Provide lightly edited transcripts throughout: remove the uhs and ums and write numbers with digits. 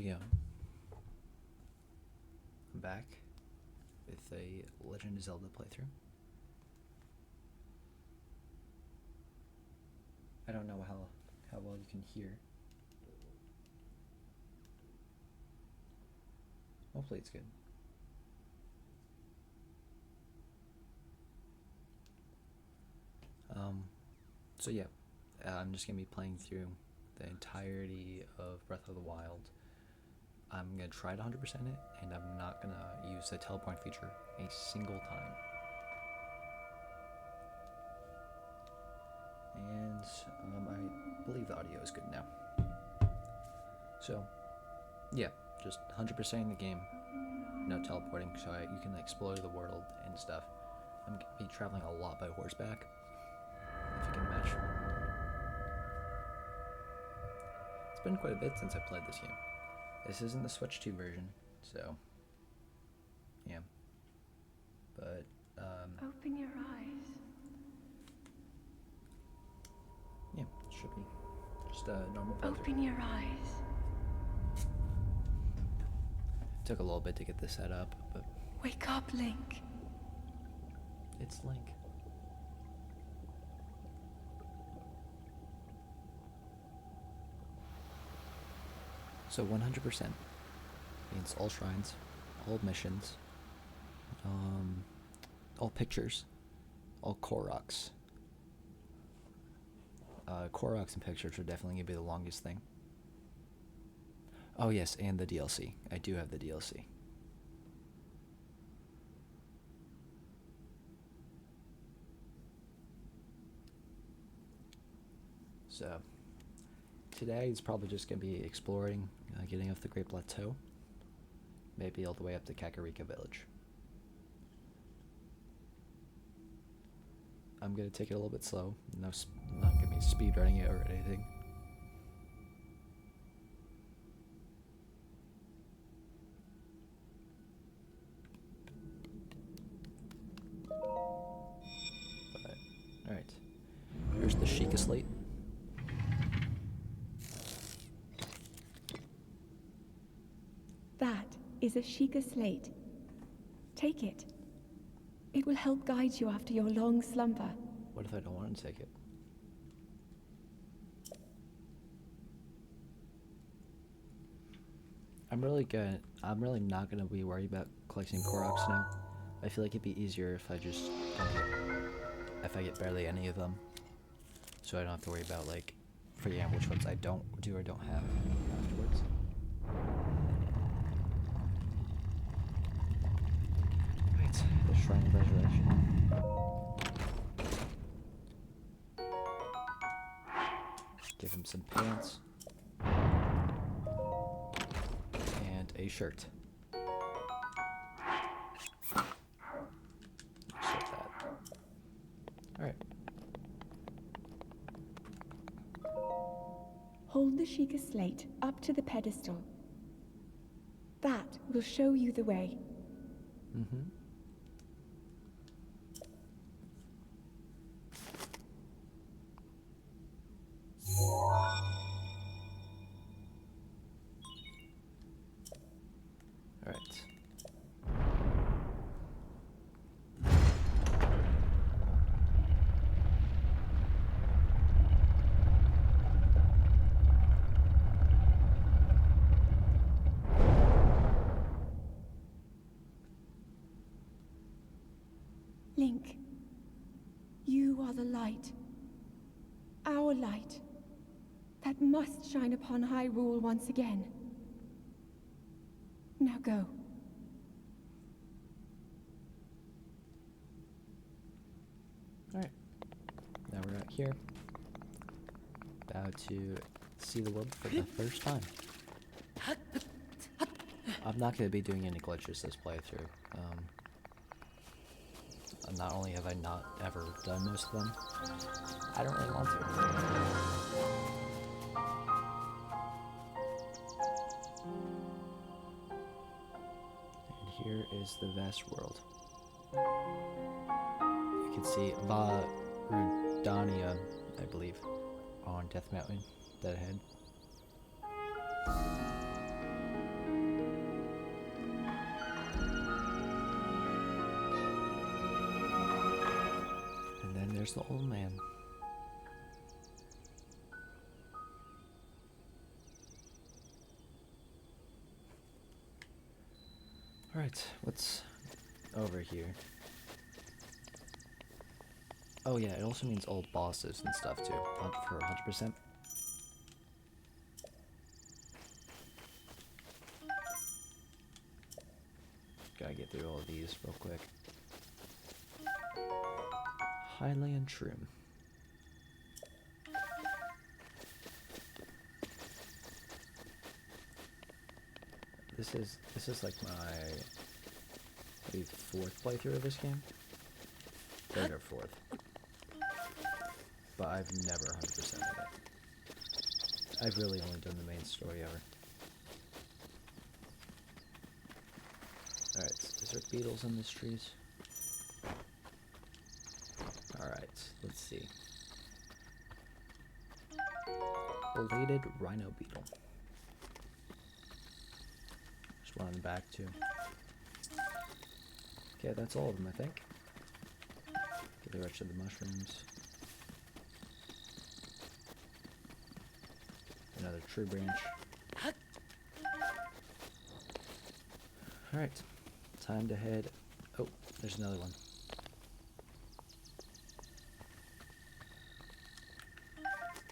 it going? I'm back with a Legend of Zelda playthrough. I don't know how well you can hear. Hopefully it's good. So yeah, I'm just gonna be playing through the entirety of Breath of the Wild. I'm gonna try to 100% it, and I'm not gonna use the teleport feature a single time. And I believe the audio is good now. So yeah, just 100%ing the game, no teleporting, so you can explore the world and stuff. I'm gonna be traveling a lot by horseback, if you can imagine. It's been quite a bit since I played this game. This isn't the Switch 2 version, so yeah. But open your eyes. Yeah, it should be just a normal playthrough. Open your eyes. Took a little bit to get this set up, but Wake up, Link. it's Link. So 100% means all shrines, all missions, all pictures, all Koroks. Koroks and pictures are definitely going to be the longest thing. Oh yes, and the DLC. I do have the DLC. So today is probably just going to be exploring, getting off the Great Plateau, maybe all the way up to Kakarika Village. I'm going to take it a little bit slow, not going to be speed running it or anything. But, alright. Here's the Sheikah Slate. That is a Sheikah slate. Take it. It will help guide you after your long slumber. What if I don't want to take it? I'm really not gonna be worried about collecting Koroks now. I feel like it'd be easier if I just if I get barely any of them, so I don't have to worry about like figuring out which ones I don't do or don't have afterwards. Right, the Shrine of Resurrection. Give him some pants and a shirt. Accept that. Alright. Hold the Sheikah slate up to the pedestal. That will show you the way. Mm-hmm. Alright. Link, you are the light. Our light. That must shine upon Hyrule once again. Now go. Alright. Now we're out here. About to see the world for the first time. I'm not going to be doing any glitches this playthrough. Not only have I not ever done most of them, I don't really want to. And here is the vast world. You can see Rudania, I believe, on Death Mountain, dead ahead. there's the old man. Alright, what's over here? Oh yeah, it also means old bosses and stuff too, for 100%. Gotta get through all of these real quick. Highland Shroom. This is like my maybe 4th playthrough of this game. 3rd or 4th. But I've never 100%ed it. I've really only done the main story ever. Alright, is there beetles in these trees? Alright, let's see. Belated rhino beetle. There's one in the back too. Okay, that's all of them, I think. Get the rest of the mushrooms. Another tree branch. Alright, time to head. Oh, there's another one.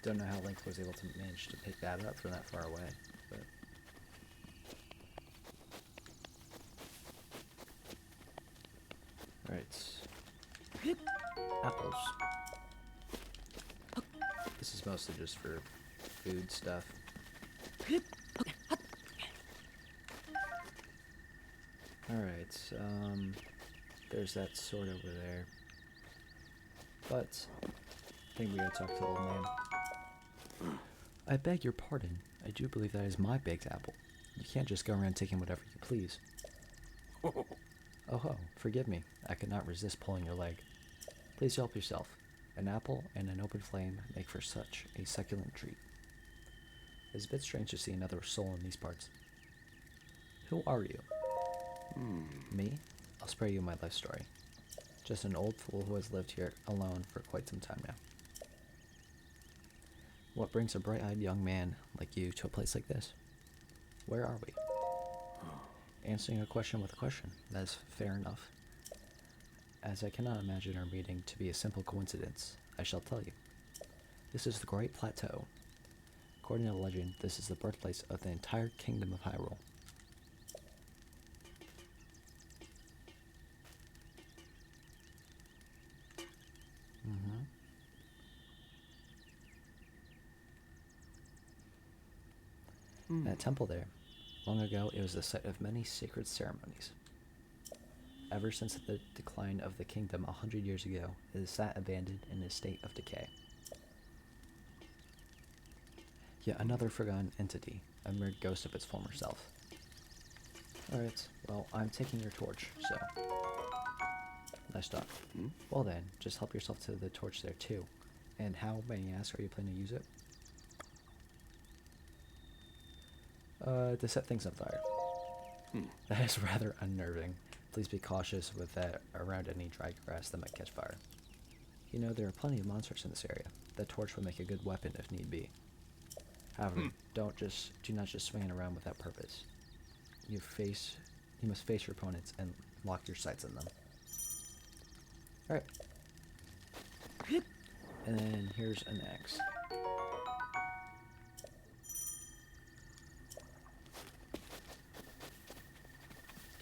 Don't know how Link was able to manage to pick that up from that far away, but. Alright. Apples. This is mostly just for food stuff. Alright, there's that sword over there. But I think we gotta talk to the old man. I beg your pardon. I do believe that is my baked apple. You can't just go around taking whatever you please. Oh ho, forgive me. I could not resist pulling your leg. Please help yourself. An apple and an open flame make for such a succulent treat. It's a bit strange to see another soul in these parts. Who are you? Me? I'll spare you my life story. Just an old fool who has lived here alone for quite some time now. What brings a bright-eyed young man like you to a place like this? Where are we? Answering a question with a question. That is fair enough. As I cannot imagine our meeting to be a simple coincidence, I shall tell you. This is the Great Plateau. According to legend, this is the birthplace of the entire kingdom of Hyrule. That temple there, long ago it was the site of many sacred ceremonies. Ever since the decline of the kingdom 100 years ago, it has sat abandoned in a state of decay. Yet another forgotten entity, a mere ghost of its former self. Alright, well, I'm taking your torch, so. Nice talk. Well then, just help yourself to the torch there too. And how, may I ask, are you planning to use it? To set things on fire. That is rather unnerving. Please be cautious with that around any dry grass that might catch fire. You know, there are plenty of monsters in this area. That torch would make a good weapon if need be. However, do not just swing it around without purpose. You must face your opponents and lock your sights on them. Alright. And then here's an axe.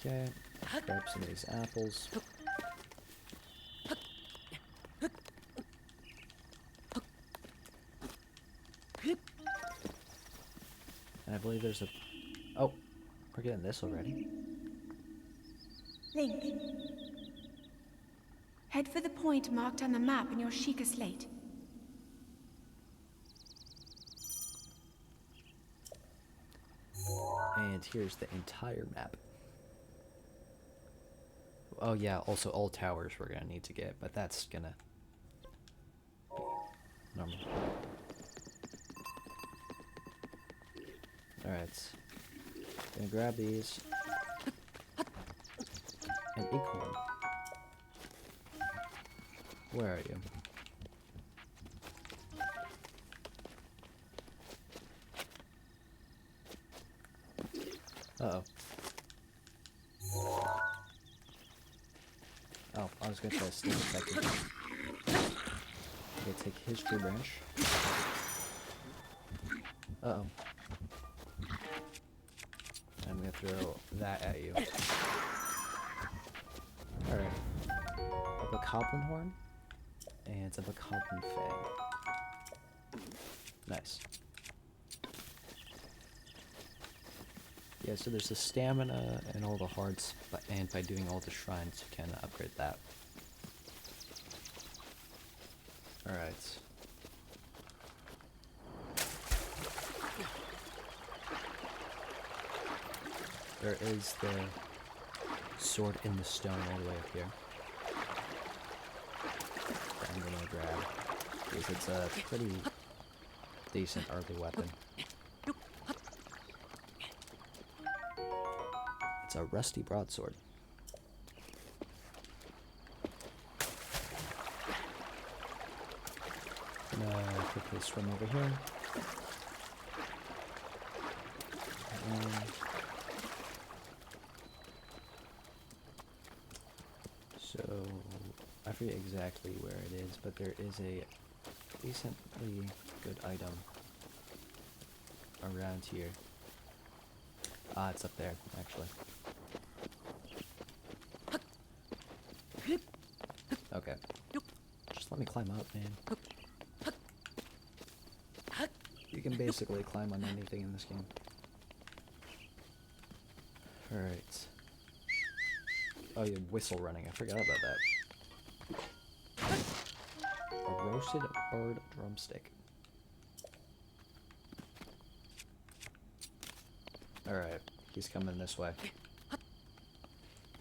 Okay, grab some of these apples. And I believe there's a... Oh, we're getting this already. Link. Head for the point marked on the map in your Sheikah slate. And here's the entire map. Oh yeah, also all towers we're gonna need to get, but that's gonna be normal. Alright. Gonna grab these. An acorn. Where are you? Uh-oh. Oh, I was gonna try to sneak attack him. Okay, take his tree branch. Uh-oh. I'm gonna throw that at you. Alright. A bokoblin horn. And it's a bokoblin fang. Nice. Yeah, so there's the stamina and all the hearts, and by doing all the shrines, you can upgrade that. Alright. There is the sword in the stone all the way up here. That I'm gonna grab, because it's a pretty decent early weapon. It's a rusty broadsword. Gonna quickly swim over here. So, I forget exactly where it is, but there is a decently good item around here. Ah, it's up there, actually. Okay. Just let me climb up, man. You can basically climb on anything in this game. Alright. Oh, yeah, whistle running. I forgot about that. A roasted bird drumstick. Alright, he's coming this way.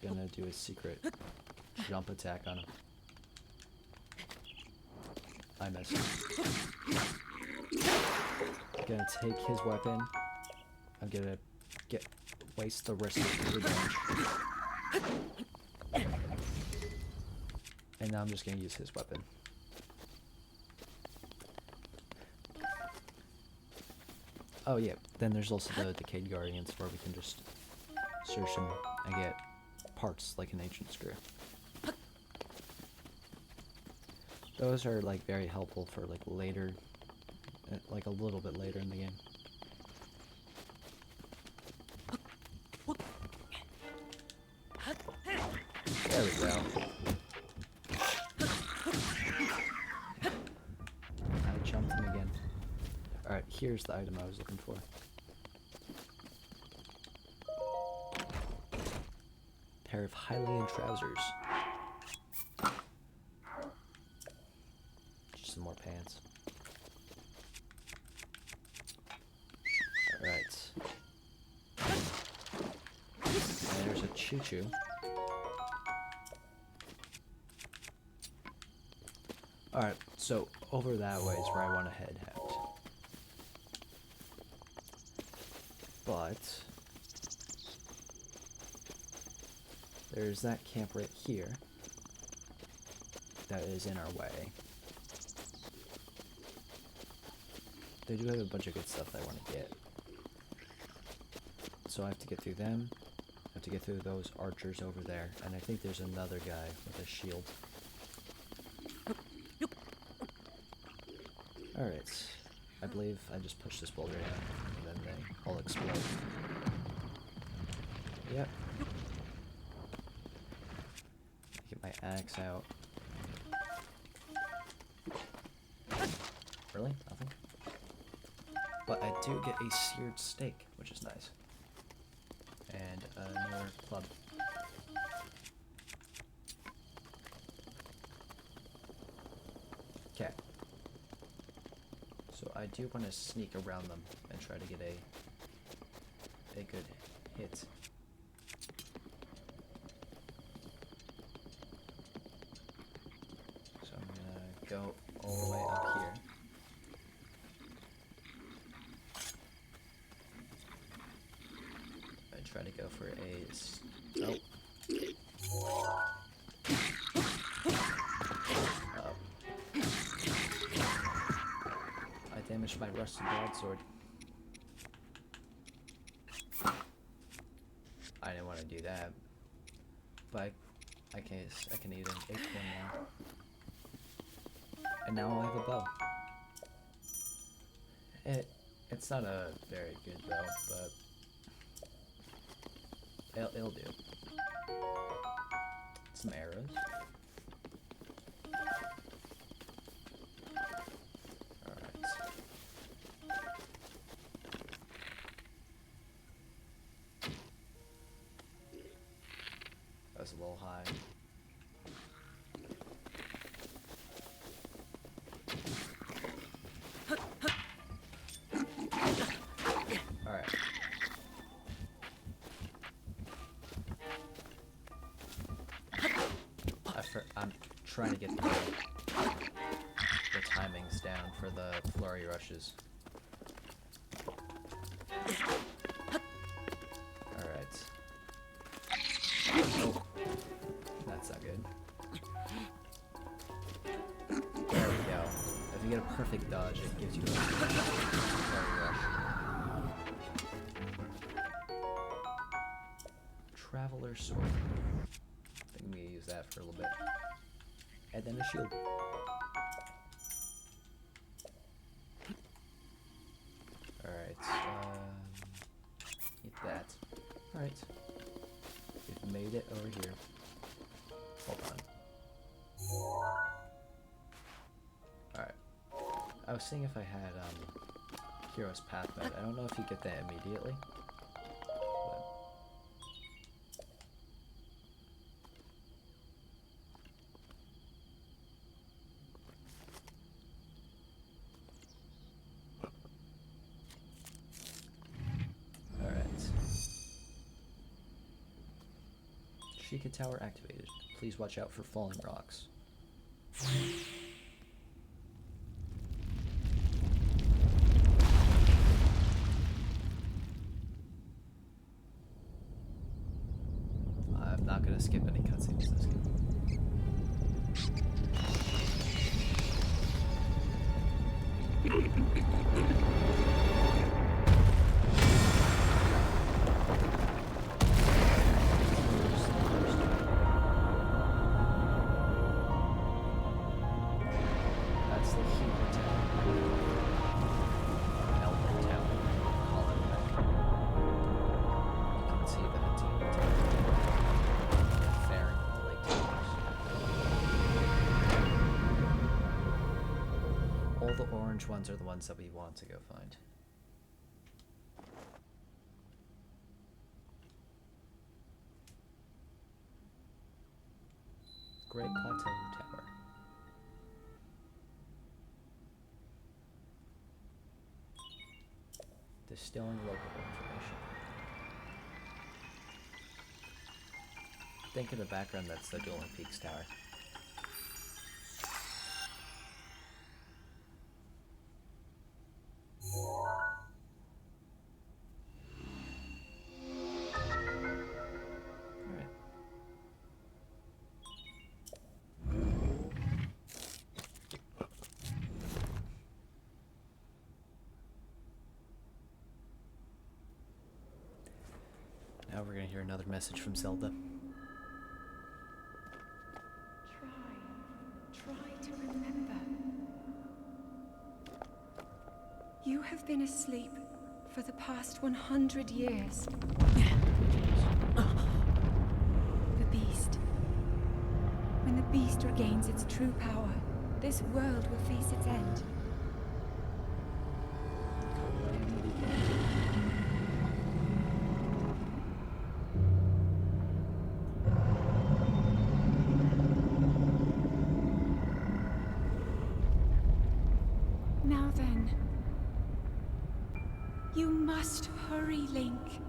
Gonna do a secret jump attack on him. I missed. Gonna take his weapon. I'm gonna waste the rest of the damage. And now I'm just gonna use his weapon. Oh yeah, then there's also the Decayed Guardians where we can just search them and get parts like an ancient screw. Those are like very helpful for like later, like a little bit later in the game. There we go. I jumped him again. Alright, here's the item I was looking for. Pair of Hylian trousers. Just some more pants. Alright. And there's a choo-choo. Alright, so over that way is where I want to head out. But there's that camp right here that is in our way. They do have a bunch of good stuff that I want to get. So I have to get through them. I have to get through those archers over there. And I think there's another guy with a shield. Alright. I believe I just pushed this boulder down, and then they all explode. Yep. Get my axe out. Really? Nothing? But I do get a seared steak, which is nice. And another club. Okay. So I do want to sneak around them and try to get a good hit. So I'm gonna go all the way up here. I try to go for a damaged my rusted broadsword. want to do that. But I can eat an acorn now. And now I'll have a bow. It's not a very good bow, but it'll do. Some arrows. Alright. That was a little high. Alright. I'm trying to get the timings down for the flurry rushes. Alright. Oh, that's not good. There we go. If you get a perfect dodge, it gives you a flurry rush. Traveler sword. I think I'm gonna use that for a little bit. And then a shield. Alright, eat that. Alright. We've made it over here. Hold on. Alright. I was seeing if I had, Hero's Path mode. I don't know if you get that immediately. Sheikah Tower activated. Please watch out for falling rocks. I'm not gonna skip any cutscenes this game. Ones are the ones that we want to go find. Great Plateau Tower. Distilling local information. Think in the background that's the Dueling Peaks Tower. Now we're gonna hear another message from Zelda. Try to remember. You have been asleep for the past 100 years. The beast. When the beast regains its true power, this world will face its end. Now then, you must hurry, Link.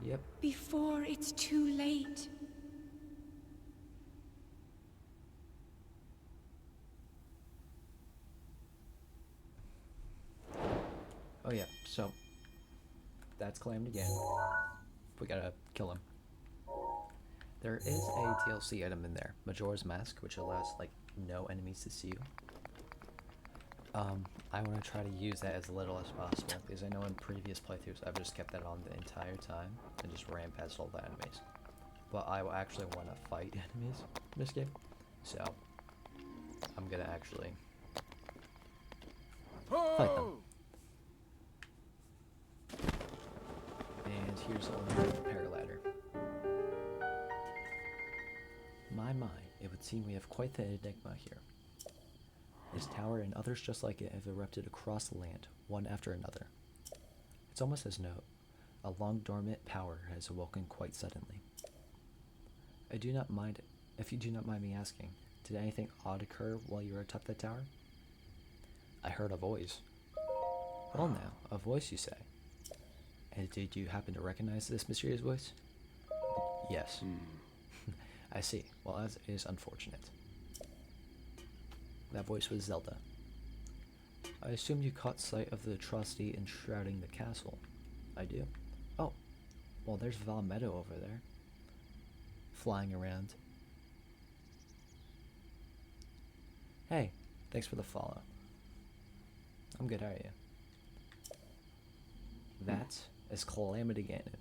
Yep. Before it's too late. Oh yeah, so that's claimed again. We gotta kill him. There is a DLC item in there, Majora's Mask, which allows like no enemies to see you. I want to try to use that as little as possible because I know in previous playthroughs I've just kept that on the entire time and just ran past all the enemies. But I actually want to fight enemies in this game, so I'm gonna actually fight them. And here's a little paraglider. My, it would seem we have quite the enigma here. This tower and others just like it have erupted across the land, one after another. It's almost as though a long dormant power has awoken quite suddenly. I do not mind if you do not mind me asking, did anything odd occur while you were atop that tower? I heard a voice. Well now, a voice you say. And did you happen to recognize this mysterious voice? Yes. I see. Well, that is unfortunate. That voice was Zelda. I assume you caught sight of the atrocity enshrouding the castle. I do. Oh, well, there's Val Meadow over there, flying around. Hey, thanks for the follow. I'm good, how are you? That is Calamity Ganon.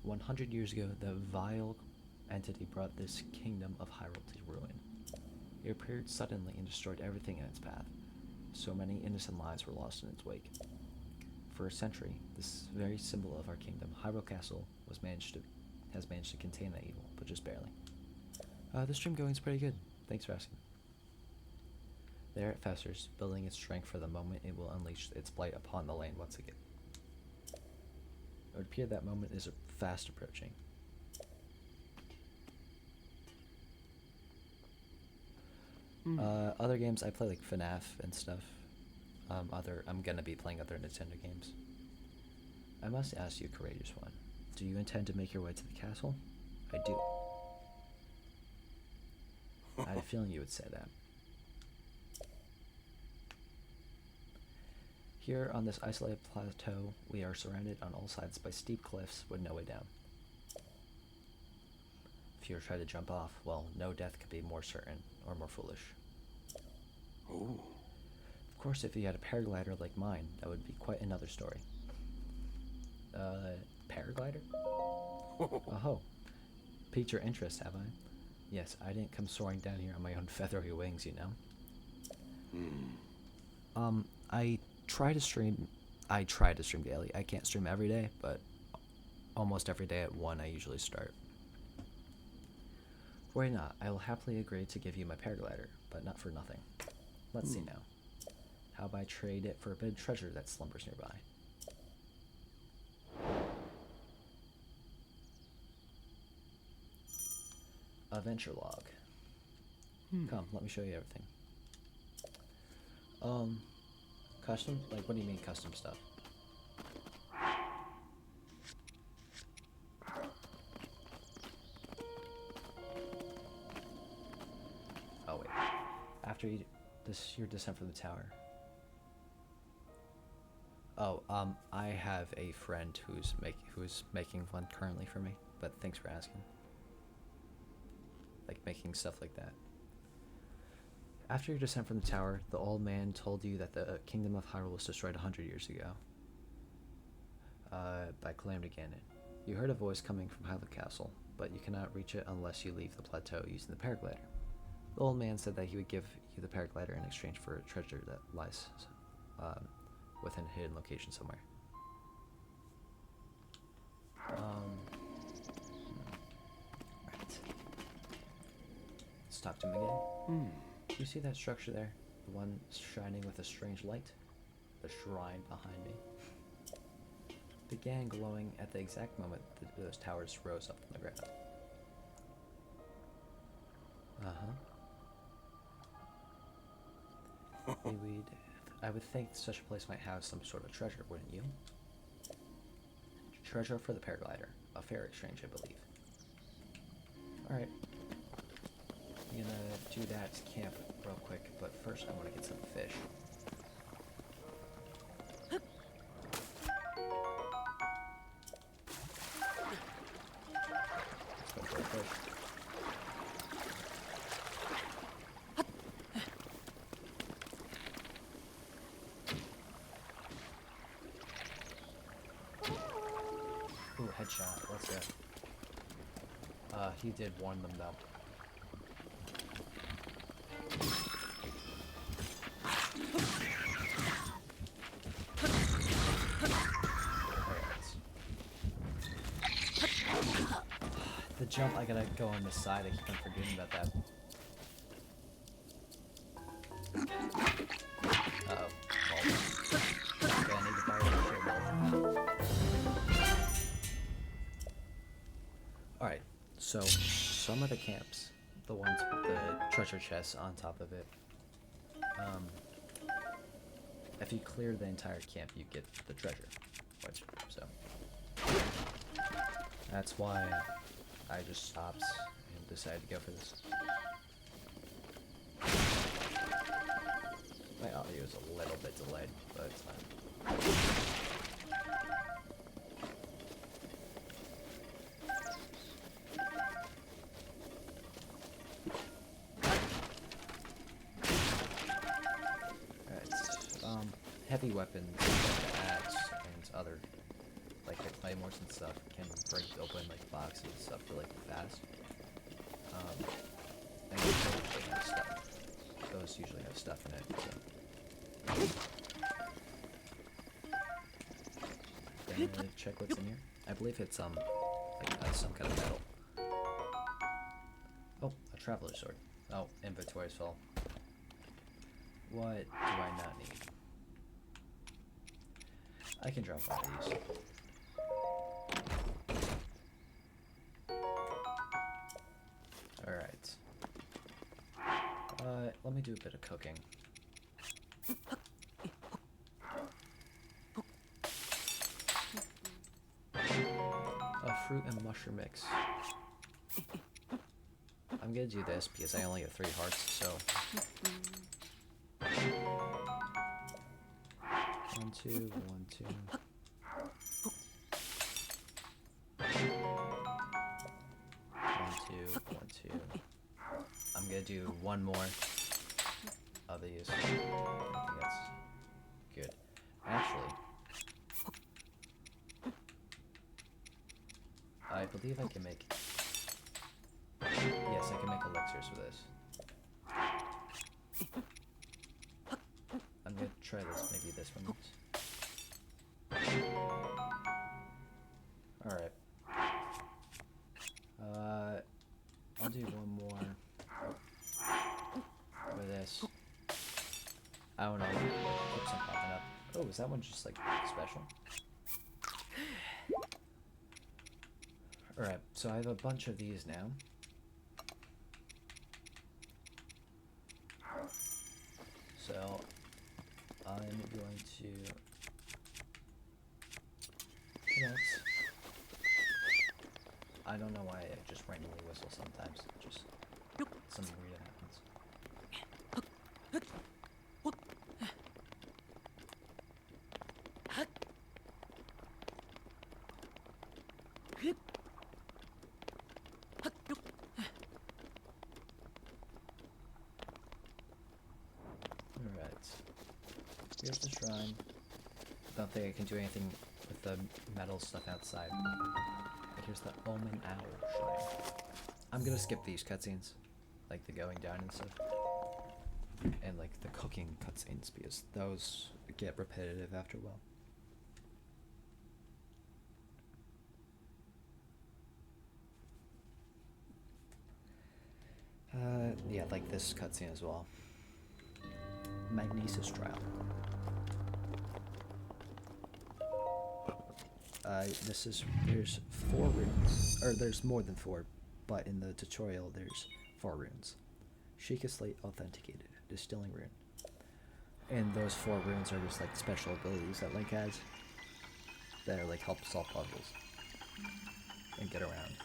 100 years ago, the vile entity brought this kingdom of Hyrule to ruin. It appeared suddenly and destroyed everything in its path. So many innocent lives were lost in its wake. For a century, this very symbol of our kingdom, Hyrule Castle, has managed to contain that evil, but just barely. The stream going's pretty good. Thanks for asking. There it festers, building its strength for the moment it will unleash its blight upon the land once again. It would appear that moment is fast approaching. Other games I play like FNAF and stuff. I'm gonna be playing other Nintendo games. I must ask you, courageous one, do you intend to make your way to the castle? I do. I had a feeling you would say that. Here on this isolated plateau, we are surrounded on all sides by steep cliffs with no way down. If you were to try to jump off, well, no death could be more certain or more foolish. Oh. Of course, if you had a paraglider like mine, that would be quite another story. Paraglider? Oh, piqued your interest, have I? Yes, I didn't come soaring down here on my own feathery wings, you know. I try to stream daily. I can't stream every day, but almost every day at 1 I usually start. Worry not, I will happily agree to give you my paraglider, but not for nothing. Let's see now. How about I trade it for a bit of treasure that slumbers nearby? Adventure log. Come, let me show you everything. Custom? Like, what do you mean custom stuff? Oh wait. After your descent from the tower. Oh, I have a friend who's making one currently for me, but thanks for asking. Like making stuff like that. After your descent from the tower, the old man told you that the kingdom of Hyrule was destroyed 100 years ago. By Calamity Ganon. You heard a voice coming from Hyrule Castle, but you cannot reach it unless you leave the plateau using the paraglider. The old man said that he would give you the paraglider in exchange for a treasure that lies within a hidden location somewhere. Right. Let's talk to him again. Do you see that structure there? The one shining with a strange light? The shrine behind me. Began glowing at the exact moment that those towers rose up from the ground. I would think such a place might have some sort of treasure, wouldn't you? Treasure for the paraglider. A fair exchange, I believe. Alright. I'm gonna do that camp real quick, but first I want to get some fish. Let's go for a fish. headshot. What's that? He did warn them though. The jump, I gotta go on the side. I keep on forgetting about that. Uh-oh. Okay, I need to fire the shit. Alright, so some of the camps, the ones with the treasure chests on top of it, if you clear the entire camp, you get the treasure. So that's why I just stopped and decided to go for this. My audio is a little bit delayed, but it's fine. Alright, heavy weapons like the axe and other, like the claymores and stuff, can break open like boxes and stuff really fast. And those usually have stuff. Those usually have stuff in it. So. Then I'm gonna check what's in here. I believe it's like some kind of metal. Oh, a traveler's sword. Oh, inventory's full. What do I not need? I can drop one of these. Alright. Let me do a bit of cooking. A fruit and mushroom mix. I'm gonna do this because I only have 3 hearts, so... 1, 2, 1, 2. 1, 2. I'm gonna do one more of these. I think that's good. Actually, I believe I can make... Yes, I can make elixirs with this. I'm gonna try this, maybe this one. Alright. I'll do one more with this. I don't know, keeps on popping up. Oh, is that one just like special? Alright, so I have a bunch of these now. So I'm going to connect. I don't know why I just randomly whistle sometimes. Just something weird happens. Alright. Here's the shrine. Don't think I can do anything with the metal stuff outside. But here's the Omen Owl shrine. I'm gonna skip these cutscenes. Like the going down and stuff. And like the cooking cutscenes because those get repetitive after a while. Yeah, like this cutscene as well. Magnesis trial. There's 4 runes, or there's more than 4, but in the tutorial there's 4 runes. Sheikah Slate Authenticated, Distilling Rune. And those 4 runes are just like special abilities that Link has that are like help solve puzzles and get around.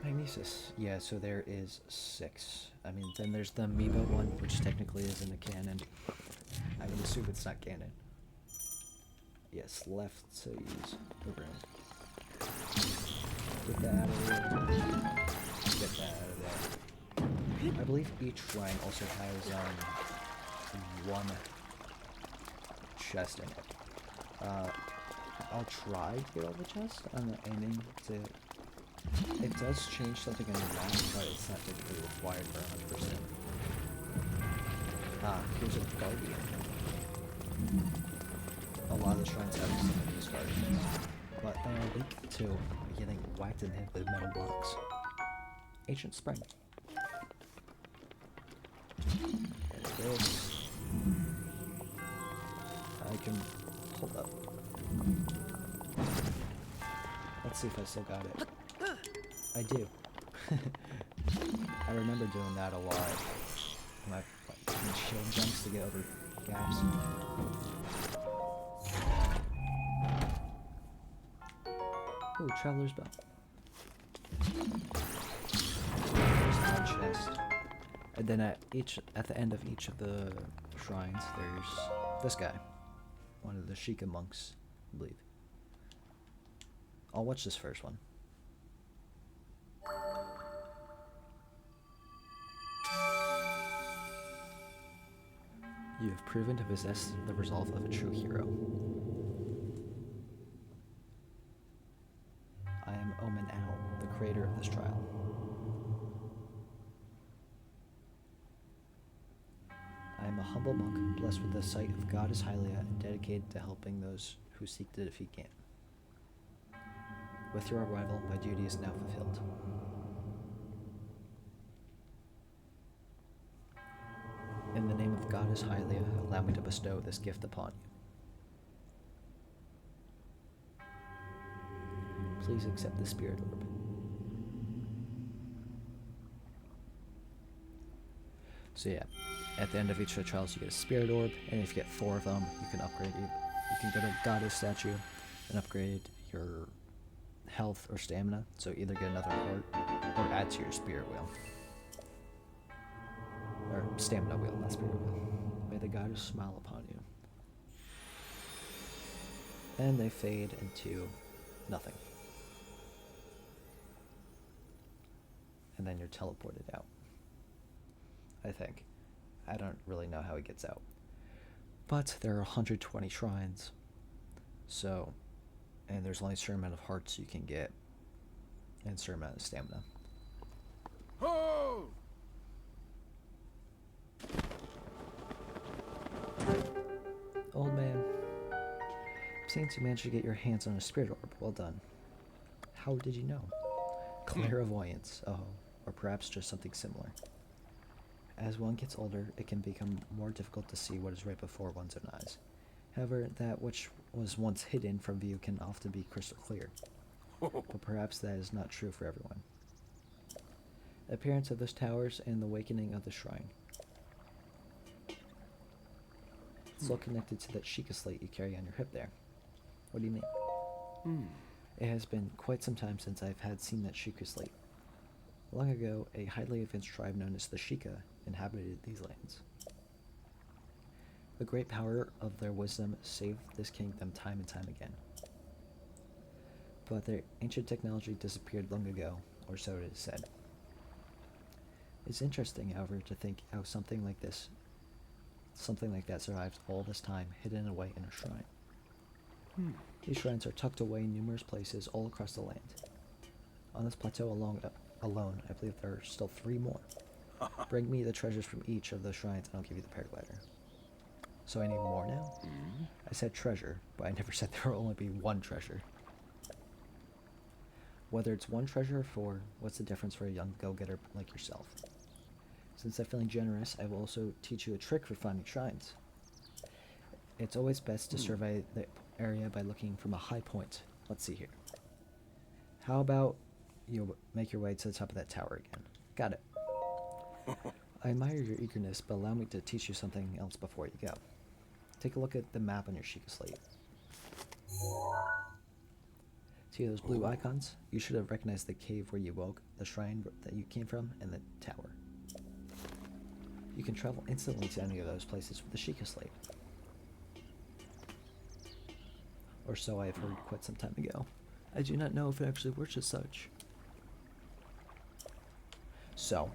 Magnesis. Yeah, so there is 6. I mean, then there's the Amiibo one, which technically isn't a canon. I would assume it's not canon. Yes, left to use the rune. Get that out of there. Get that out of there. I believe each shrine also has one chest in it. I'll try to get all the chests. I'm aiming to. It does change something on the map, but it's not typically required for 100%. Here's a guardian. A lot of the shrines have some of these guardians, but they are weak to getting whacked in the head with metal blocks. Ancient Spring. There it is. I can hold up. Let's see if I still got it. I do. I remember doing that a lot. My shield jumps to get over gaps. Ooh, Traveler's Bell. There's one chest. And then at the end of each of the shrines, there's this guy. One of the Sheikah monks, I believe. I'll watch this first one. You have proven to possess the resolve of a true hero. I am Omen Owl, the creator of this trial. I am a humble monk, blessed with the sight of Goddess Hylia and dedicated to helping those who seek to defeat Gan. With your arrival, my duty is now fulfilled. In the name of Goddess Hylia, allow me to bestow this gift upon you. Please accept the spirit orb. So yeah, at the end of each of the trials you get a spirit orb, and if you get 4 of them, you can upgrade you can go to Goddess statue and upgrade your health or stamina, so either get another heart or add to your spirit wheel. Or stamina wheel, not spirit wheel. May the goddess smile upon you. And they fade into nothing. And then you're teleported out. I think. I don't really know how he gets out. But there are 120 shrines. So, and there's only a certain amount of hearts you can get. And a certain amount of stamina. Ho! Old man, seems you managed to get your hands on a spirit orb. Well done. How did you know? Clairvoyance, or perhaps just something similar. As one gets older, it can become more difficult to see what is right before one's own eyes. However, that which was once hidden from view can often be crystal clear. But perhaps that is not true for everyone. The appearance of those towers and the awakening of the shrine. It's all connected to that Sheikah slate you carry on your hip there. What do you mean? It has been quite some time since I've seen that Sheikah slate. Long ago, a highly advanced tribe known as the Sheikah inhabited these lands. The great power of their wisdom saved this kingdom time and time again. But their ancient technology disappeared long ago, or so it is said. It's interesting, however, to think how something like that survives all this time hidden away in a shrine. These shrines are tucked away in numerous places all across the land. On this plateau alone, I believe there are still 3 more. Bring me the treasures from each of the shrines and I'll give you the paraglider. So I need more now? I said treasure, but I never said there will only be 1 treasure. Whether it's 1 treasure or 4, what's the difference for a young go-getter like yourself? Since I'm feeling generous, I will also teach you a trick for finding shrines. It's always best to survey the area by looking from a high point. Let's see here. How about you make your way to the top of that tower again? Got it. I admire your eagerness, but allow me to teach you something else before you go. Take a look at the map on your Sheikah slate. See those blue icons? You should have recognized the cave where you woke, the shrine that you came from, and the tower. You can travel instantly to any of those places with the Sheikah slate. Or so I have heard quite some time ago. I do not know if it actually works as such. So,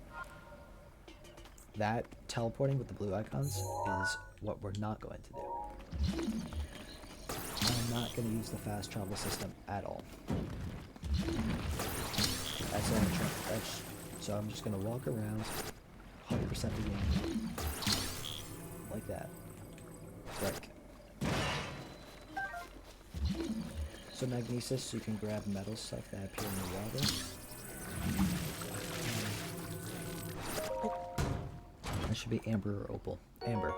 that teleporting with the blue icons is what we're not going to do. I'm not going to use the fast travel system at all. So I'm just going to walk around 100% the game. Like that. Break. So magnesis, you can grab metal stuff that appear in the water. That should be amber or opal. Amber.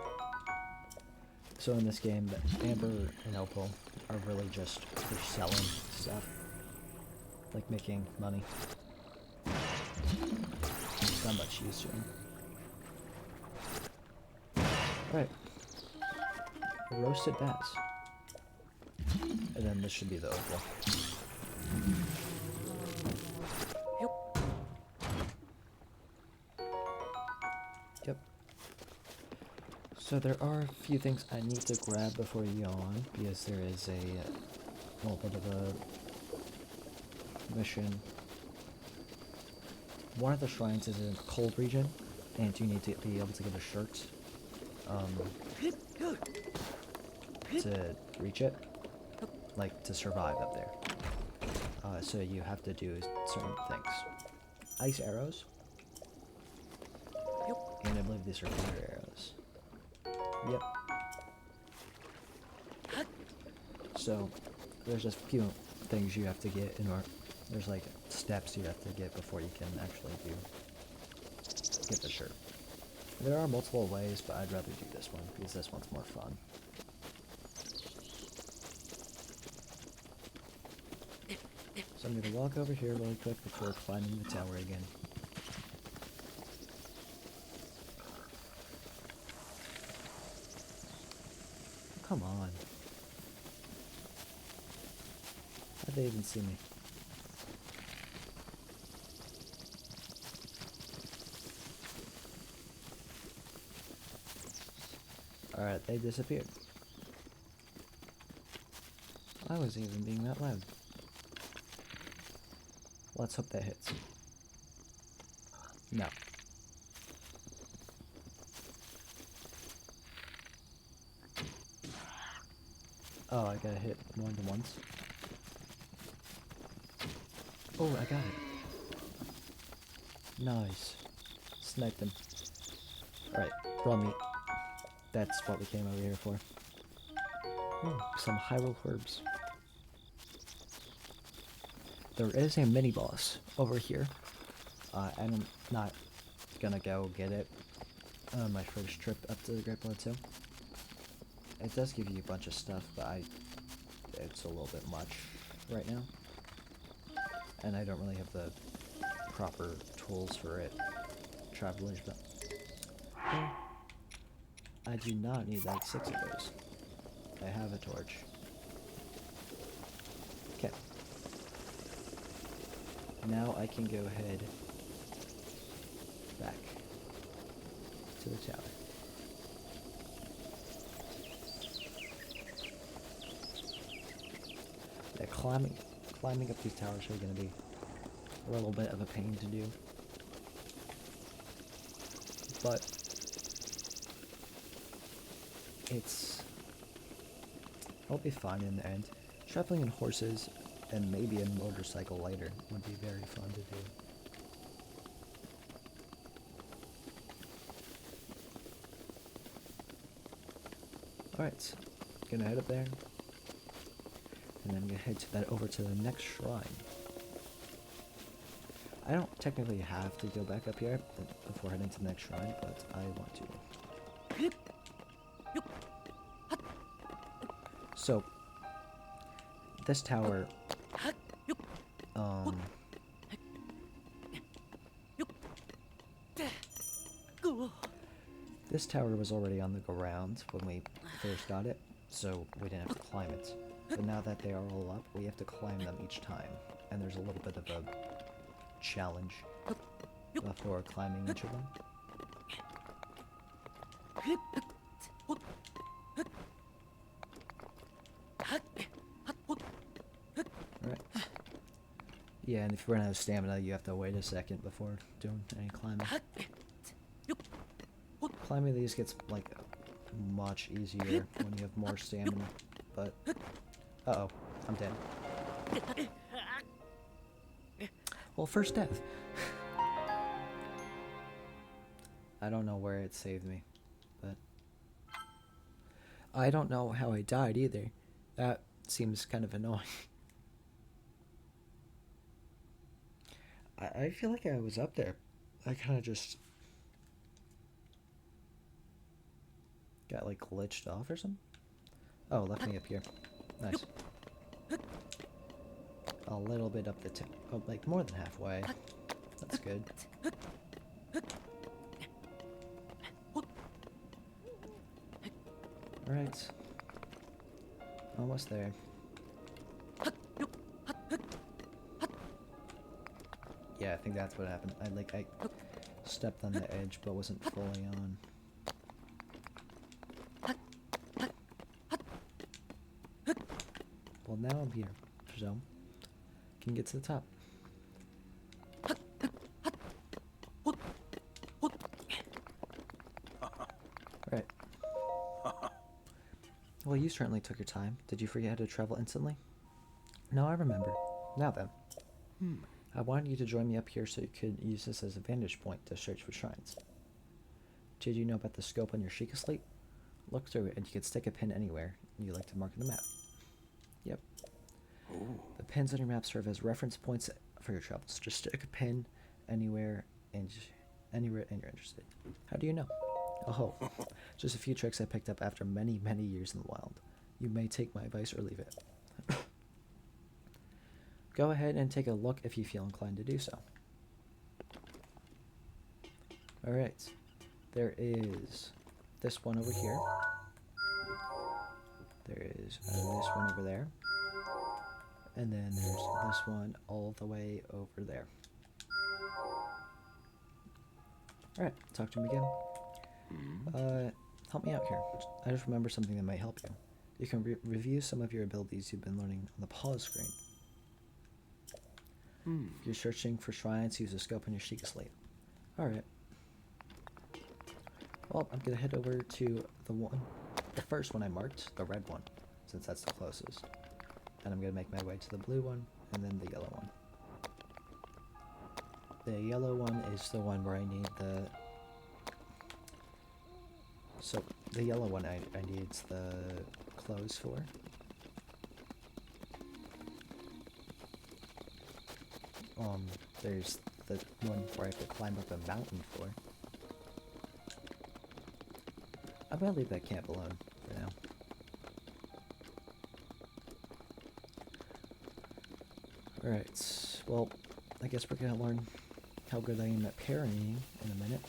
So in this game, amber and opal are really just for selling stuff. Like making money. It's not much use to them. Alright. Roasted bass. And then this should be the opal. Yep. So there are a few things I need to grab before you go on, because there is a little bit of a mission. One of the shrines is in a cold region, and you need to be able to get a shirt to reach it, like to survive up there. So you have to do certain things. Ice arrows, and I believe these are fire arrows. Yep. So there's just a few things you have to get in order. There's like steps you have to get before you can actually get the shirt. There are multiple ways, but I'd rather do this one because this one's more fun. So I'm going to walk over here really quick before climbing the tower again. Come on. How'd they even see me? Alright, they disappeared. I wasn't even being that loud. Let's hope that hits. No. Oh, I gotta hit more than once. Oh, I got it. Nice. Sniped him. Alright, raw meat. That's what we came over here for. Oh, some Hyrule herbs. There is a mini-boss over here. And I'm not gonna go get it on my first trip up to the Great Plateau. It does give you a bunch of stuff, but it's a little bit much right now. And I don't really have the proper tools for it. Travelers, but I do not need like 6 of those. I have a torch. Okay. Now I can go ahead back to the tower. Yeah, climbing up these towers are going to be a little bit of a pain to do. But it'll be fun in the end. Traveling in horses and maybe a motorcycle later would be very fun to do. Alright, gonna head up there. And then I'm gonna head over to the next shrine. I don't technically have to go back up here before heading to the next shrine, but I want to. So, this tower, this tower was already on the ground when we first got it, so we didn't have to climb it. But now that they are all up, we have to climb them each time, and there's a little bit of a challenge before climbing each of them. Alright. Yeah, and if you run out of stamina, you have to wait a second before doing any climbing. climbing these gets like much easier when you have more stamina, but uh-oh, I'm dead. Well, first death. I don't know where it saved me, but I don't know how I died either. That seems kind of annoying. I feel like I was up there. I kind of just got like glitched off or something. Oh, left me up here. Nice. A little bit up the tip. Oh, like more than halfway. That's good. Alright. Almost there. Yeah, I think that's what happened. I stepped on the edge but wasn't fully on. Well, now I'm here, so can get to the top. Right. Well, you certainly took your time. Did you forget how to travel instantly? No, I remember. Now then. I wanted you to join me up here so you could use this as a vantage point to search for shrines. Did you know about the scope on your Sheikah slate? Look through it and you could stick a pin anywhere you like to mark on the map. Yep. Ooh. The pins on your map serve as reference points for your travels. Just stick a pin anywhere and you're interested. How do you know? Oh, just a few tricks I picked up after many, many years in the wild. You may take my advice or leave it. Go ahead and take a look if you feel inclined to do so. Alright. There is this one over here. There is this one over there. And then there's this one all the way over there. Alright, talk to me again. Help me out here. I just remember something that might help you. You can review some of your abilities you've been learning on the pause screen. If you're searching for shrines, use the scope on your Sheikah slate. Alright. Well, I'm gonna head over to the first one I marked, the red one, since that's the closest. And I'm gonna make my way to the blue one, and then the yellow one. The yellow one is the one where I need the... So, the yellow one I need the clothes for. There's the one where I have to climb up a mountain for. I'm gonna leave that camp alone for now. Alright, well, I guess we're gonna learn how good I am at parrying in a minute.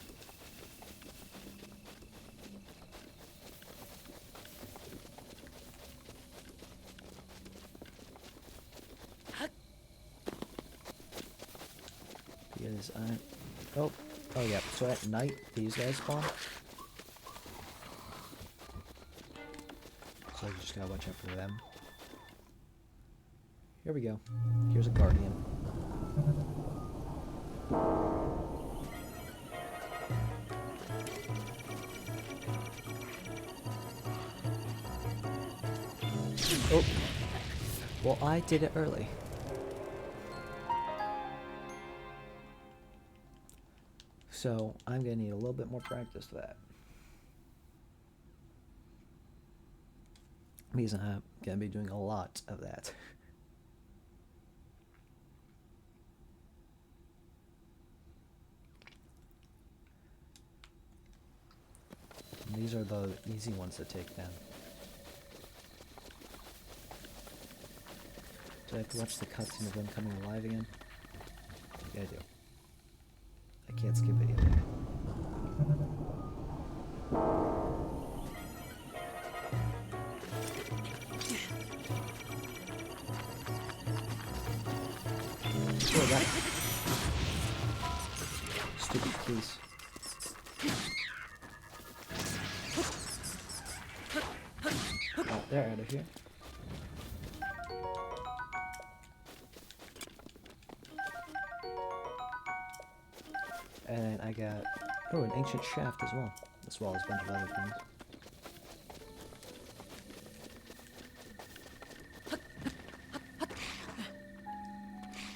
Because oh yeah, so at night these guys spawn. So you just gotta watch out for them. Here we go. Here's a guardian. Oh! Well, I did it early. So, I'm gonna need a little bit more practice for that. Because I'm gonna be doing a lot of that. And these are the easy ones to take down. Do I have to watch the cutscene of them coming alive again? Yeah, I do. I can't skip it either. Oh, that stupid piece. Oh, they're out of here. And I got, oh, an ancient shaft as well. as well as a bunch of other things.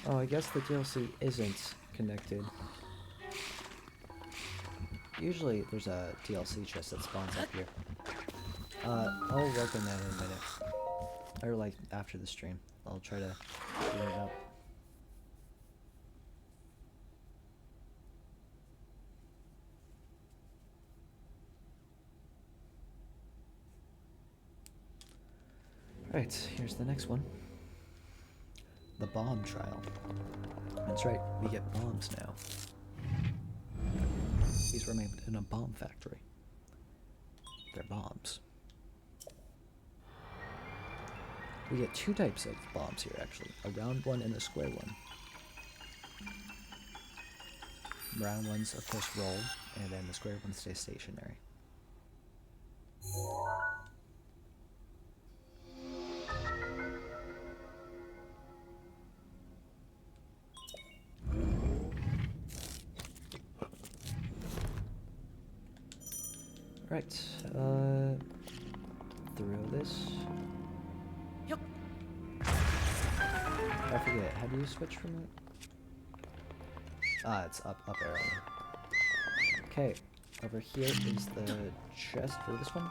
Oh, I guess the DLC isn't connected. Usually there's a DLC chest that spawns up here. I'll work on that in a minute. Or like after the stream. I'll try to figure it out. Right, here's the next one. The bomb trial. That's right, we get bombs now. These were made in a bomb factory. They're bombs. We get two types of bombs here, actually. A round one and a square one. Round ones, of course, roll, and then the square ones stay stationary. Right, throw this. Yep. I forget, how do you switch from it? Ah, it's up arrow. Okay, over here is the chest for this one.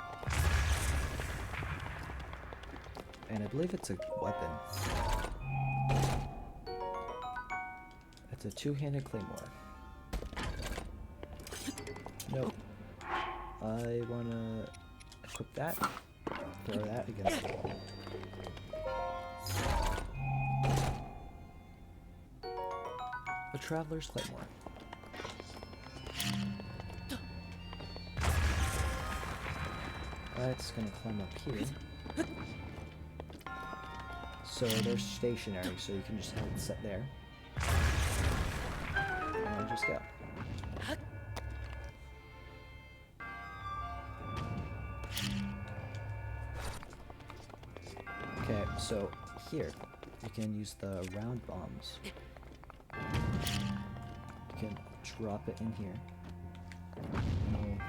And I believe it's a weapon. It's a two-handed claymore. Nope. I wanna equip that, throw that against the wall. A Traveler's Claymore. That's gonna climb up here. So they're stationary, so you can just have it set there. And just go. Okay, so here, you can use the round bombs. You can drop it in here. And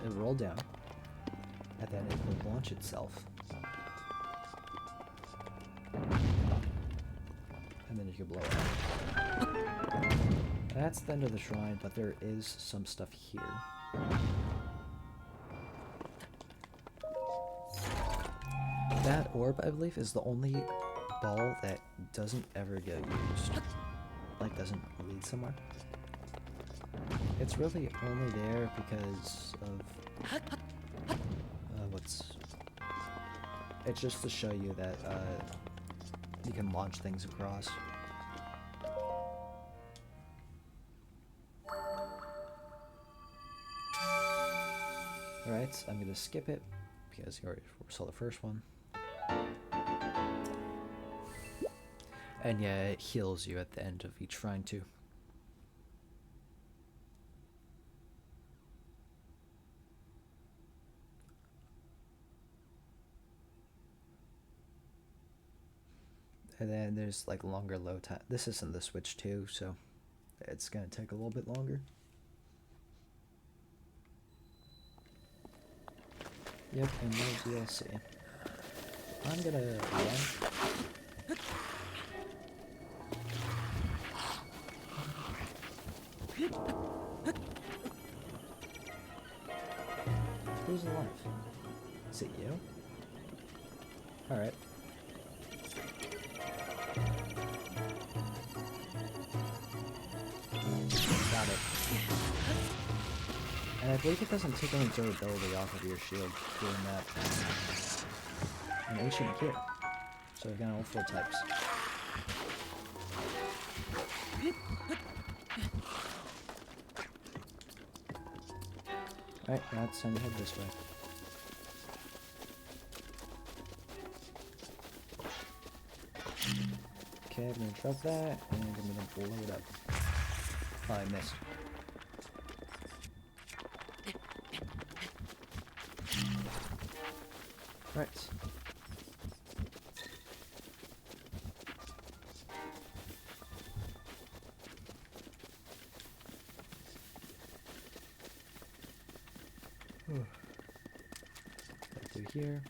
it'll roll down. And then it will launch itself. And then you can blow it up. That's the end of the shrine, but there is some stuff here. That orb, I believe, is the only ball that doesn't ever get used. Like, doesn't lead somewhere. It's really only there because of... It's just to show you that, you can launch things across. Alright, I'm gonna skip it, because you already saw the first one. And yeah, it heals you at the end of each shrine too. And then there's like longer load time. This isn't the Switch 2, so it's gonna take a little bit longer. Yep, and no DLC. I'm gonna run. Who's alive? Is it you? Alright. Got it. And I believe it doesn't take any durability off of your shield doing that. An ancient kit. So we've got all four types. Alright, now it's time to head this way. Okay, I'm gonna drop that, and I'm gonna blow it up. Oh, I missed. Right. gear.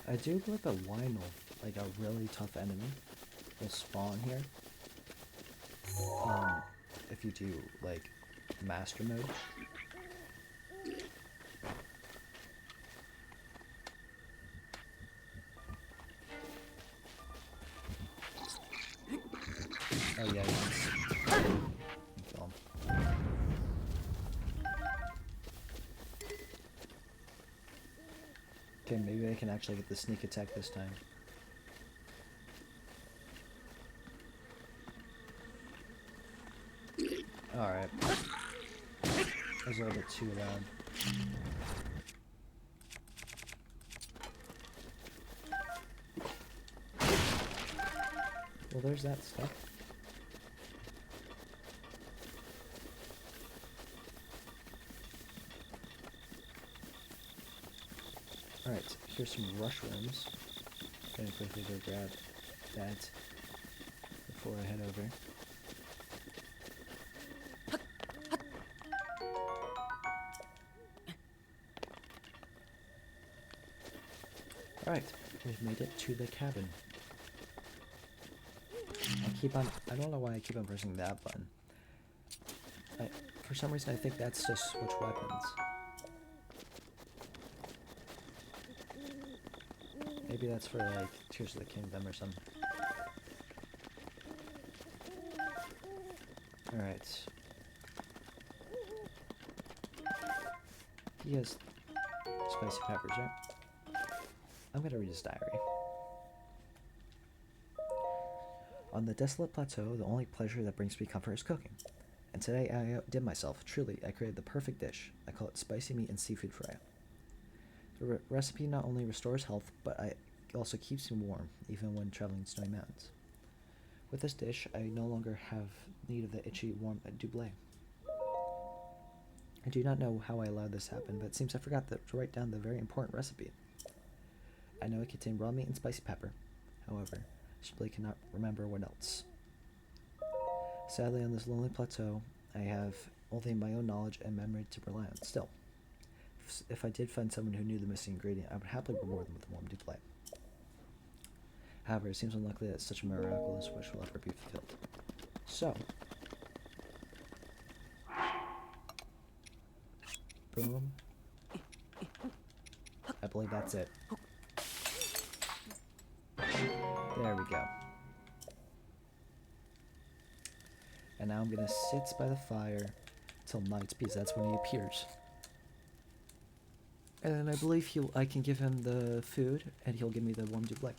I do believe a Lionel, like a really tough enemy, will spawn here. If you do like master mode. Oh yeah, yes. Kill him. Okay, maybe I can actually get the sneak attack this time. Alright. That was a little bit too loud. Well, there's that stuff. Alright, here's some mushrooms. Gonna quickly go grab that before I head over. Alright, we've made it to the cabin. I don't know why I keep on pressing that button. For some reason I think that's to switch weapons. Maybe that's for like Tears of the Kingdom or something. Alright. He has spicy peppers, right? I'm gonna read his diary. On the desolate plateau, the only pleasure that brings me comfort is cooking. And today I outdid myself. Truly, I created the perfect dish. I call it spicy meat and seafood fry. The recipe not only restores health, but it also keeps me warm, even when traveling in snowy mountains. With this dish, I no longer have need of the itchy, warm double. I do not know how I allowed this to happen, but it seems I forgot to write down the very important recipe. I know it contained raw meat and spicy pepper. However, I simply cannot remember what else. Sadly, on this lonely plateau, I have only my own knowledge and memory to rely on. Still, if I did find someone who knew the missing ingredient, I would happily reward them with a warm double. However, it seems unlikely that such a miraculous wish will ever be fulfilled. So, boom. I believe that's it. There we go. And now I'm gonna sit by the fire till night, because that's when he appears. And then I believe I can give him the food, and he'll give me the warm double.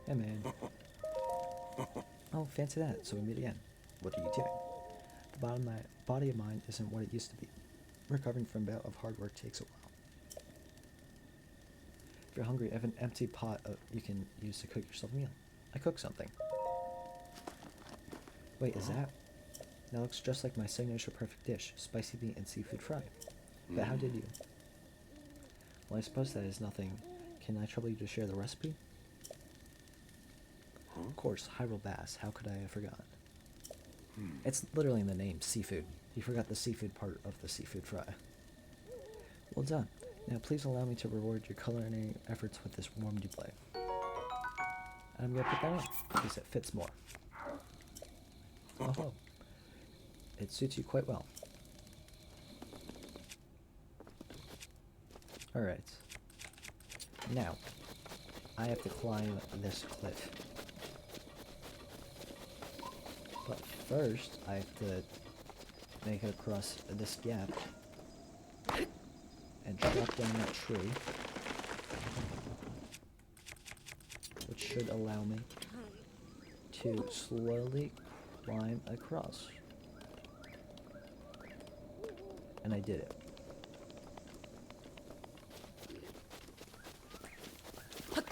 Hey man. Oh, fancy that. So we meet again. What are you doing? The body of mine isn't what it used to be. Recovering from a bout of hard work takes a while. If you're hungry, I have an empty pot you can use to cook yourself a meal. I cooked something. Wait, is that? That looks just like my signature perfect dish, spicy meat and seafood fry. But how did you? Well, I suppose that is nothing. Can I trouble you to share the recipe? Of course, Hyrule Bass. How could I have forgotten? It's literally in the name, seafood. You forgot the seafood part of the seafood fry. Well done. Now please allow me to reward your culinary efforts with this warm double. And I'm going to put that in, because it fits more. Oh, it suits you quite well. Alright. Now, I have to climb this cliff. But first, I have to make it across this gap and chop down that tree, which should allow me to slowly climb across. And I did it.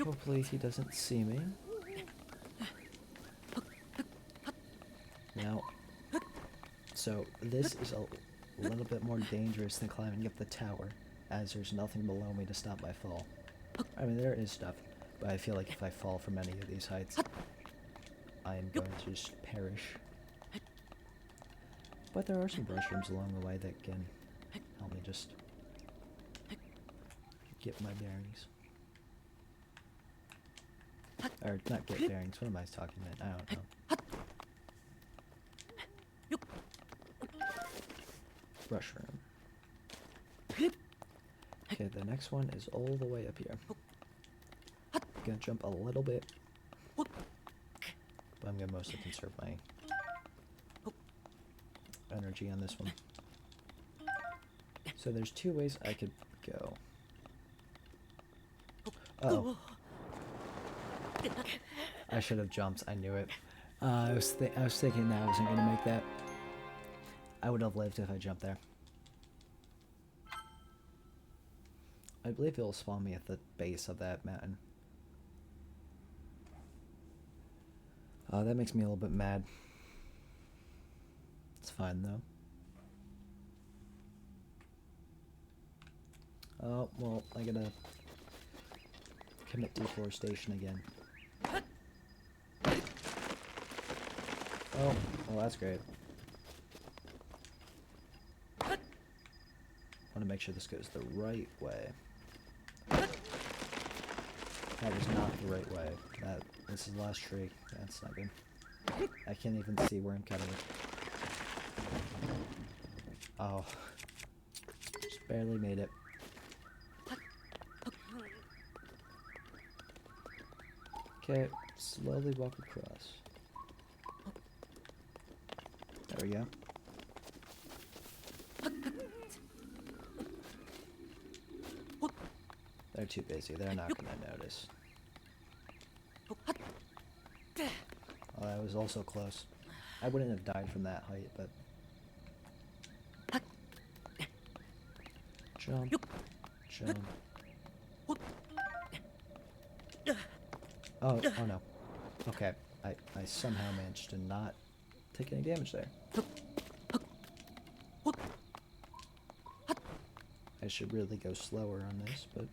Hopefully he doesn't see me. Now, so this is a little bit more dangerous than climbing up the tower, as there's nothing below me to stop my fall. I mean, there is stuff, but I feel like if I fall from any of these heights, I am going to just perish. But there are some mushrooms along the way that can help me just get my bearings. Or not get bearings, what am I talking about? I don't know. Brush room. Okay, the next one is all the way up here. I'm gonna jump a little bit, but I'm gonna mostly conserve my energy on this one. So there's two ways I could go. Uh-oh. I should have jumped. I knew it. I was thinking that I wasn't gonna make that. I would have lived if I jumped there. I believe it'll spawn me at the base of that mountain. That makes me a little bit mad. It's fine though. Oh, well, I gotta commit deforestation again. Oh, well, that's great. I want to make sure this goes the right way. That was not the right way. This is the last tree. That's not good. I can't even see where I'm cutting it. Oh. Just barely made it. Okay, slowly walk across. There we go. They're too busy. They're not going to notice. Oh, that was also close. I wouldn't have died from that height, but... Jump. Jump. Oh, oh no. Okay, I somehow managed to not take any damage there. I should really go slower on this, but...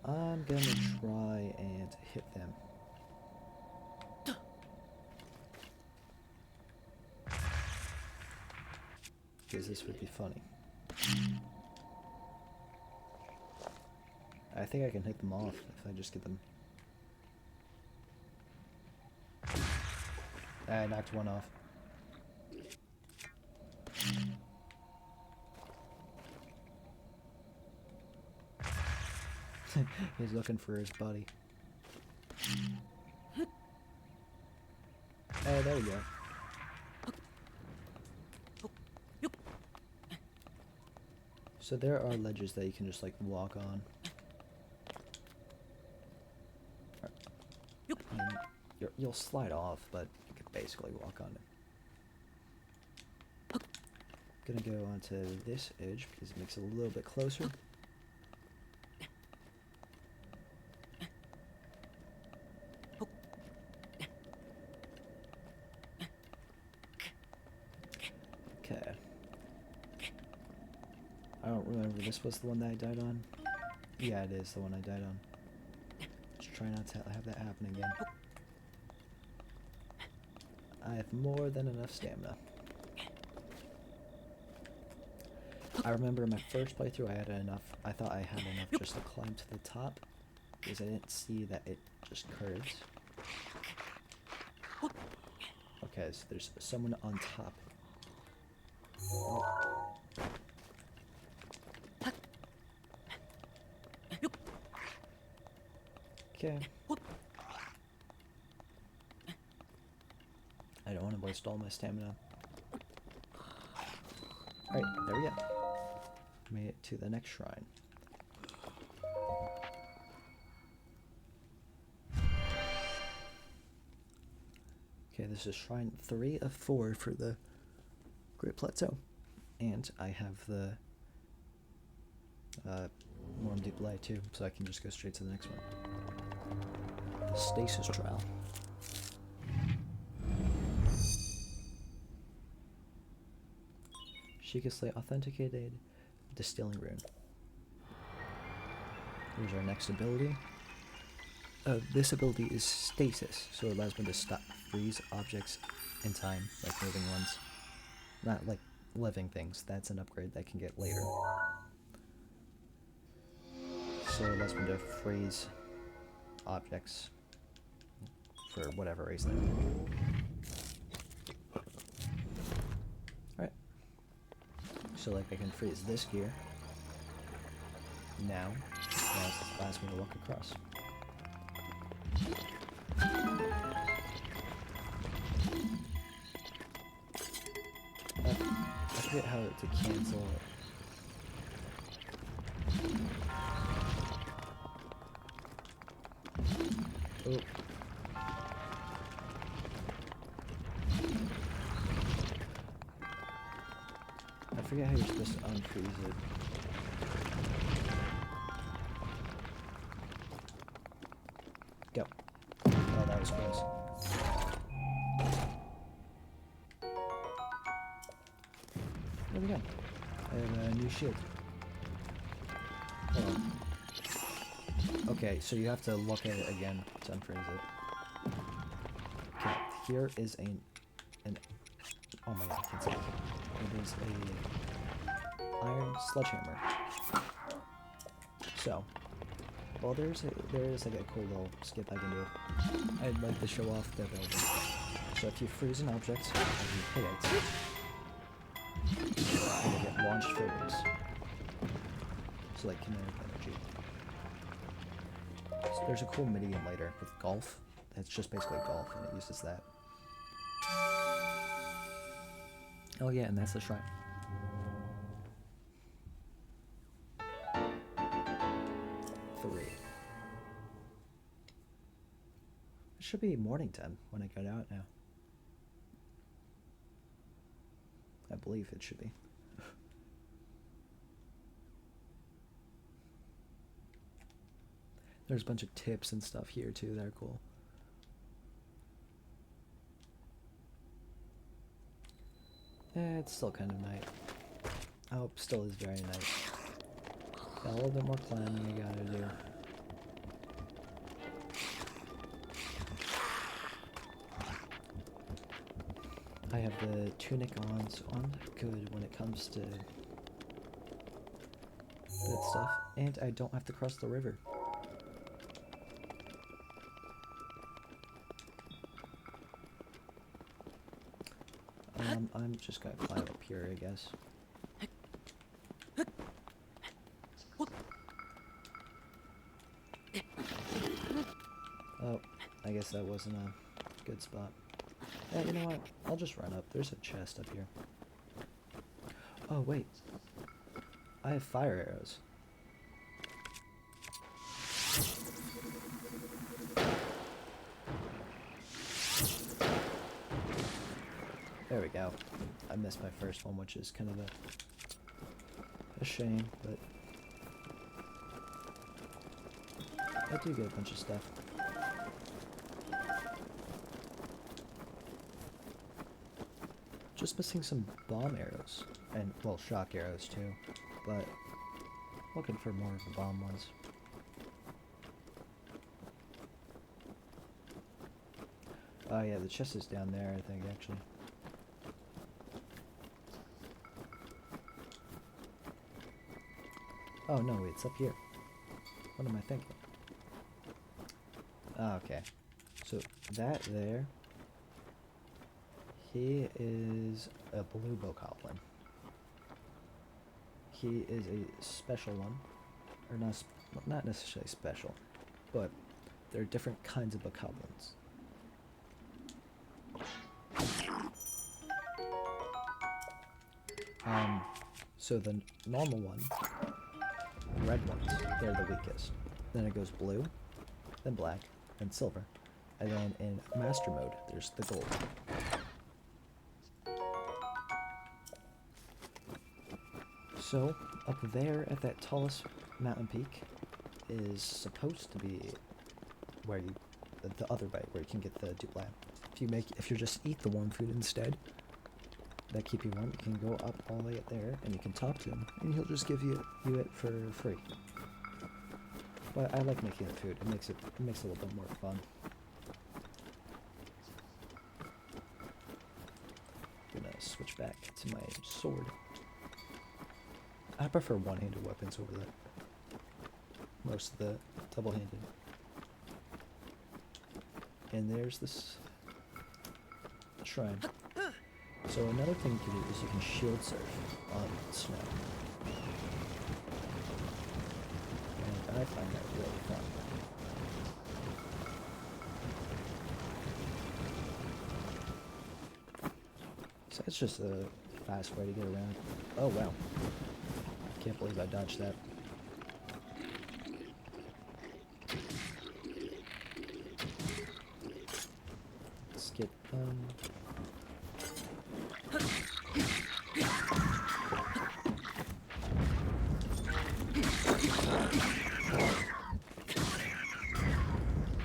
I'm gonna try and hit them. Because this would be funny. I think I can hit them off if I just get them. I knocked one off. He's looking for his buddy. Hey, there we go. So there are ledges that you can just like walk on. And you'll slide off, but you can basically walk on it. Gonna go onto this edge because it makes it a little bit closer. Okay. I don't remember, this was the one that I died on? Yeah, it is the one I died on. Just try not to have that happen again. I have more than enough stamina. I remember my first playthrough I had enough, I thought I had enough just to climb to the top, because I didn't see that it just curves. Okay, so there's someone on top. Oh. Okay. I don't want to waste all my stamina. Alright, there we go. Made it to the next shrine. Okay, this is shrine 3 of 4 for the Great Plateau. And I have the Warm Deep Light too, so I can just go straight to the next one. The Stasis Trial. Sheikah Slate Authenticated Distilling Rune. Here's our next ability. This ability is Stasis, so it allows me to freeze objects in time, like moving ones. Not like living things. That's an upgrade that I can get later. So it allows me to freeze objects for whatever reason. Alright. So like I can freeze this gear. Now it allows me to walk across. I forget how to cancel it. Oh. I forget how you're supposed to unfreeze it. Go. Oh, that was close. There we go. I have a new shield. Hold on. Okay, so you have to look at it again to unfreeze it. Okay, here is an oh my god, I can't see it. It is a iron sledgehammer. So, well, there is like a cool little skip I can do. I'd like to show off the ability. So if you freeze an object and you hit it, it'll get launched forwards. So like kinetic energy. So there's a cool mini game later with golf. It's just basically golf, and it uses that. Oh yeah, and that's the shrine. Three. It should be morning time when I get out now. I believe it should be. There's a bunch of tips and stuff here too that are cool. It's still kind of night. Oh, still is very night. Got a little bit more climbing I gotta do. I have the tunic on, so I'm good when it comes to that stuff. And I don't have to cross the river. I'm just gonna climb up here, I guess. Oh, I guess that wasn't a good spot. Yeah, you know what? I'll just run up. There's a chest up here. Oh, wait. I have fire arrows. There we go. I missed my first one, which is kind of a shame, but I do get a bunch of stuff. Just missing some bomb arrows, and, well, shock arrows too, but looking for more of the bomb ones. Oh yeah, the chest is down there, I think, actually. Oh no, it's up here. What am I thinking? Oh, okay. So, that there, he is a blue bokoblin. He is a special one. Or not necessarily special, but there are different kinds of bokoblins. So the normal one, the red ones, they're the weakest. Then it goes blue, then black, then silver. And then in master mode, there's the gold. So, up there at that tallest mountain peak is supposed to be where you, the other way, where you can get the duplat. If you just eat the warm food instead, that keep you warm, you can go up all the way up there, and you can talk to him, and he'll just give you it for free. But I like making the food. It makes it a little bit more fun. Gonna switch switch back to my sword. I prefer one-handed weapons over that. Most of the double-handed. And there's this shrine. So another thing you can do is you can shield surf on snow. And I find that really fun. So it's just a fast way to get around. Oh wow. Can't believe I dodged that. Let's get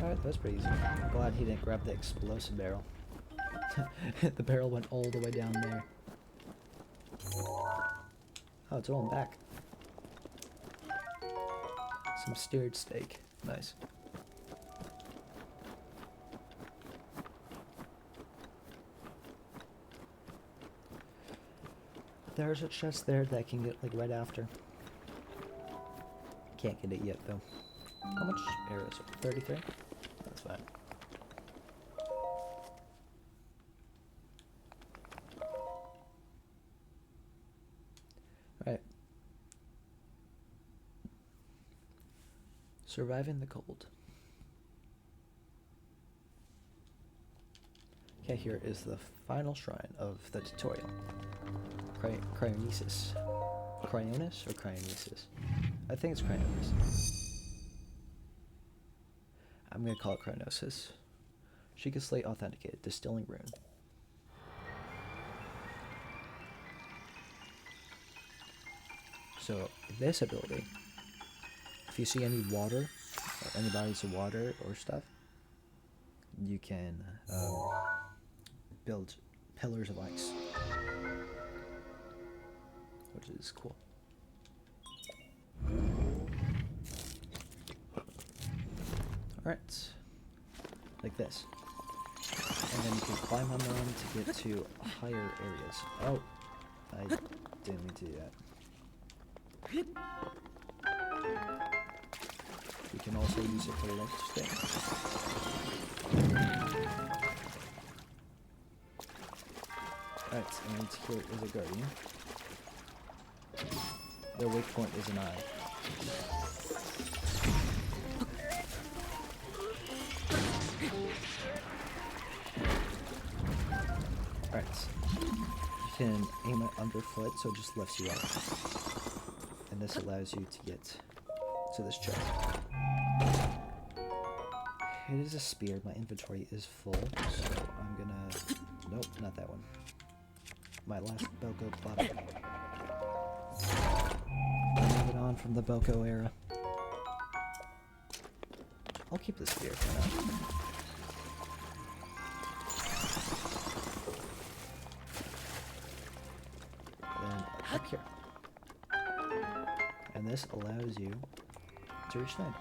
Alright, that's pretty easy. I'm glad he didn't grab the explosive barrel. The barrel went all the way down there. Oh, it's rolling back. Some steered steak. Nice. There's a chest there that I can get like right after. Can't get it yet though. How much arrows? 33? That's fine. Alright. Surviving the cold. Okay, here is the final shrine of the tutorial. Cryonesis. Cryonis or cryonesis? I think it's cryonis. I'm gonna call it cryonosis. Sheikah Slate authenticated. Distilling rune. So this ability, if you see any water, or any bodies of water or stuff, you can build pillars of ice, which is cool. Alright, like this. And then you can climb on them to get to higher areas. Oh, I didn't mean to do that. You can also use it for life to stay. Alright, and here is a guardian. Their weak point is an eye. Alright. You can aim it underfoot, so it just lifts you up. And this allows you to get to this chest. It is a spear. My inventory is full, so I'm gonna... Nope, not that one. My last Belko bottle. Moving on from the Belko era. I'll keep the spear for now. Then up here. And this allows you to reach 9.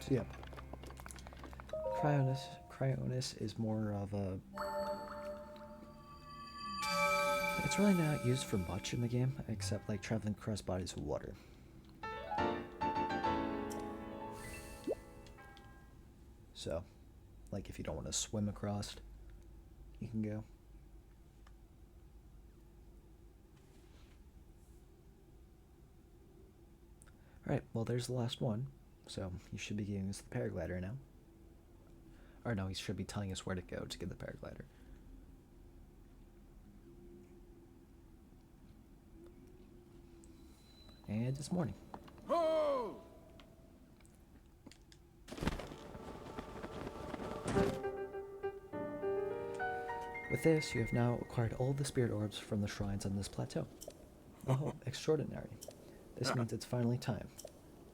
So yeah. Cryonis is more of a... It's really not used for much in the game, except like traveling across bodies of water. So, like if you don't want to swim across, you can go. Alright, well there's the last one, so you should be giving us the paraglider now. Or no, he should be telling us where to go to get the paraglider. And it's morning. Ho! With this, you have now acquired all the spirit orbs from the shrines on this plateau. Oh, extraordinary. This means it's finally time.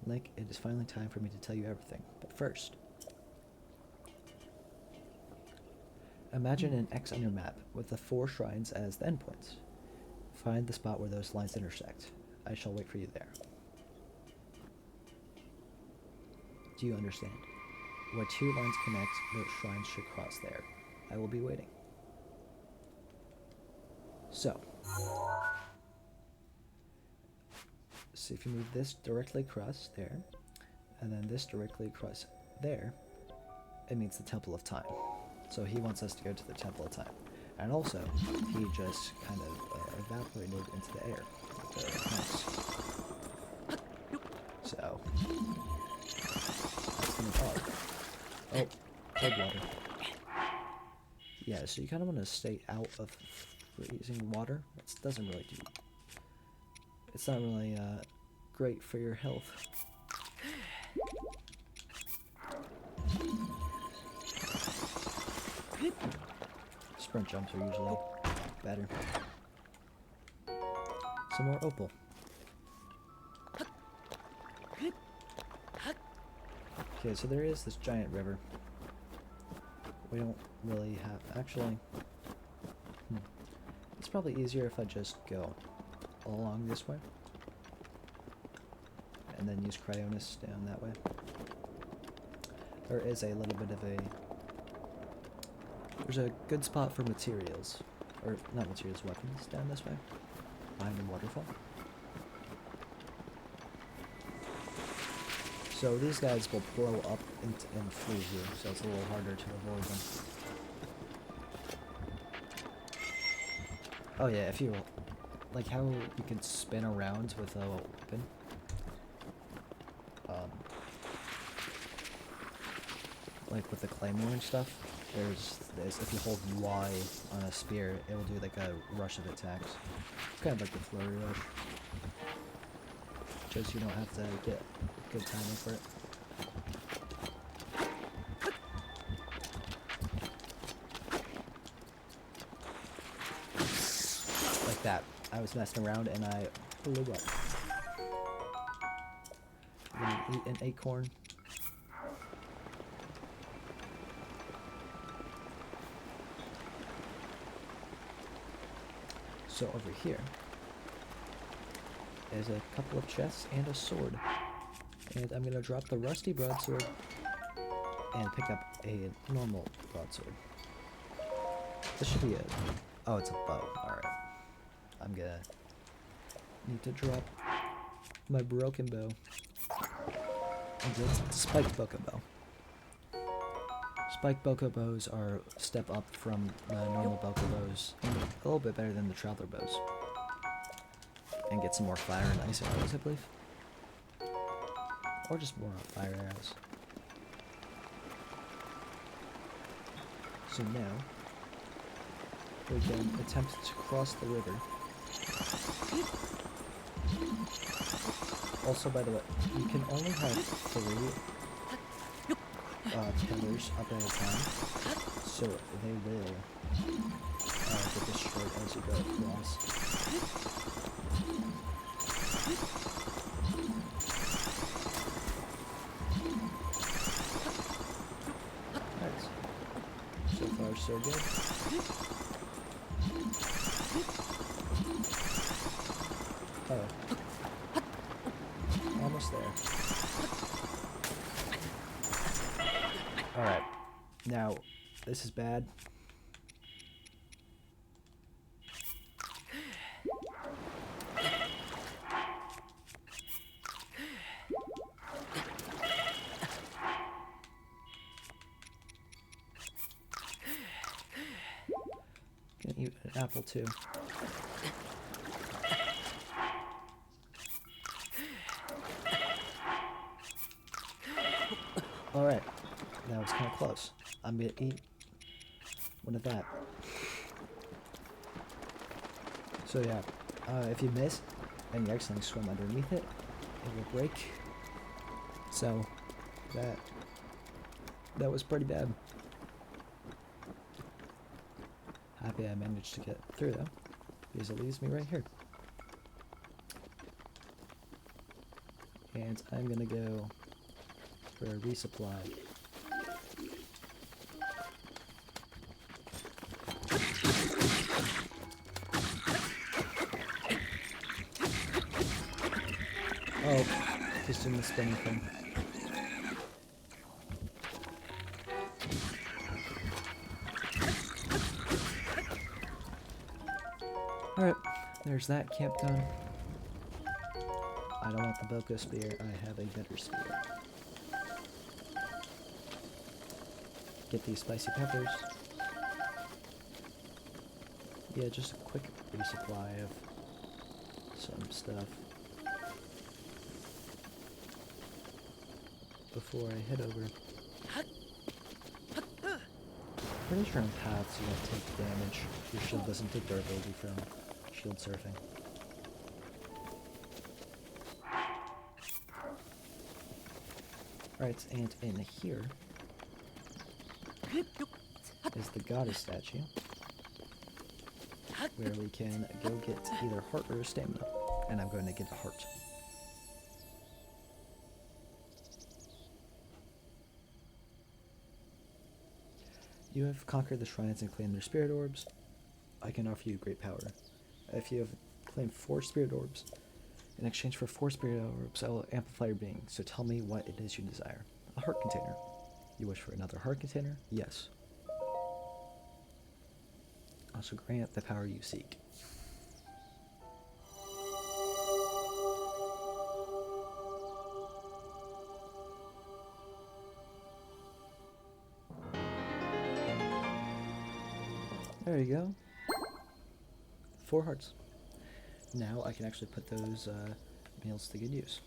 Link, it is finally time for me to tell you everything. But first, imagine an X on your map with the 4 shrines as the endpoints. Find the spot where those lines intersect. I shall wait for you there. Do you understand? Where 2 lines connect, those shrines should cross there. I will be waiting. So if you move this directly across there, and then this directly across there, it means the Temple of Time. So he wants us to go to the Temple of Time. And also, he just kind of evaporated into the air. Nice. So, that's kind of odd. Oh, cold water. Yeah, so you kind of want to stay out of freezing water. It doesn't really do... It's not really great for your health. Sprint jumps are usually better. Some more opal. Okay, so there is this giant river. We don't really have... Actually... It's probably easier if I just go along this way. And then use Cryonis down that way. There is a little bit of a... There's a good spot for materials. Or, not materials, weapons down this way. Behind the waterfall. So these guys will blow up and freeze you, so it's a little harder to avoid them. Oh yeah, if you... Like how you can spin around with a weapon. Like with the claymore and stuff. There's this, if you hold Y on a spear, it will do like a rush of attacks. Kind of like the flurry rush. Just you don't have to get good timing for it. Like that. I was messing around and I blew up. I'm gonna eat an acorn. So over here is a couple of chests and a sword. And I'm gonna drop the rusty broadsword and pick up a normal broadsword. This should be a... Oh, it's a bow. Alright. I'm gonna need to drop my broken bow and get spiked bokeh bow. Spiked bokeh bows are a step up from the normal bokeh bows, and a little bit better than the traveler bows. And get some more fire and ice arrows, I believe. Or just more fire arrows. So now, we can attempt to cross the river. Also, by the way, you can only have 3 pillars up at a time, so they will get destroyed as you go across. Nice. So far, so good. Oh. Almost there. Alright. Now, this is bad. Gonna eat an apple too. Alright. That was kind of close. I'm gonna eat one of that. So yeah, if you miss and you accidentally swim underneath it, it will break. So that was pretty bad. Happy I managed to get through though, because it leaves me right here. And I'm gonna go for a resupply. Oh, just doing the spinning thing. Alright, there's that camp done. I don't want the Boko spear, I have a better spear. Get these spicy peppers. Yeah, just a quick resupply of some stuff before I head over. Pretty sure on paths you don't take damage. Your shield doesn't take durability from shield surfing. Alright, and in here is the goddess statue, where we can go get either heart or stamina. And I'm going to get a heart. You have conquered the shrines and claimed their spirit orbs. I can offer you great power. If you have claimed 4 spirit orbs, in exchange for 4 spirit orbs, I will amplify your being. So tell me what it is you desire. A heart container. You wish for another heart container? Yes. Also grant the power you seek. There you go. 4 hearts. Now I can actually put those meals to good use.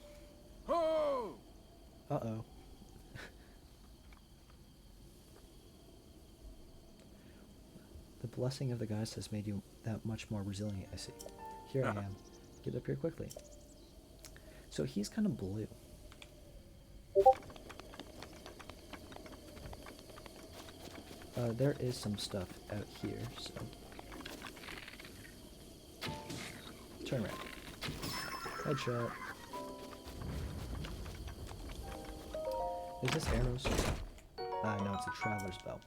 Ho! Uh-oh. The blessing of the goddess has made you that much more resilient, I see. Here I am. Get up here quickly. So he's kind of blue. There is some stuff out here, so... Turn around. Headshot. Is this arrows? No, it's a traveler's bow.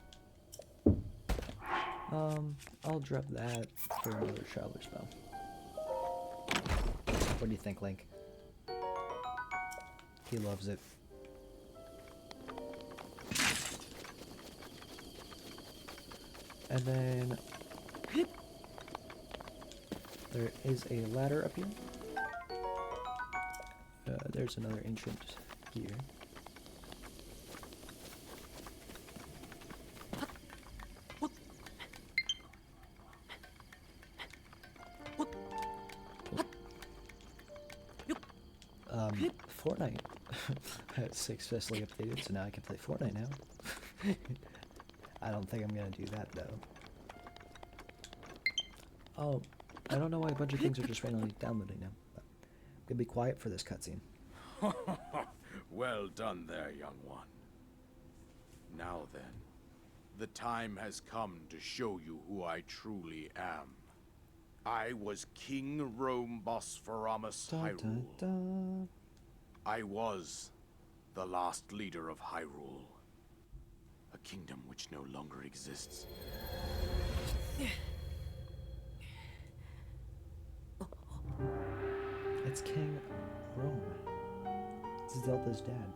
I'll drop that for another traveler's bow. What do you think, Link? He loves it. And then there is a ladder up here. There's another ancient here. Fortnite. It's successfully updated, so now I can play Fortnite now. I don't think I'm gonna do that though. Oh, I don't know why a bunch of things are just randomly downloading now. I'm gonna be quiet for this cutscene. Well done there, young one. Now then, the time has come to show you who I truly am. I was King Rome Bosphoramus Dun, dun, Hyrule. dun. I was the last leader of Hyrule, a kingdom which no longer exists. It's King Rome. It's Zelda's dad.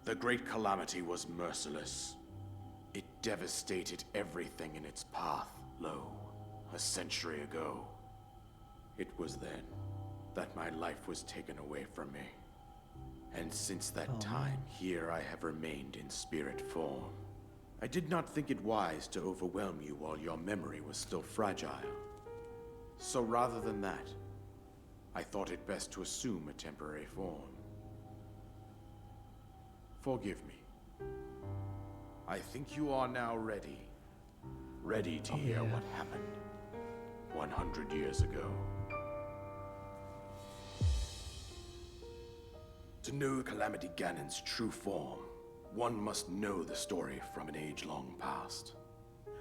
The Great Calamity was merciless. It devastated everything in its path, lo, a century ago. It was then that my life was taken away from me. And since that time, here I have remained in spirit form. I did not think it wise to overwhelm you while your memory was still fragile. So rather than that, I thought it best to assume a temporary form. Forgive me. I think you are now ready. Ready to hear what happened 100 years ago. To know Calamity Ganon's true form, one must know the story from an age long past.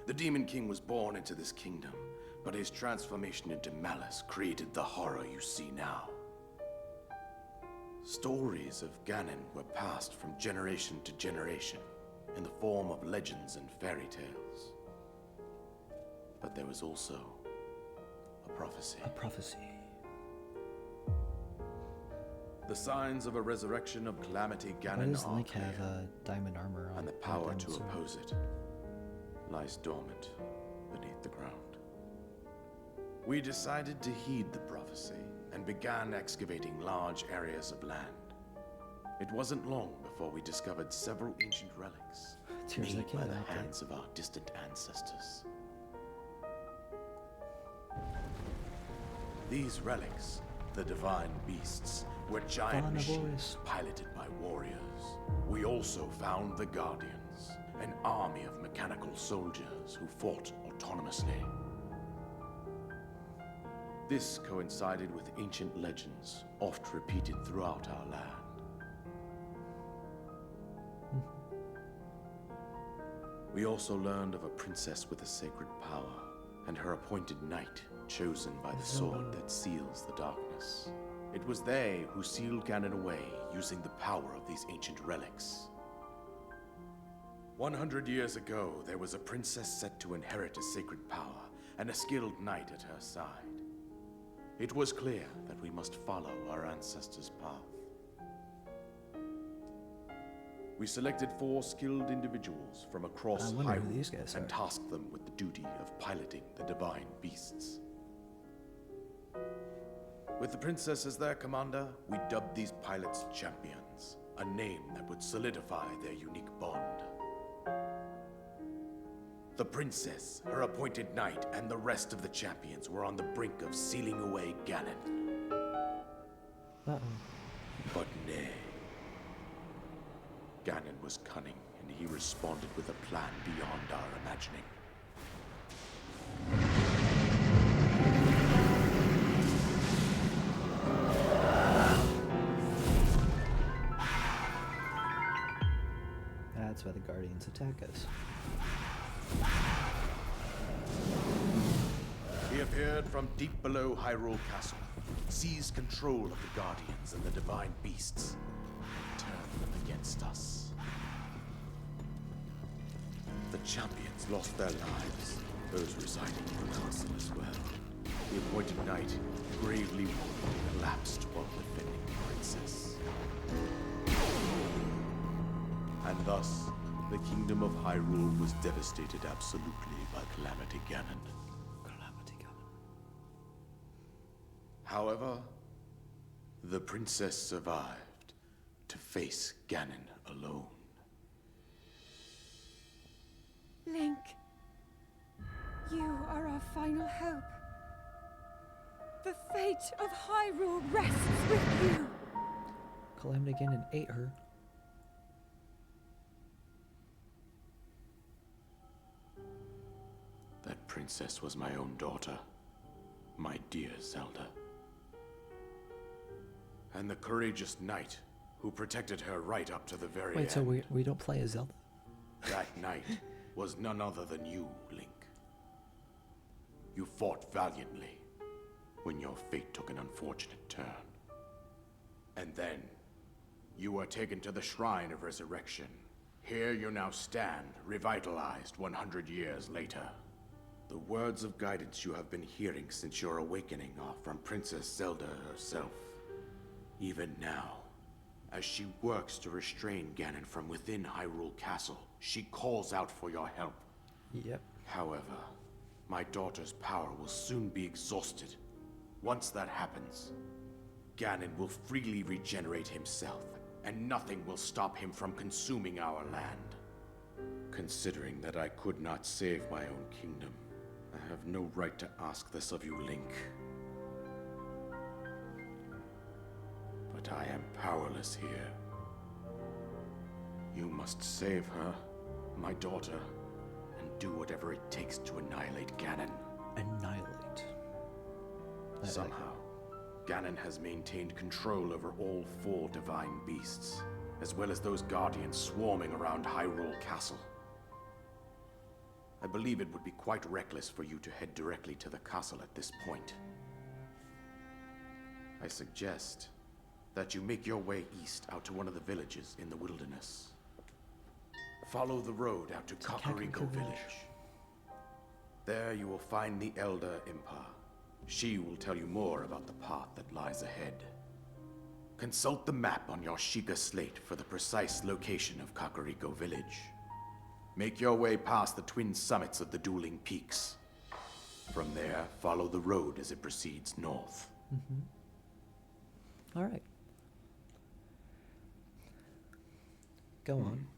The Demon King was born into this kingdom, but his transformation into malice created the horror you see now. Stories of Ganon were passed from generation to generation in the form of legends and fairy tales. But there was also a prophecy. A prophecy. The signs of a resurrection of Calamity Why Ganon does are Link have clear, diamond armor on? and the power diamond to sword? oppose it lies dormant beneath the ground. We decided to heed the prophecy and began excavating large areas of land. It wasn't long before we discovered several ancient relics Tears made that by came the out there. hands of our distant ancestors. These relics, the divine beasts, were giant machines piloted by warriors. We also found the Guardians, an army of mechanical soldiers who fought autonomously. This coincided with ancient legends, oft repeated throughout our land. We also learned of a princess with a sacred power, and her appointed knight, chosen by the sword that seals the darkness. It was they who sealed Ganon away using the power of these ancient relics. 100 years ago, there was a princess set to inherit a sacred power, and a skilled knight at her side. It was clear that we must follow our ancestors' path. We selected 4 skilled individuals from across Hyrule and tasked them with the duty of piloting the divine beasts. With the princess as their commander, we dubbed these pilots champions, a name that would solidify their unique bond. The princess, her appointed knight, and the rest of the champions were on the brink of sealing away Ganon. But nay. Ganon was cunning, and he responded with a plan beyond our imagining. That's why the Guardians attack us. He appeared from deep below Hyrule Castle, seized control of the Guardians and the divine beasts, and turned them against us. The champions lost their lives, those residing in the castle as well. The appointed knight, gravely wounded, collapsed while defending the princess. And thus, the kingdom of Hyrule was devastated absolutely by Calamity Ganon. However, the princess survived to face Ganon alone. Link, you are our final hope. The fate of Hyrule rests with you. Calamity Ganon ate her. That princess was my own daughter, my dear Zelda. And the courageous knight who protected her right up to the very end. Wait, so we don't play as Zelda? That knight was none other than you, Link. You fought valiantly when your fate took an unfortunate turn. And then, you were taken to the Shrine of Resurrection. Here you now stand, revitalized 100 years later. The words of guidance you have been hearing since your awakening are from Princess Zelda herself. Even now, as she works to restrain Ganon from within Hyrule Castle, she calls out for your help. Yep. However, my daughter's power will soon be exhausted. Once that happens, Ganon will freely regenerate himself, and nothing will stop him from consuming our land. Considering that I could not save my own kingdom, I have no right to ask this of you, Link. But I am powerless here. You must save her, my daughter, and do whatever it takes to annihilate Ganon. Annihilate. Somehow, Ganon has maintained control over all 4 divine beasts, as well as those guardians swarming around Hyrule Castle. I believe it would be quite reckless for you to head directly to the castle at this point. I suggest that you make your way east out to one of the villages in the wilderness. Follow the road out to Kakariko Village. There you will find the Elder Impa. She will tell you more about the path that lies ahead. Consult the map on your Sheikah slate for the precise location of Kakariko Village. Make your way past the twin summits of the dueling peaks. From there, follow the road as it proceeds north. Alright. Go on.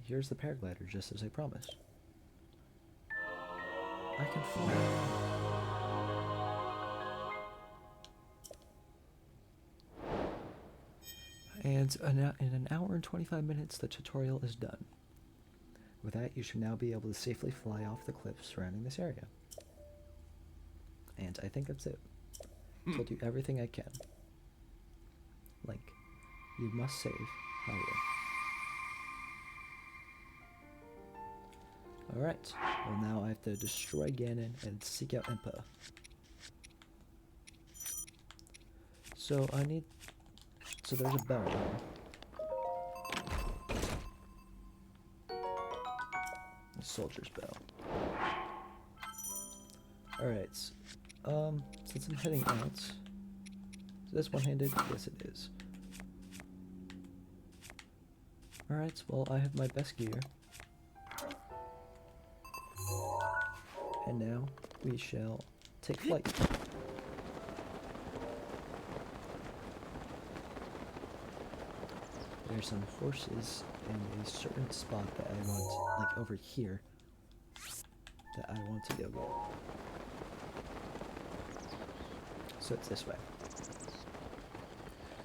Here's the paraglider, just as I promised. I can fly. And in an hour and 25 minutes, the tutorial is done. With that, you should now be able to safely fly off the cliffs surrounding this area. And I think that's it. Told you everything I can. Link, you must save Hyrule. Alright, well now I have to destroy Ganon and seek out Impa. So I need... So there's a bell here. A soldier's bell. Alright, since I'm heading out... Is this one-handed? Yes it is. Alright, well I have my best gear. And now we shall take flight. There's some horses in a certain spot that I want, like over here, that I want to go get. So it's this way.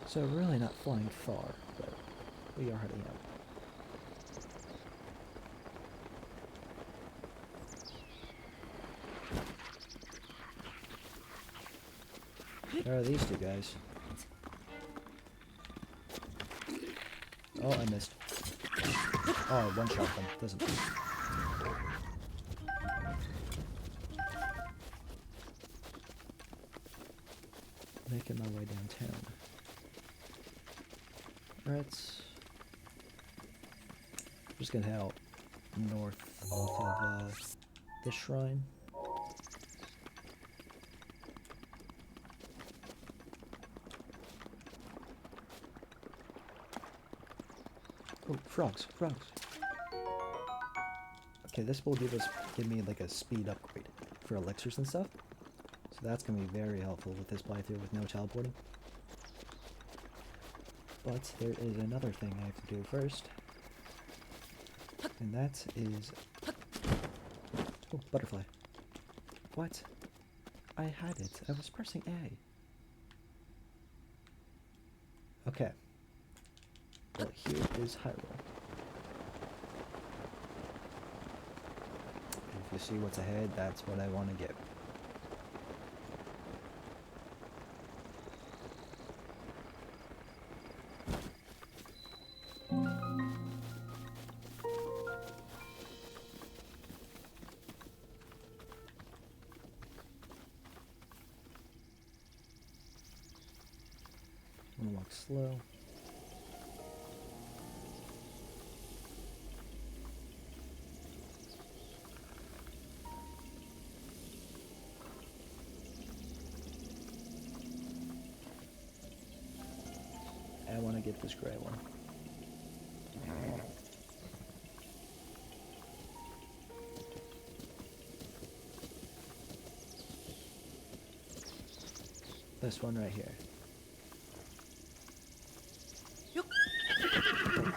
So we're really not flying far, but we are heading out. There are these two guys. Oh, I missed. Oh, one shot them. Doesn't. Making my way downtown. Alright. Just gonna head out north off of this shrine. Oh, frogs, frogs. Okay, this will give me like a speed upgrade for elixirs and stuff. So that's gonna be very helpful with this playthrough with no teleporting. But there is another thing I have to do first. And that is... Oh, butterfly. What? I had it. I was pressing A. Okay. Well, here is Hyrule. If you see what's ahead, that's what I want to get. I'm gonna walk slow. I want to get this gray one. This one right here.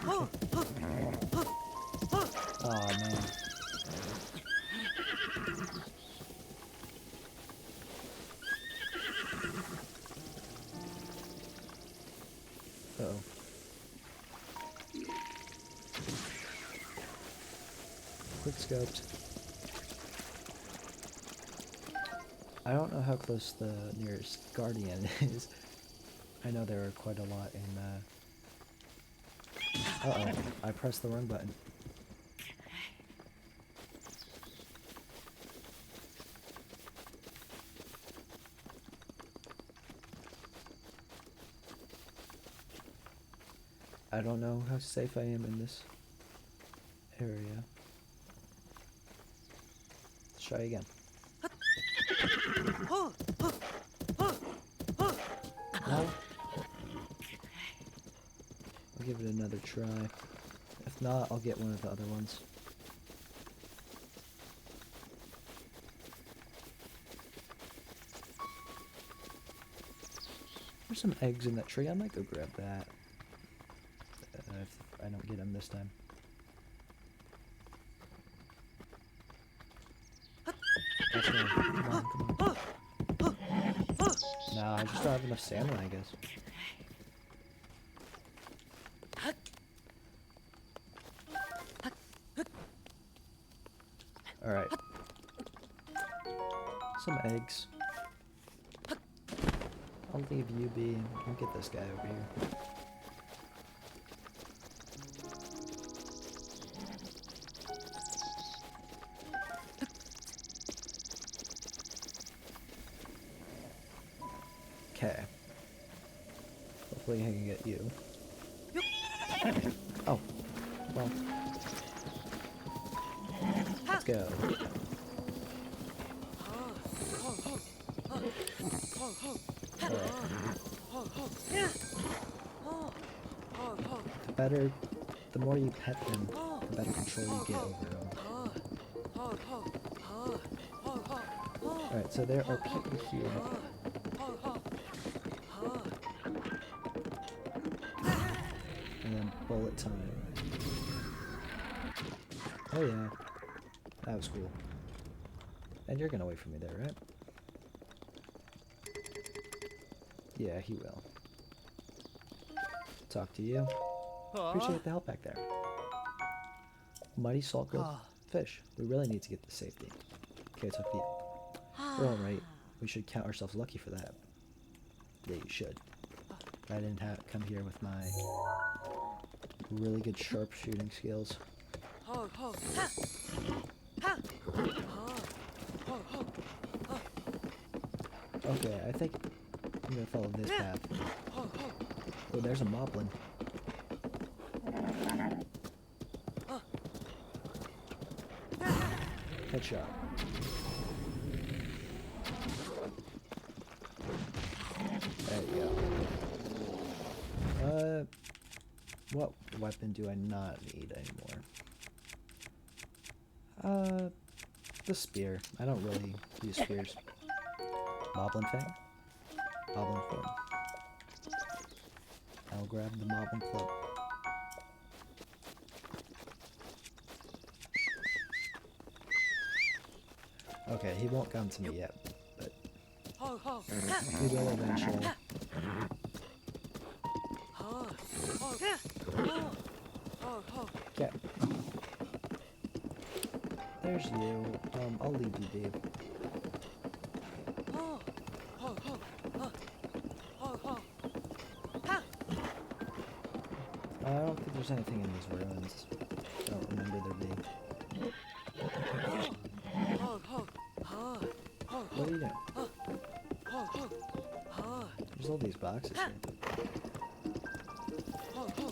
Oh man. Uh-oh. Quick scoped. I don't know how close the nearest guardian is. I know there are quite a lot in uh-oh, I pressed the wrong button. I don't know how safe I am in this area. Let's try again. No? I'll give it another try. If not, I'll get one of the other ones. There's some eggs in that tree. I might go grab that. If I don't get them this time. Let's go. Come on, come on. Nah, I just don't have enough salmon, I guess. Alright. Some eggs. I'll leave you be. I'll get this guy over here. Okay. Hopefully I can get you. Oh. Well. Let's go. The more you pet them, the better control you get over them. Alright, so there are people here. And then bullet time. Oh yeah. That was cool. And you're gonna wait for me there, right? Yeah, he will. Talk to you. Appreciate the help back there. Mighty salt grilled fish. We really need to get to safety. Okay, it's up to you. We're alright. We should count ourselves lucky for that. Yeah, you should. I didn't come here with my really good sharpshooting skills. Okay, I think I'm gonna follow this path. Oh, there's a moblin. Headshot. There you go. What weapon do I not need anymore? The spear. I don't really use spears. Moblin Fang? Moblin Horn. I'll grab the Moblin Club. Okay, he won't come to me yet, but he will eventually. Okay. There's you. I'll leave you be. I don't think there's anything in these ruins. I don't remember there being. What are you doing? There's all these boxes here.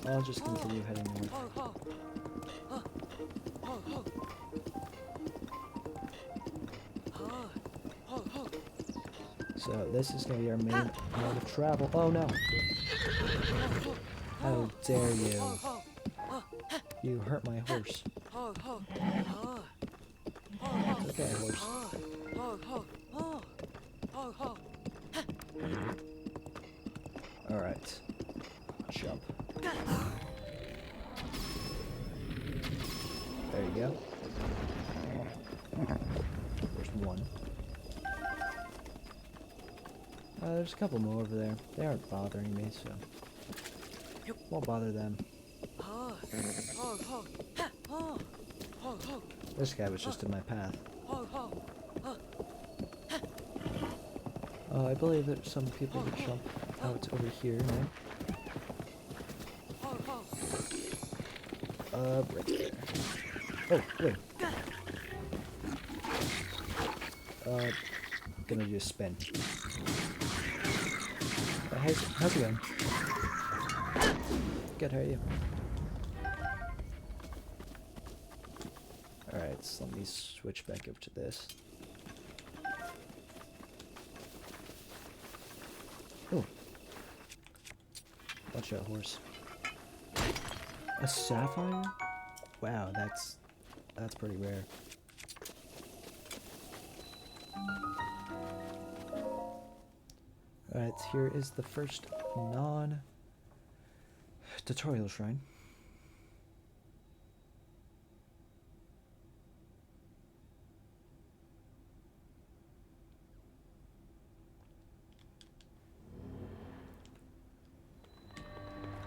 I'll just continue heading north. So this is going to be our main mode of travel. Oh no! How dare you! You hurt my horse. It's okay, horse. Alright. Jump. There you go. There's one. There's a couple more over there. They aren't bothering me, so won't bother them. This guy was just in my path. I believe that some people would jump out over here now. Right there. Oh, wait. Gonna do a spin. How's it going? Good, how are you? Alright, so let me switch back up to this. Oh. Watch out, horse. A sapphire? Wow, that's pretty rare. Alright, here is the first non-tutorial shrine.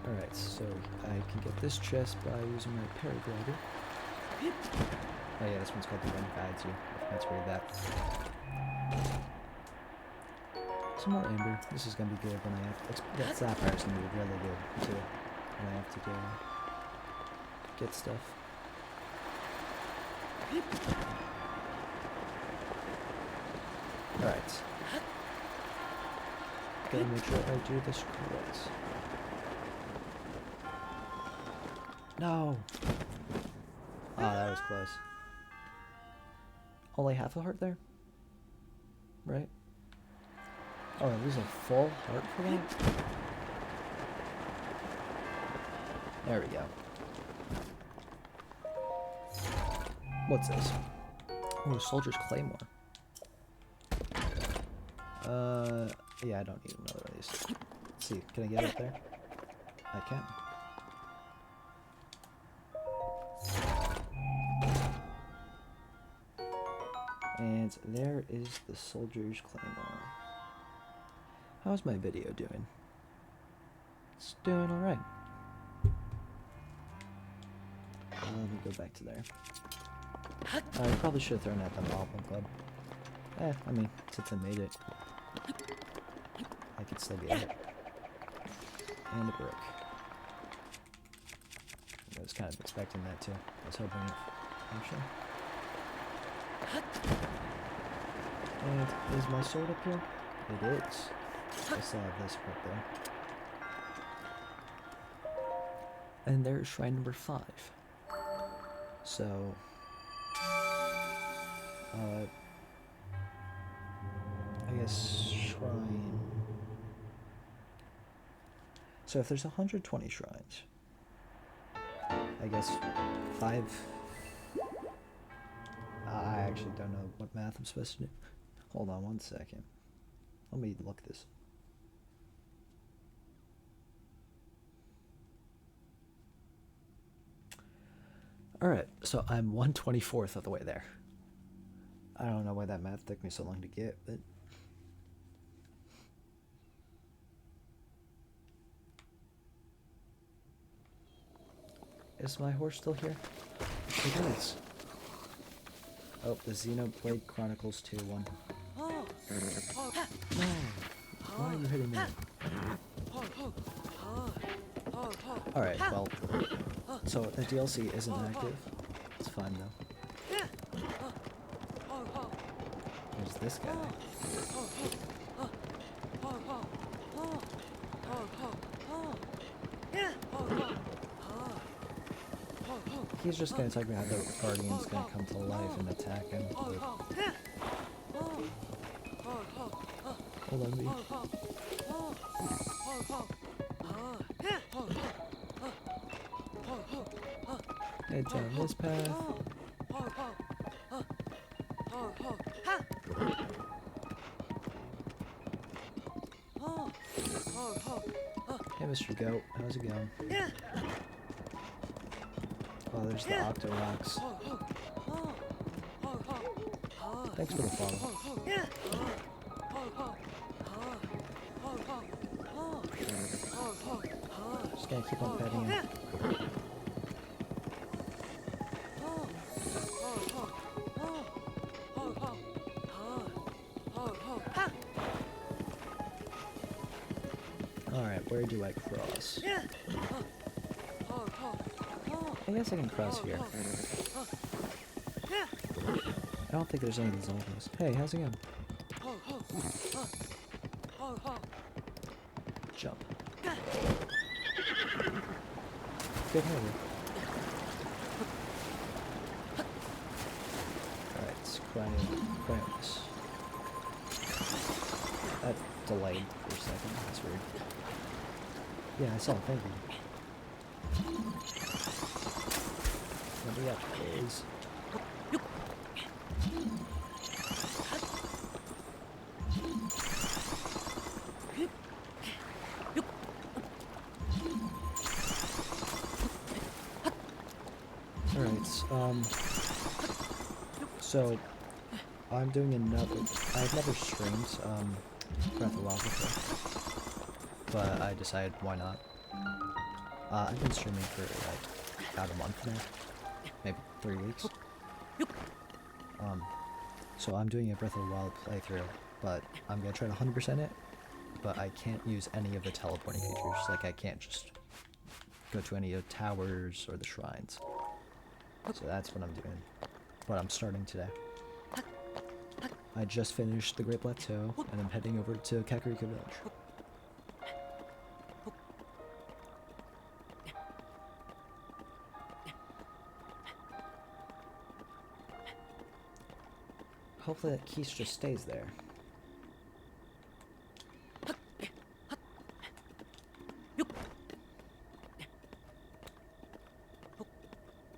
Alright, so I can get this chest by using my paraglider. Oh yeah, this one's called The Wind Guides You. I forgot to read that. Some more amber. This is gonna be good when I have to... That sapphire is gonna be really good, too. When I have to go get stuff. Alright. Gotta make sure I do this correct. No! Oh, that was close. Only half a heart there? Right? Oh, I lose a full heart for that? There we go. What's this? Oh, Soldier's Claymore. Yeah, I don't need another of these. Let's see, can I get up there? I can. And there is the Soldier's Claymore. How's my video doing? It's doing alright. Let me go back to there. I probably should have thrown out the Moblin Club. I mean, since I made it, I could still get it. And a brick. I was kind of expecting that too. I was hoping it, actually. And is my sword up here? It is. I still have this right there. And there's shrine number 5. So, I guess shrine. So if there's 120 shrines, I guess 5. I actually don't know what math I'm supposed to do. Hold on one second. Let me look this. Alright, so I'm 1/24th of the way there. I don't know why that math took me so long to get, but... Is my horse still here? It is. Oh, the Xenoblade Chronicles 2-1. No! Why are you hitting me? Alright, well... So, the DLC isn't active. It's fine, though. There's this guy. He's just gonna talk about how the Guardian's gonna come to life and attack him. Hold on, B. Head down this path. Hey, Mr. Goat, how's it going? Oh, there's the Octoroks. Thanks for the follow. Just gonna keep on petting him. Alright, where do I cross? I guess I can cross here. I don't think there's any Zeldas. Hey, how's it going? Jump. Get over. Alright, let's cry this. That delayed for a second. That's weird. Yeah, I saw it. Thank you. What do we got, please? So, I'm doing another. I've never streamed Breath of the Wild before, but I decided why not. I've been streaming for like about a month now, maybe 3 weeks. So I'm doing a Breath of the Wild playthrough, but I'm gonna try to 100% it. But I can't use any of the teleporting features. Like I can't just go to any of the towers or the shrines. So that's what I'm doing. But I'm starting today. I just finished the Great Plateau, and I'm heading over to Kakariko Village. Hopefully that Keith just stays there.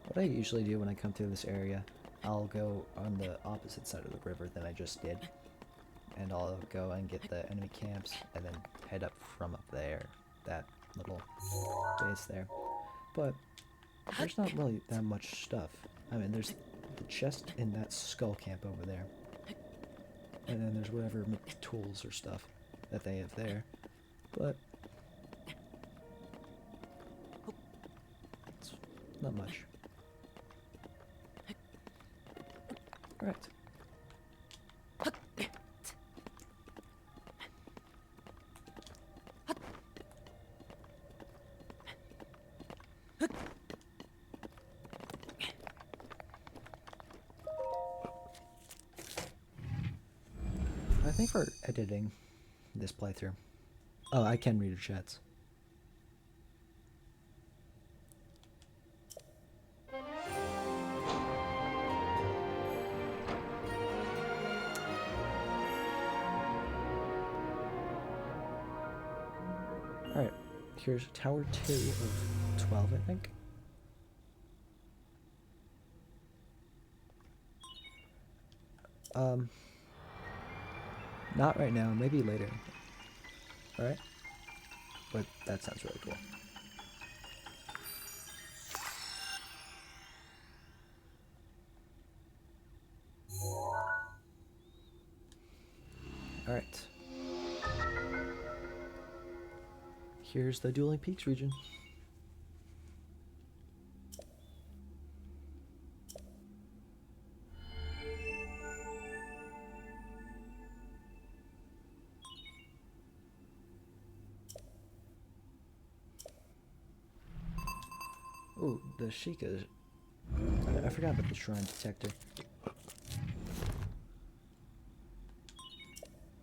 What I usually do when I come through this area, I'll go on the opposite side of the river than I just did. And I'll go and get the enemy camps and then head up from up there, that little base there. But there's not really that much stuff. I mean, there's the chest in that skull camp over there. And then there's whatever tools or stuff that they have there. But it's not much. Alright. I think for editing this playthrough. Oh, I can read your chats. Alright, here's Tower 2 of 12, I think. Not right now, maybe later. Alright? But that sounds really cool. Alright. Here's the Dueling Peaks region. Ooh, the Sheikah. I forgot about the shrine detector.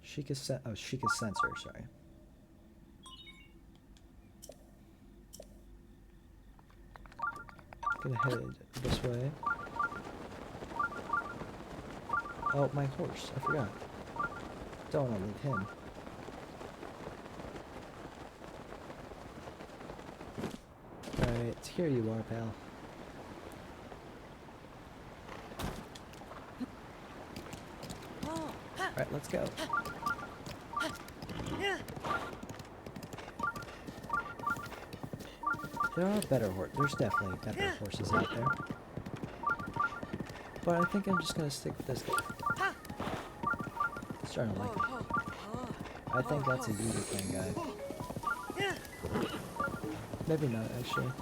Sheikah sensor, sorry. Gonna head this way. Oh, my horse, I forgot. Don't want to leave him. Alright, here you are, pal. Alright, let's go. There are better horses. There's definitely better horses out there. But I think I'm just gonna stick with this guy. Starting to like him. I think that's a user thing, guy. Maybe not, actually.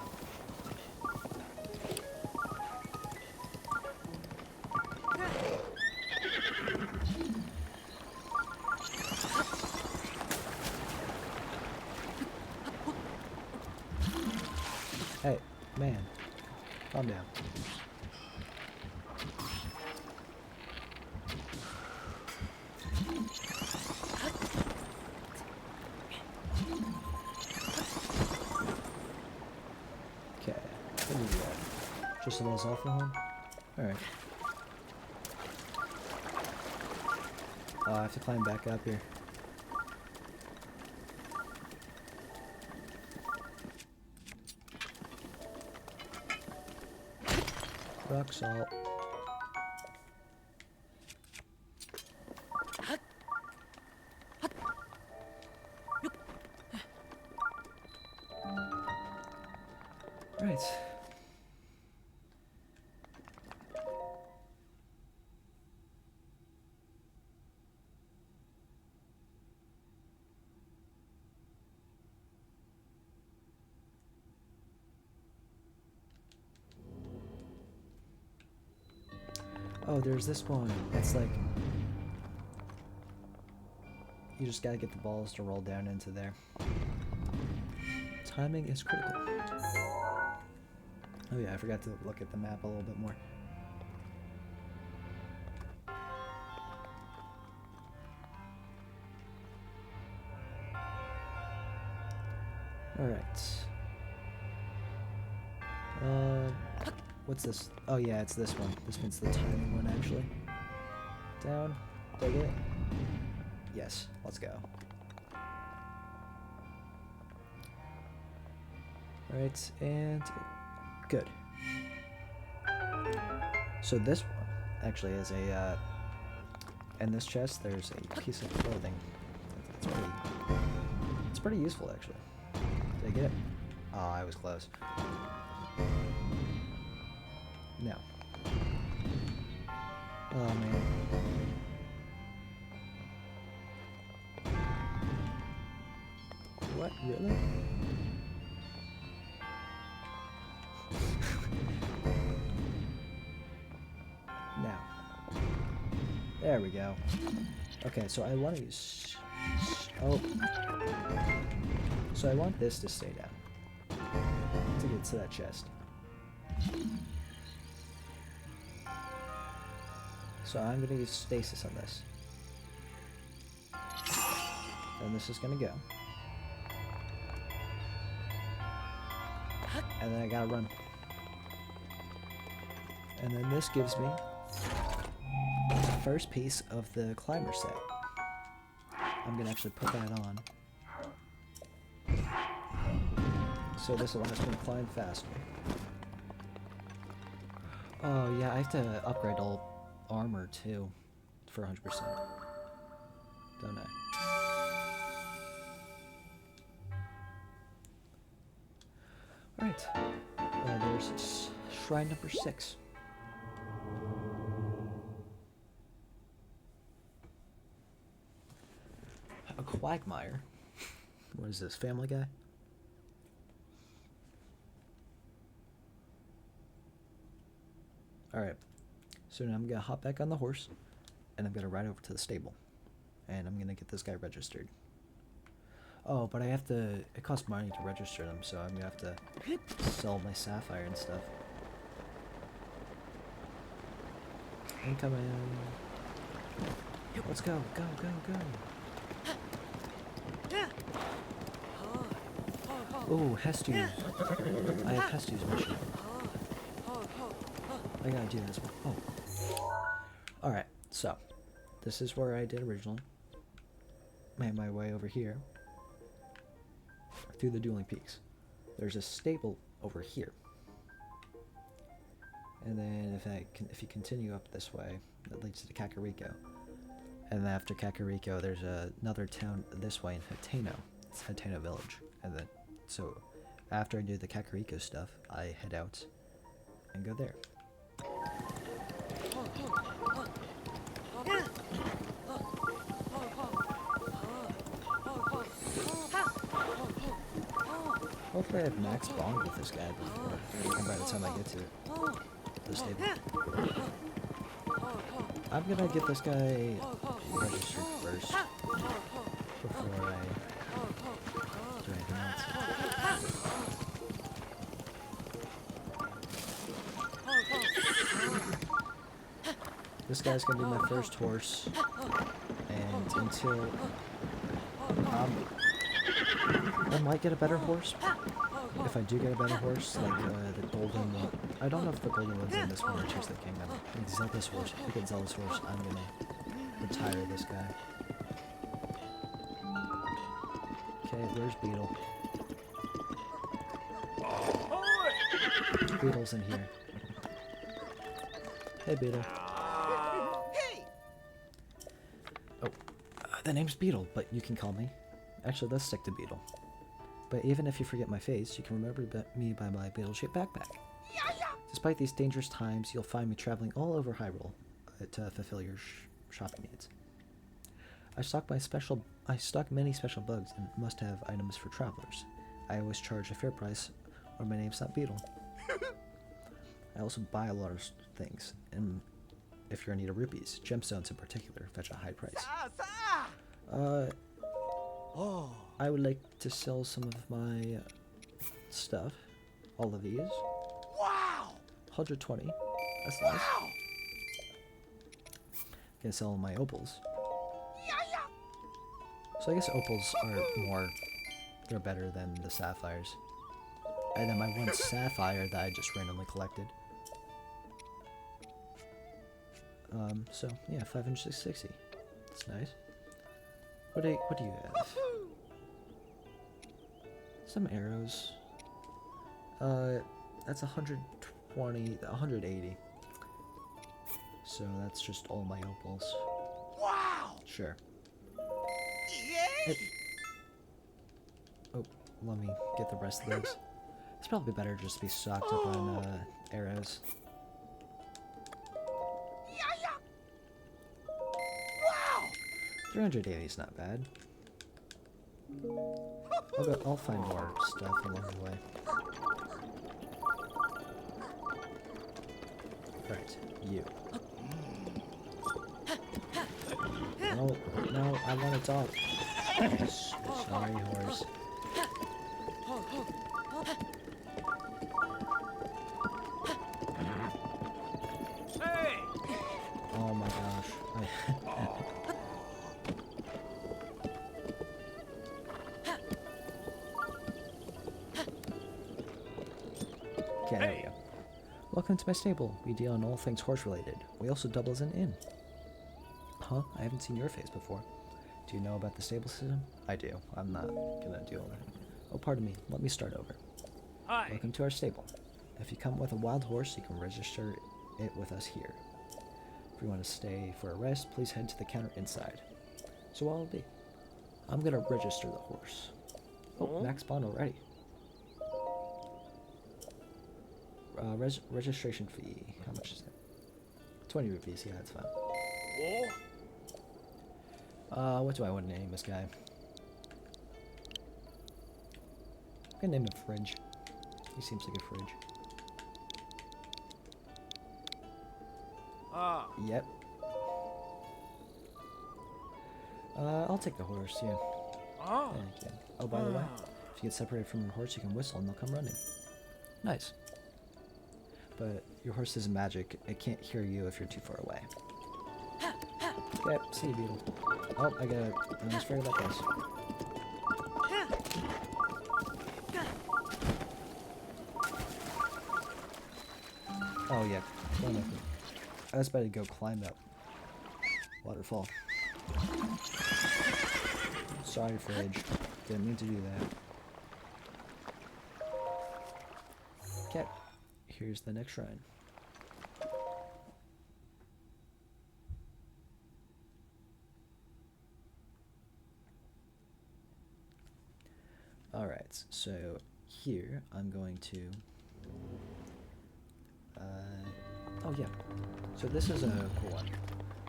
Hey, man. Calm down. Okay, what do you got? Just a little alcohol? Alright. Oh, I have to climb back up here. Rock salt. Right. Oh, there's this one. It's like you just gotta get the balls to roll down into there. Timing is critical. Oh yeah, I forgot to look at the map a little bit more. Alright. What's this? Oh yeah, it's this one. This one's the timing one, actually. Down. Did I get it? Yes. Let's go. Alright, and good. So this one actually is a, in this chest there's a piece of clothing. It's pretty useful, actually. Did I get it? Oh, I was close. No. Oh, man. What? Really? Now. There we go. Okay, so I want to use... Oh. So I want this to stay down. To get to that chest. So I'm going to use stasis on this. And this is going to go. And then I gotta run. And then this gives me the first piece of the climber set. I'm gonna actually put that on. So this allows me to climb faster. Oh yeah, I have to upgrade all armor too for 100%. Don't I? Alright, there's shrine number 6. A quagmire? What is this, Family Guy? Alright, so now I'm gonna hop back on the horse, and I'm gonna ride over to the stable, and I'm gonna get this guy registered. Oh, but I have to... It costs money to register them, so I'm gonna have to sell my sapphire and stuff. Incoming. Let's go, go, go, go. Oh, Hestu. I have Hestu's mission. I gotta do this one. Oh. Alright, so. This is where I did originally. Made my way over here. Through the Dueling Peaks. There's a stable over here. And then if you continue up this way, that leads to Kakariko. And then after Kakariko, there's another town this way in Hateno. It's Hateno Village. And then, so after I do the Kakariko stuff, I head out and go there. Hopefully I have max bond with this guy before, and by the time I get to the stable. I'm gonna get this guy registered first, before I do anything else. This guy's gonna be my first horse, and until I might get a better horse. If I do get a better horse, like the golden one. I don't know if the golden one's in this one or Tears of the Kingdom. Like Zelda's horse. If we get Zelda's horse, I'm gonna retire this guy. Okay, where's Beetle? Beetle's in here. Hey, Beetle. Oh, the name's Beetle, but you can call me. Actually, let's stick to Beetle. But even if you forget my face, you can remember me by my Beetle-shaped backpack. Despite these dangerous times, you'll find me traveling all over Hyrule to fulfill your shopping needs. I stock many special bugs and must-have items for travelers. I always charge a fair price, or my name's not Beetle. I also buy a lot of things, and if you're in need of rupees. Gemstones in particular fetch a high price. I would like to sell some of my stuff. All of these. Wow! 120. That's nice. Gonna sell my opals. So I guess opals are more, they're better than the sapphires. And then my one sapphire that I just randomly collected. So yeah, 560. That's nice. What do you have? Some arrows. That's 120, 180. So that's just all my opals. Wow! Sure. Yay! Oh, let me get the rest of those. It's probably better just to be stocked up on arrows. Wow! 380 is not bad. I'll find more stuff along the way. Right, you. No, I want a dog. Sorry, horse. Hey! Oh my gosh. Okay, there we go. Welcome to my stable. We deal in all things horse related. We also double as an inn. Huh? I haven't seen your face before. Do you know about the stable system? I do. I'm not gonna deal with it. Oh, pardon me. Let me start over. Hi. Welcome to our stable. If you come with a wild horse, you can register it with us here. If you want to stay for a rest, please head to the counter inside. So what'll it be? I'm gonna register the horse. Oh, max bond already. Registration fee. How much is that? 20 rupees. Yeah, that's fine. What do I want to name this guy? I'm gonna name him Fridge. He seems like a fridge. Yep. I'll take the horse, yeah. Oh. Thank you. Oh, by the way, if you get separated from your horse, you can whistle and they'll come running. Nice. But your horse isn't magic. It can't hear you if you're too far away. Okay, see you, Beetle. Oh, I almost forgot about this. Oh yeah, one of them. I was about to go climb that waterfall. Sorry, Fridge. Didn't mean to do that. Okay, here's the next shrine. Alright, so here I'm going to... oh yeah, so this is a cool one.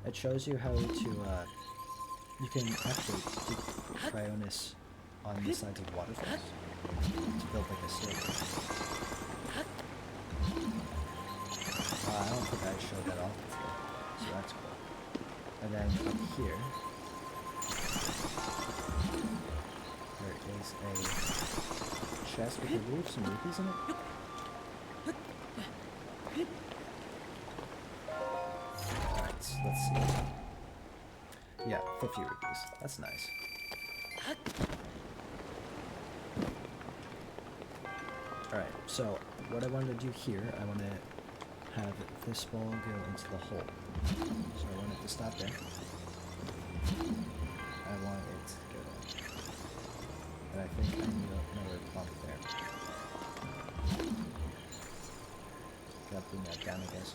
It shows you how to, you can actually do cryonis on the sides of waterfalls to build like a slope. I don't think I showed that off before, so that's cool. And then up here, there is a chest with, I believe, some rupees in it. Alright, let's see. Yeah, 50 rupees. That's nice. Alright, so what I want to do here, I want to have this ball go into the hole. So I want it to stop there. I want it to go there. And I think I need another bump there. Gotta bring that down, I guess.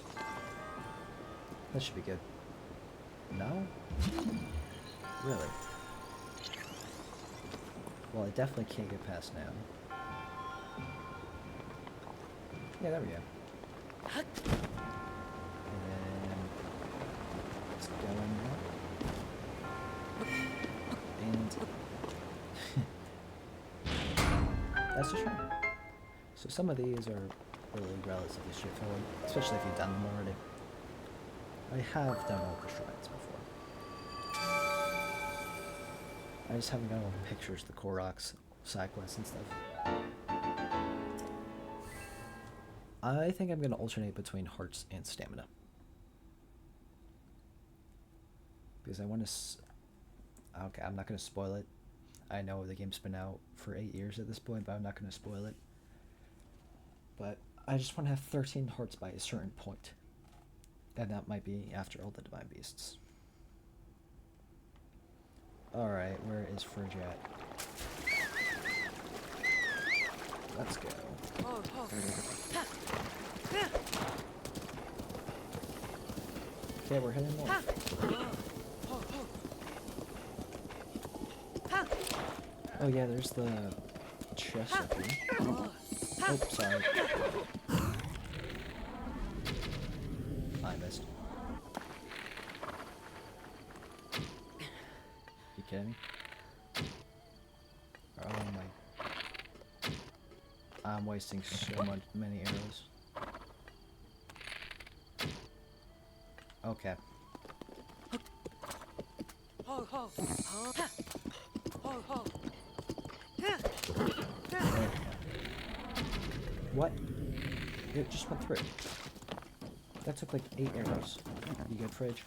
That should be good. No? Really? Well, I definitely can't get past now. Yeah, there we go. And then it's going up. And that's the shrine. So some of these are really relatively straightforward, especially if you've done them already. I have done all the shrines before. I just haven't got all the pictures, the Koroks, side quests and stuff. I think I'm going to alternate between hearts and stamina. Because I want to... Okay, I'm not going to spoil it. I know the game's been out for 8 years at this point, but I'm not going to spoil it. But I just want to have 13 hearts by a certain point. And that might be after all the Divine Beasts. Alright, where is Fridge at? Let's go. Okay, we're heading north. Oh yeah, there's the chest up here. Oh, sorry. I missed. You kidding me? Oh my. I'm wasting so many arrows. Okay. What? It just went through. That took like 8 arrows. You good, Fridge?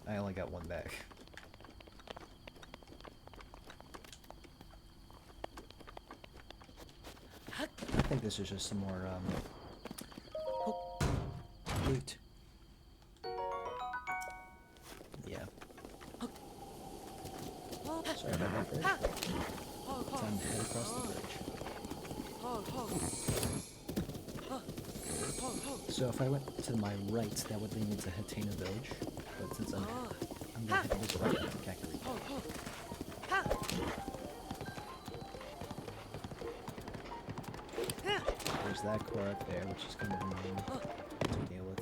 I only got 1 back. I think this is just some more, loot. Yeah. Sorry about that, Fridge. Time to head across the bridge. So if I went to my right, that would lead me to Hatena Village. But since I'm gonna head this right up to Kakariko. There's that Korok there, which is kind of annoying to deal with.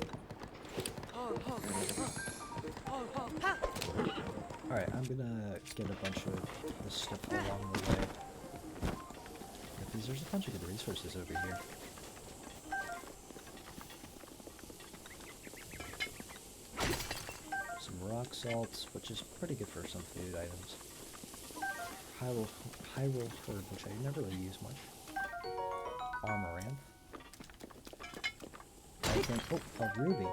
Alright, I'm gonna get a bunch of this stuff along the way. Because there's a bunch of good resources over here. Some rock salts, which is pretty good for some food items. Hyrule herb, which I never really use much. Amaranth. I think, oh, a ruby.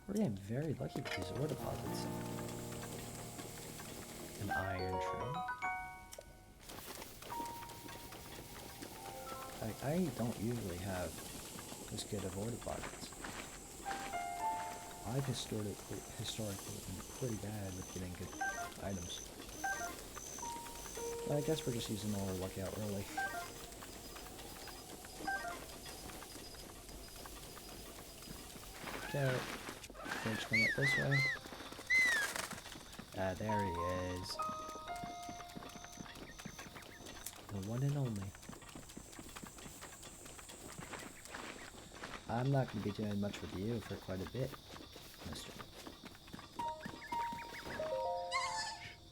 We're getting very lucky with these ore deposits. An iron tree. I don't usually have this good of ore deposits. I've historically been pretty bad with getting good items. But I guess we're just using all our luck out early. Okay, Fridge come up this way. Ah, there he is. The one and only. I'm not going to be doing much with you for quite a bit, mister.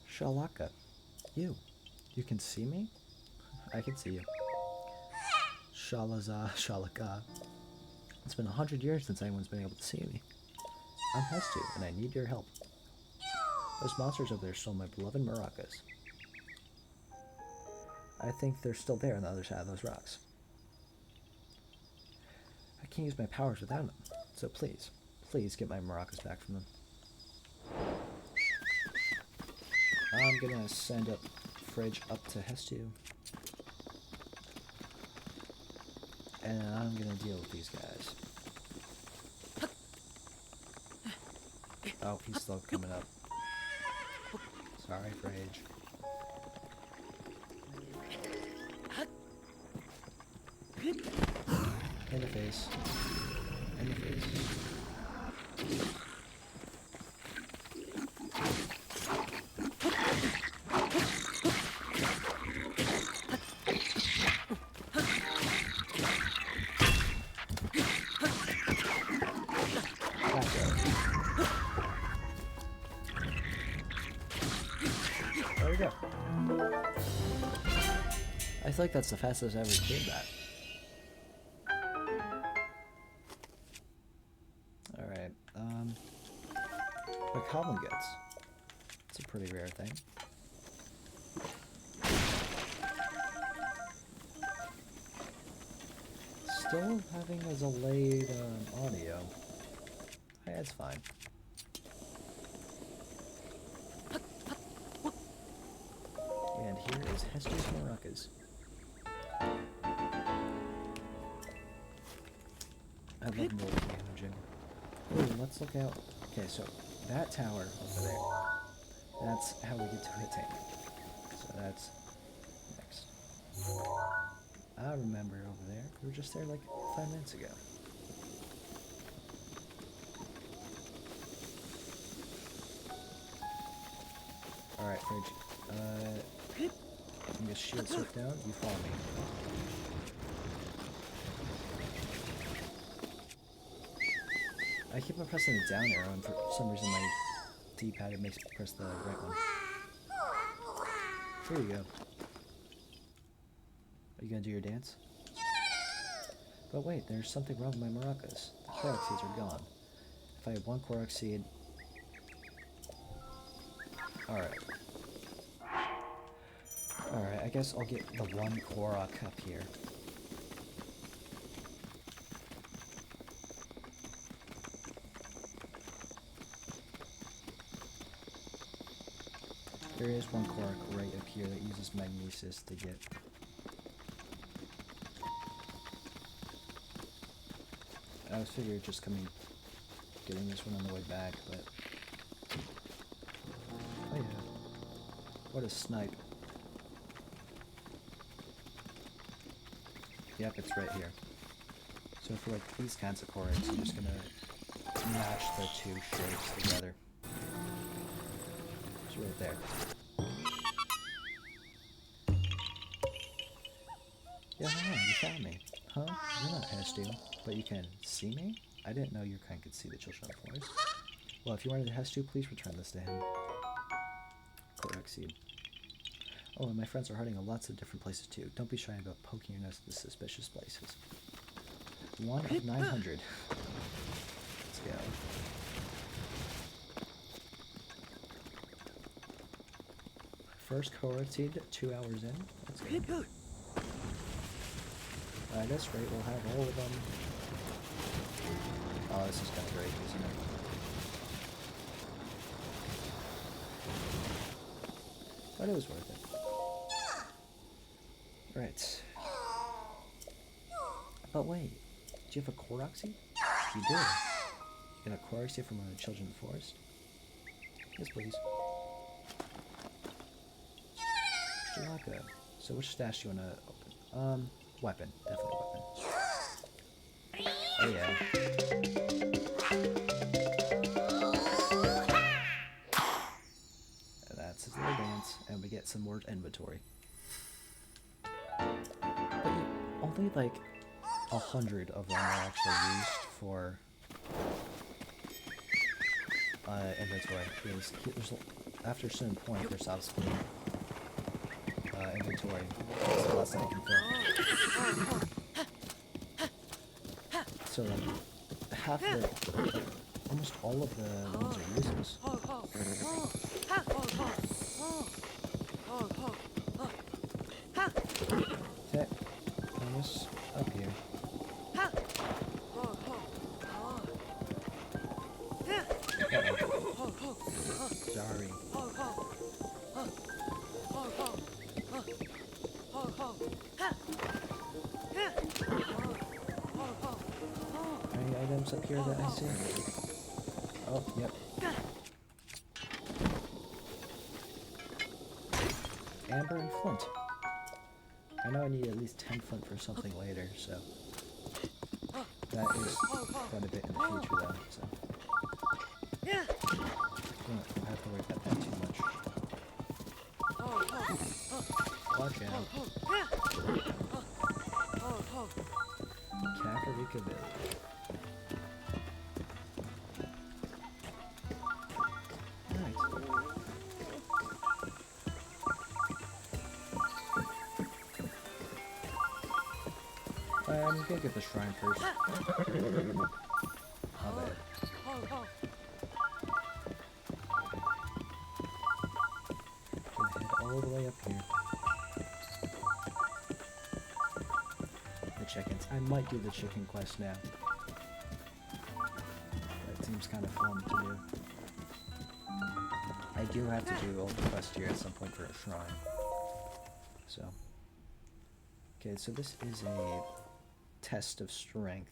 Shalaka. You can see me? I can see you. Shalaka. It's been 100 years since anyone's been able to see me. I'm Hestu, and I need your help. Those monsters over there stole my beloved maracas. I think they're still there on the other side of those rocks. I can't use my powers without them, so please get my maracas back from them. I'm gonna send up Fridge up to Hestu. And I'm gonna deal with these guys. Oh, he's still coming up. Sorry, Fridge. In the face. In the face. There we go. I feel like that's the fastest I ever did that. common goods. It's a pretty rare thing. Still having a delayed audio. Hey, that's fine. And here is Hester's maracas. I love role piano jingle. Ooh, let's look out. Okay, so that tower over there. That's how we get to Hitting. So that's next. I remember over there. We were just there like 5 minutes ago. Alright, Fridge. I'm gonna shield surf down. You follow me. I keep on pressing the down arrow, and for some reason my D-pad it makes me press the right one. There you go. Are you gonna do your dance? But wait, there's something wrong with my maracas. The Korok seeds are gone. If I had one Korok seed... Alright. Alright, I guess I'll get the one Korok up here. There is one Korok right up here that uses magnesis to get... I was figuring just getting this one on the way back, but... Oh yeah. What a snipe. Yep, it's right here. So for like these kinds of Koroks, I'm just gonna match the two shapes together. It's right there. Yeah, you found me. Huh? You're not Hestio, but you can see me? I didn't know your kind could see the children of the forest. Well, if you wanted Hestio, please return this to him. Korok seed. Oh, and my friends are hiding in lots of different places too. Don't be shy about poking your nose at the suspicious places. 1 of 900. Let's go. First Korok seed, 2 hours in. Let's go. At this rate, we'll have all of them. Oh, this is kind of great, isn't it? But it was worth it. Right. But wait, do you have a Korok seed? You do. You got a Korok seed from one of the children of the forest? Yes, please. Shalaka. So which stash do you want to open? Weapon. Definitely weapon. Oh yeah. That's his little dance, and we get some more inventory. But only like 100 of them are actually used for inventory. Because after a certain point, there's obviously inventory. That's the last thing I can fill. So half of the, almost all of the ones are useless. Okay, almost up here. Sorry. Any items up here that I see? Oh, yep. Amber and flint. I know I need at least 10 flint for something later, so that is quite a bit in the future though, so don't have to worry about that too much. Watch out. Kakarikaville. Alright. I'm gonna get the shrine first. How bad? all the way up here. The chickens. I might do the chicken quest now. That seems kind of fun to do. I do have to do all the quests here at some point for a shrine. So. Okay, so this is a test of strength,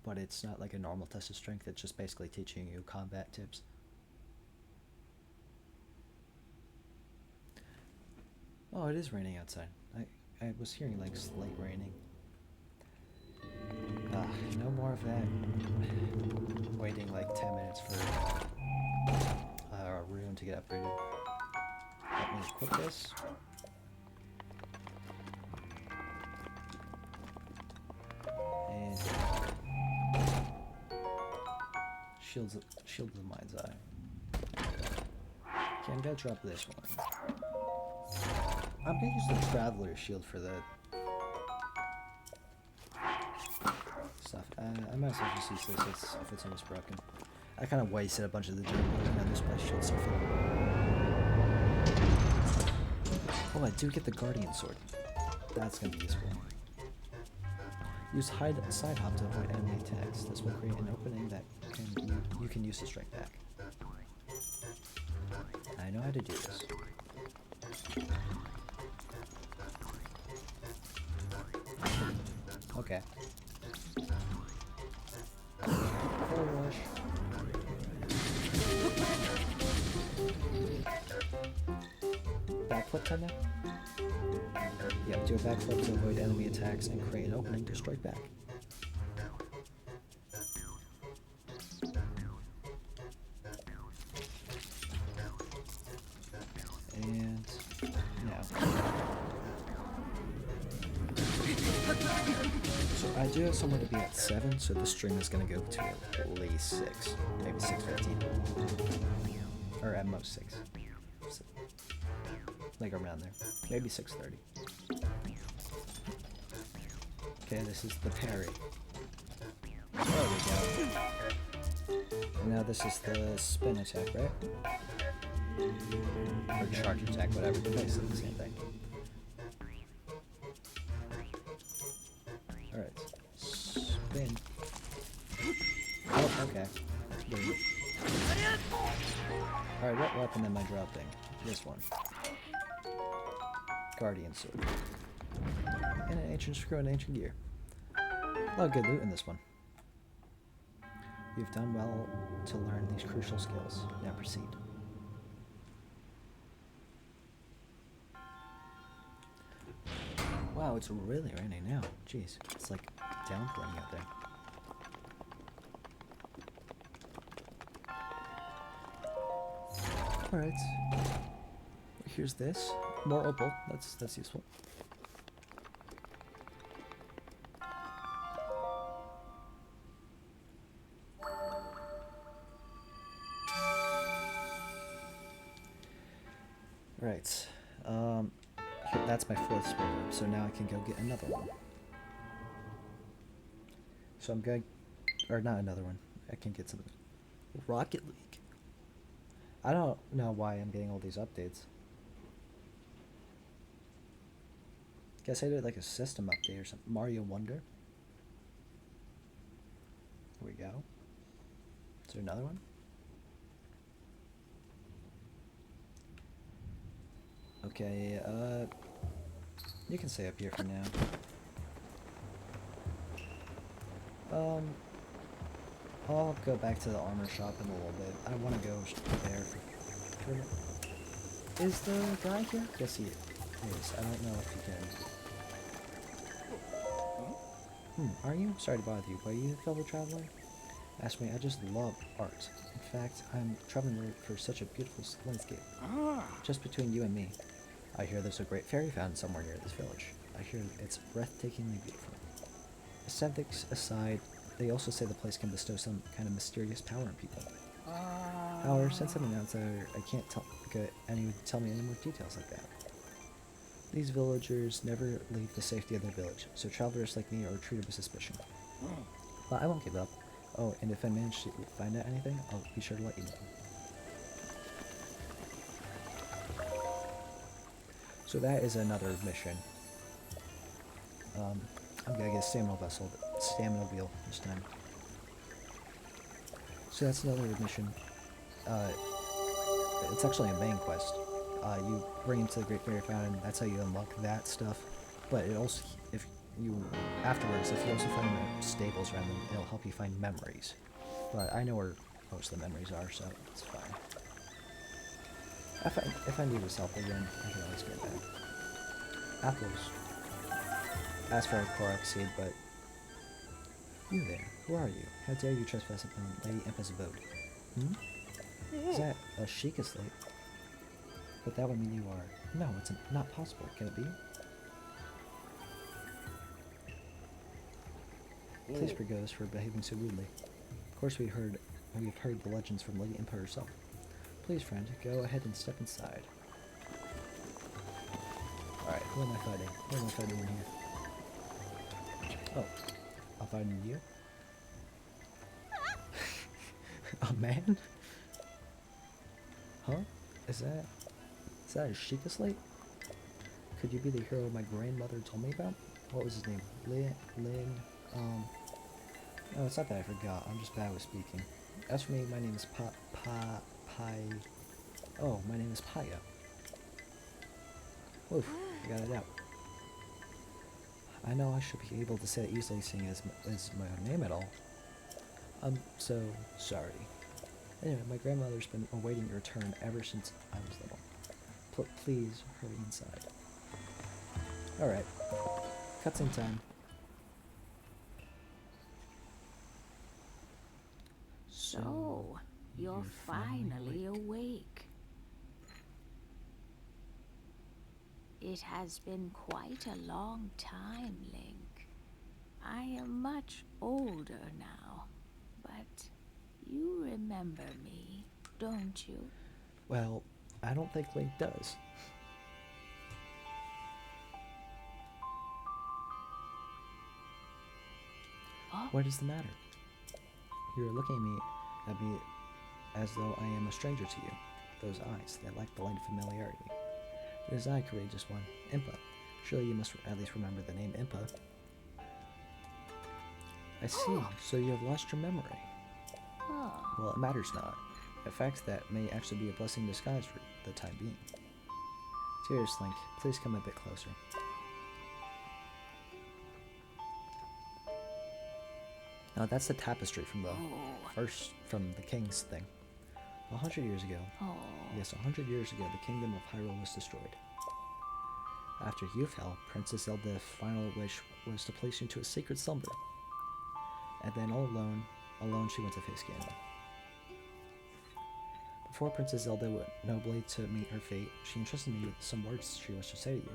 but it's not like a normal test of strength, it's just basically teaching you combat tips. Oh, it is raining outside. I was hearing like slight raining. No more of that. Waiting like 10 minutes for a rune to get upgraded. Let me equip this. And shield of the mind's eye. Okay, I'm gonna drop this one. I'm gonna use the traveler shield for the stuff. I might as well just use this if it's almost broken. I kind of wasted a bunch of the durability on this, but I should still fit. Oh, I do get the guardian sword. That's gonna be useful. Use side hop to avoid enemy attacks. This will create an opening that you can use to strike back. I know how to do this. Okay. Full rush. Backflip time now? Yep, do a backflip to avoid enemy attacks and create an opening to strike back. And now. So I do have somewhere to be at 7, so this string is going to go to at least 6, maybe 6:15, or at most 6. Like around there. Maybe 6:30. Okay, this is the parry. There we go. And now this is the spin attack, right? Or charge attack, whatever. Basically the same thing. Alright. Spin. Oh, okay. Alright, what weapon am I dropping? This one. Guardian sword. And an ancient screw and ancient gear. A lot of good loot in this one. You've done well to learn these crucial skills. Now proceed. Wow, it's really raining now. Jeez, it's like downpouring out there. Alright. Here's this. More opal. That's useful. Right. That's my 4th spare room, so now I can go get another one. So I'm going, or not another one. I can get some Rocket League. I don't know why I'm getting all these updates. Guess I did like a system update or something. Mario Wonder. Here we go. Is there another one? Okay, you can stay up here for now. I'll go back to the armor shop in a little bit. I want to go there for a minute. Is the guy here? Yes, he is. I don't know if he can. Are you? Sorry to bother you, but are you a fellow traveler? Ask me, I just love art. In fact, I'm traveling for such a beautiful landscape. Just between you and me. I hear there's a great fairy fountain somewhere near this village. I hear it's breathtakingly beautiful. Aesthetics aside, they also say the place can bestow some kind of mysterious power on people. However, since I'm an outsider, I can't tell me any more details like that. These villagers never leave the safety of their village, so travelers like me are treated with suspicion. But I won't give up. Oh, and if I manage to find out anything, I'll be sure to let you know. So that is another mission. I'm gonna get a stamina wheel this time. So that's another mission. It's actually a main quest. You bring into the Great Fairy Fountain. That's how you unlock that stuff. But it also, if you afterwards, if you also find stables around them, it'll help you find memories. But I know where most of the memories are, so it's fine. If I need his help again, I can always get back. Apples. Ask for a Korok seed, but you there? Who are you? How dare you trespass upon Lady Impa's abode? Is that a Sheikah slate? But that would mean you are. No, it's not possible. Can it be? Please forgive us for behaving so rudely. Of course, we've heard the legends from Lady Impa herself. Please, friend, go ahead and step inside. Alright, who am I fighting? Who am I fighting in here? Oh, I'm fighting you? A man? Huh? Is that a Sheikah slate? Could you be the hero my grandmother told me about? What was his name? Lin, oh, it's not that I forgot. I'm just bad with speaking. As for me, my name is Oh, my name is Paya. Oof, I got it out. I know I should be able to say it easily, seeing as my own name at all. I'm so sorry. Anyway, my grandmother's been awaiting your return ever since I was little. Please hurry inside. Alright. Cutscene time. So, you're finally awake. It has been quite a long time, Link. I am much older now, but you remember me, don't you? Well, I don't think Link does. Oh. What is the matter? You're looking at me as though I am a stranger to you. Those eyes, they lack the light of familiarity. It is I, courageous one, Impa. Surely you must at least remember the name Impa. I see, so you have lost your memory. Oh. Well, it matters not. In fact, that may actually be a blessing in disguise for the time being. Dearest Link, please come a bit closer. Now that's the tapestry from the king's thing. 100 years ago, yes, 100 years ago, the kingdom of Hyrule was destroyed. After you fell, Princess Zelda's final wish was to place you into a sacred slumber. And then all alone she went to face Ganon. Before Princess Zelda went nobly to meet her fate, she entrusted me with some words she wished to say to you.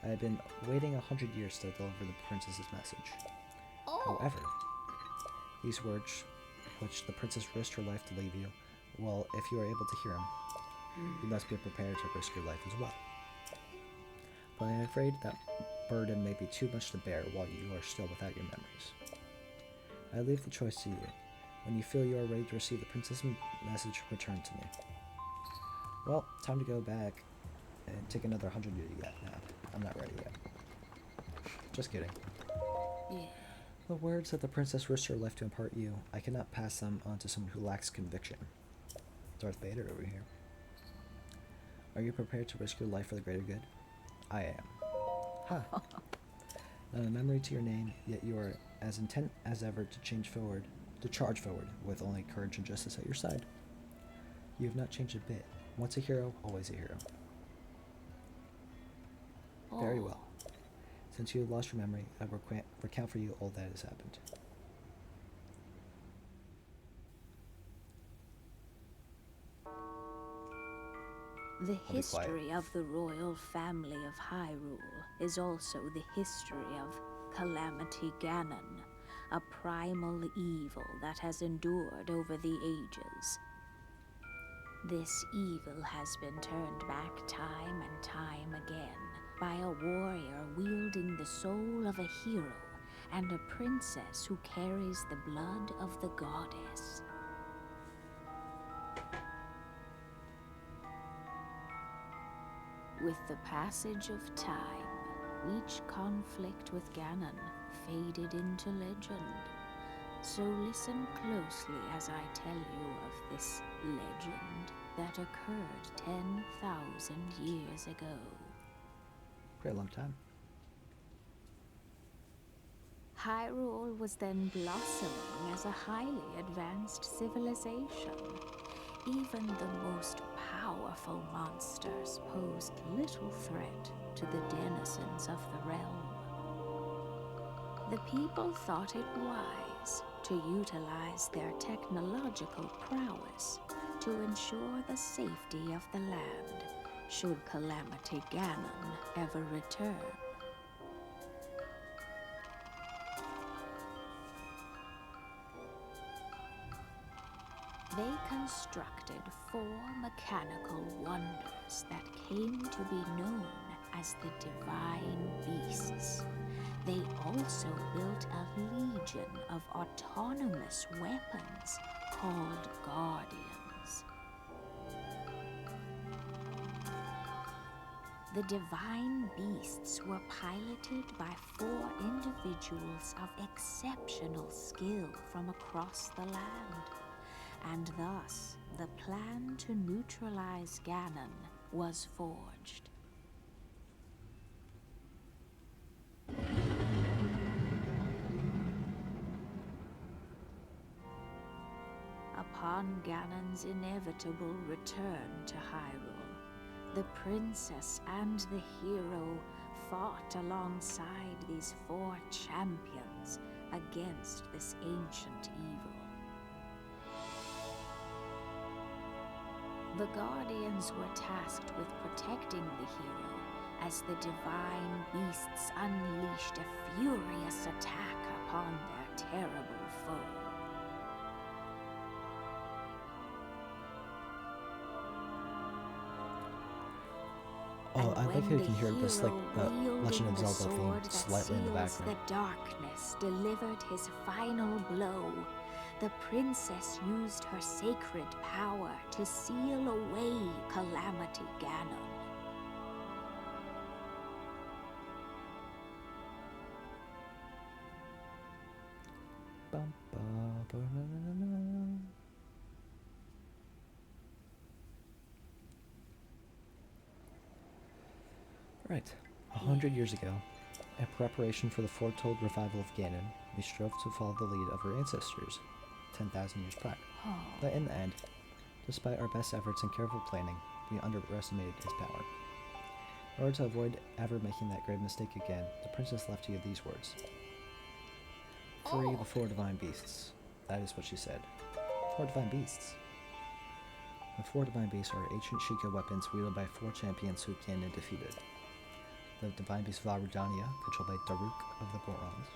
I had been waiting 100 years to deliver the princess's message. However, these words, which the princess risked her life to leave you, well, if you are able to hear them, you must be prepared to risk your life as well. But I am afraid that burden may be too much to bear while you are still without your memories. I leave the choice to you. When you feel you are ready to receive the princess's message, return to me. Well, time to go back and take another 100-year nap. I'm not ready yet. Just kidding. Yeah. The words that the princess risked her life to impart you, I cannot pass them on to someone who lacks conviction. Darth Vader over here. Are you prepared to risk your life for the greater good? I am. Ha! Not a memory to your name, yet you are as intent as ever to charge forward, with only courage and justice at your side. You have not changed a bit. Once a hero, always a hero. Very well. Since you have lost your memory, I will recount for you all that has happened. The history of the royal family of Hyrule is also the history of Calamity Ganon, a primal evil that has endured over the ages. This evil has been turned back time and time again by a warrior wielding the soul of a hero and a princess who carries the blood of the goddess. With the passage of time, each conflict with Ganon faded into legend. So listen closely as I tell you of this legend that occurred 10,000 years ago. Pretty long time. Hyrule was then blossoming as a highly advanced civilization. Even the most powerful monsters posed little threat to the denizens of the realm. The people thought it wise to utilize their technological prowess to ensure the safety of the land should Calamity Ganon ever return. They constructed 4 mechanical wonders that came to be known as the Divine Beasts. They also built a legion of autonomous weapons called Guardians. The Divine Beasts were piloted by 4 individuals of exceptional skill from across the land. And thus, the plan to neutralize Ganon was forged. Upon Ganon's inevitable return to Hyrule, the princess and the hero fought alongside these 4 champions against this ancient evil. The Guardians were tasked with protecting the hero as the Divine Beasts unleashed a furious attack upon their terrible foe. Oh, I like how you can hear this, like, the Legend of Zelda theme That slightly in the seals background. the darkness delivered his final blow. The princess used her sacred power to seal away Calamity Ganon. Bum, ba, ba, na, na, na. Right. 100 years ago, in preparation for the foretold revival of Ganon, we strove to follow the lead of our ancestors 10,000 years prior. But in the end, despite our best efforts and careful planning, we underestimated his power. In order to avoid ever making that grave mistake again, the princess left you these words. Free the 4 divine beasts. That is what she said. 4 divine beasts. The 4 divine beasts are ancient Sheikah weapons wielded by 4 champions who Ganon defeated. The divine beast Varudania, controlled by Daruk of the Gorons.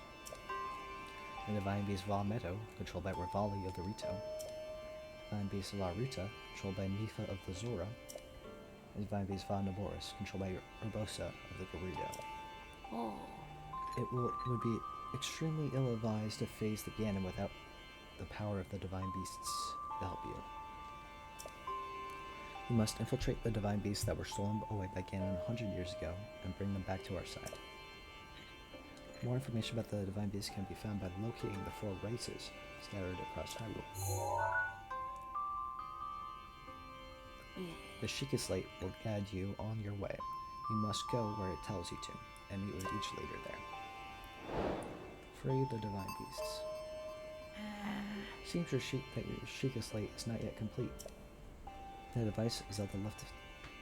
The divine beast Valmeto, controlled by Rivali of the Rito. The divine beast Laruta, controlled by Mifa of the Zora. The divine beast Naboris, controlled by Urbosa of the Gerudo. It would be extremely ill-advised to face the Ganon without the power of the divine beasts to help you. We must infiltrate the divine beasts that were stolen away by Ganon 100 years ago and bring them back to our side. More information about the divine beasts can be found by locating the 4 races scattered across Hyrule. The Sheikah Slate will guide you on your way. You must go where it tells you to, and meet with each leader there. Free the divine beasts. Seems that your Sheikah Slate is not yet complete. The device Zelda left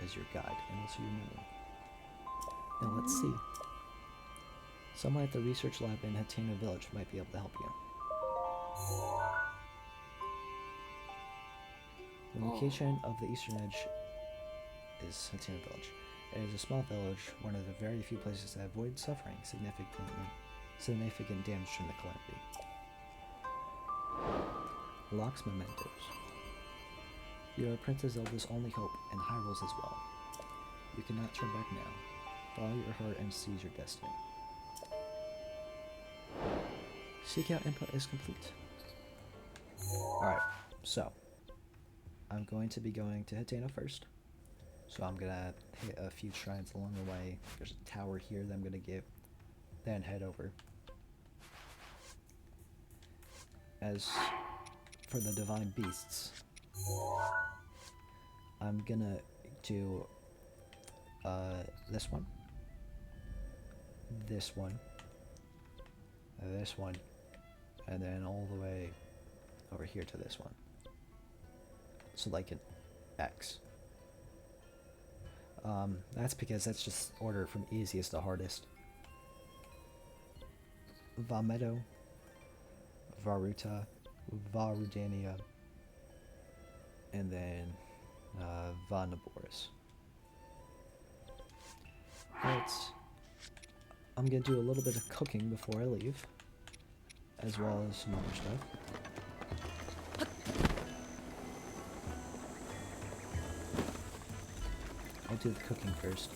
as your guide, and also your memory. Now let's see. Someone at the research lab in Hateno Village might be able to help you. The location of the eastern edge is Hateno Village. It is a small village, one of the very few places that avoid suffering significant damage from the calamity. Locke's mementos. You are Princess Zelda's only hope, and Hyrule's as well. You cannot turn back now. Follow your heart and seize your destiny. Seek out input is complete. Alright, so I'm going to be going to Hateno first. So I'm gonna hit a few shrines along the way. There's a tower here that I'm gonna get, then head over. As for the divine beasts, I'm gonna do this one, this one, this one, and then all the way over here to this one. So like an X. That's because that's just order from easiest to hardest. Vamedo, Varuta, Varudania, and then Vanaboris. But I'm gonna do a little bit of cooking before I leave, as well as some other stuff. I'll do the cooking first.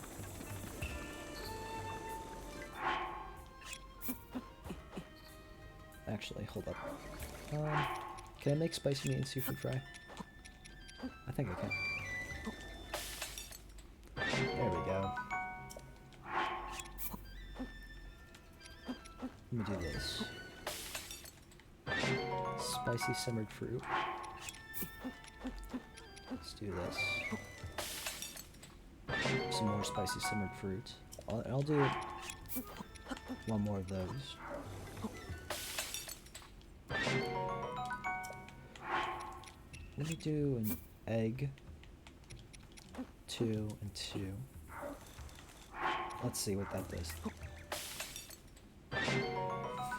Actually, hold up. Can I make spicy meat and seafood fry? I think I can. There we go. Let me do this. Spicy simmered fruit. Let's do this. Some more spicy simmered fruit. I'll do one more of those. Let me do an egg. 2 and 2. Let's see what that does.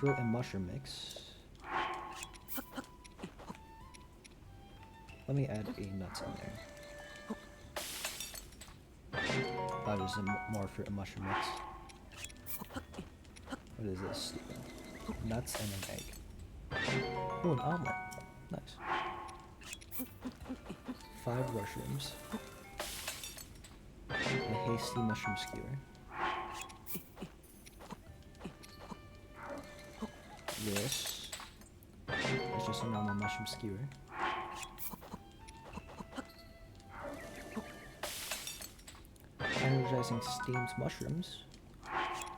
Fruit and mushroom mix. Let me add a nuts in there. Oh, there's more fruit and mushroom mix. What is this? Nuts and an egg. Oh, an omelet. Nice. 5 mushrooms. A hasty mushroom skewer. This is just a normal mushroom skewer. Energizing steamed mushrooms.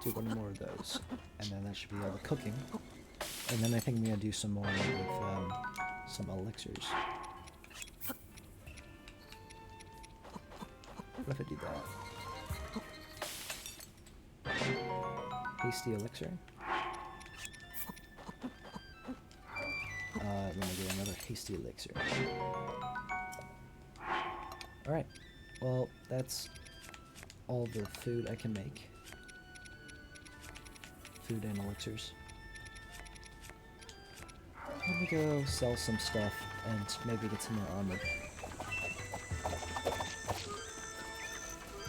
Do one more of those. And then that should be all the cooking. And then I think I'm gonna do some more with some elixirs. What if I do that? Hasty elixir. Then I get another hasty elixir. Alright. Well, that's all the food I can make. Food and elixirs. Let me go sell some stuff and maybe get some more armor.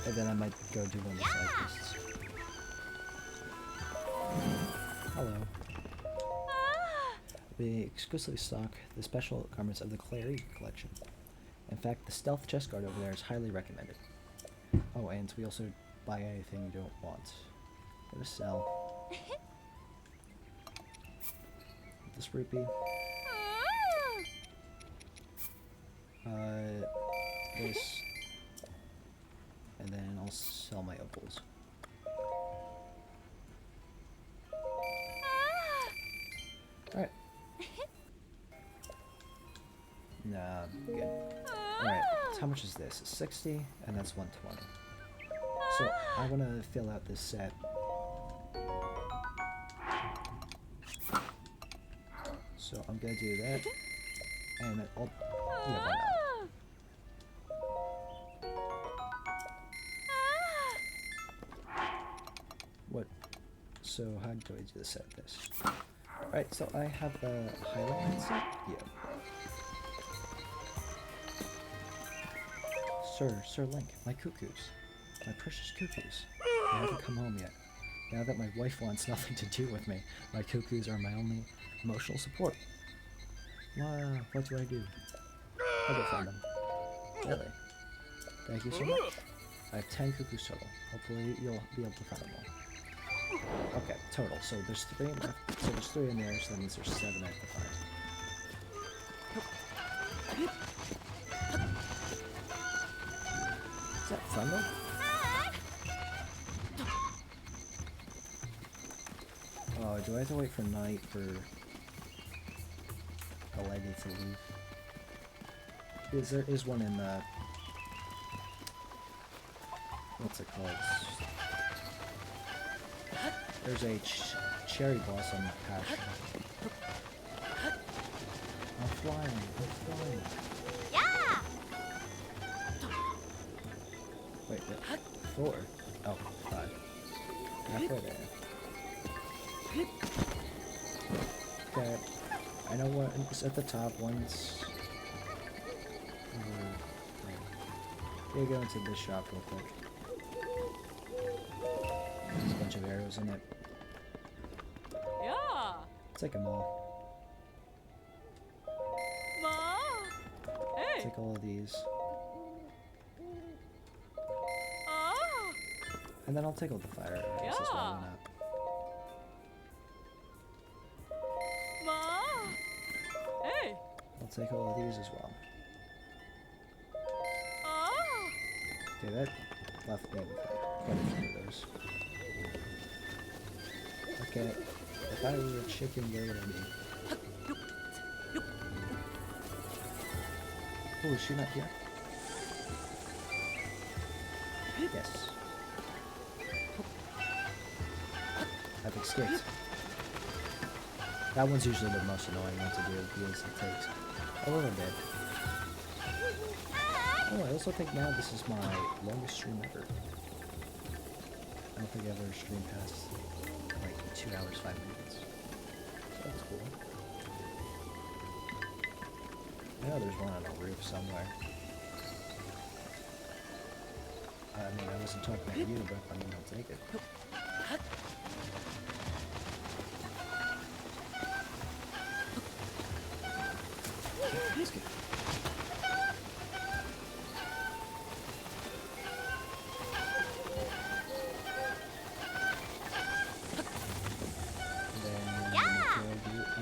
And then I might go do one of the side quests. Hello. We exclusively stock the special garments of the Clary collection. In fact, the stealth chest guard over there is highly recommended. Oh, and we also buy anything you don't want. Go to sell. This rupee. This. And then I'll sell my opals. Alright. Nah, I'm good. Alright, so how much is this? 60, and that's 120. So, I want to fill out this set. So, I'm gonna do that. And I'll... yeah, why not? What? So, how do I do the set this? Alright, so I have the highlight set? Yeah. Sir Link, my cuckoos. My precious cuckoos. They haven't come home yet. Now that my wife wants nothing to do with me, my cuckoos are my only emotional support. Wow, what do I do? I'll go find them. Really? Thank you so much. I have 10 cuckoos total. Hopefully you'll be able to find them all. Okay, total. So there's 3 left. So there's 3 in there, so that means there's 7 I have to find. So, Thunder? Oh, do I have to wait for night for the lady to leave? Because there is one in the... What's it called? There's a cherry blossom patch. I'm flying. Yeah! Wait, 4? Oh, 5. Halfway there. Okay, I know one's at the top, one's... Yeah, go into this shop real quick. There's a bunch of arrows in it. Yeah. Take them all. Ma. Hey. Take all of these. Ah. And then I'll take all the fire arrows as well, why not? Ma. Hey. I'll take all of these as well. Ah. Okay, that left me with quite a few of those. Okay, if I were a chicken, where would I be? Oh, is she not here? Yes. I've escaped. That one's usually the most annoying one to do because it takes a little bit. Oh, I also think now this is my longest stream ever. I don't think I've ever streamed past like 2 hours, 5 minutes. So that's cool. I know there's one on a roof somewhere. I mean, I wasn't talking about you, but I mean, I'll take it. Let's get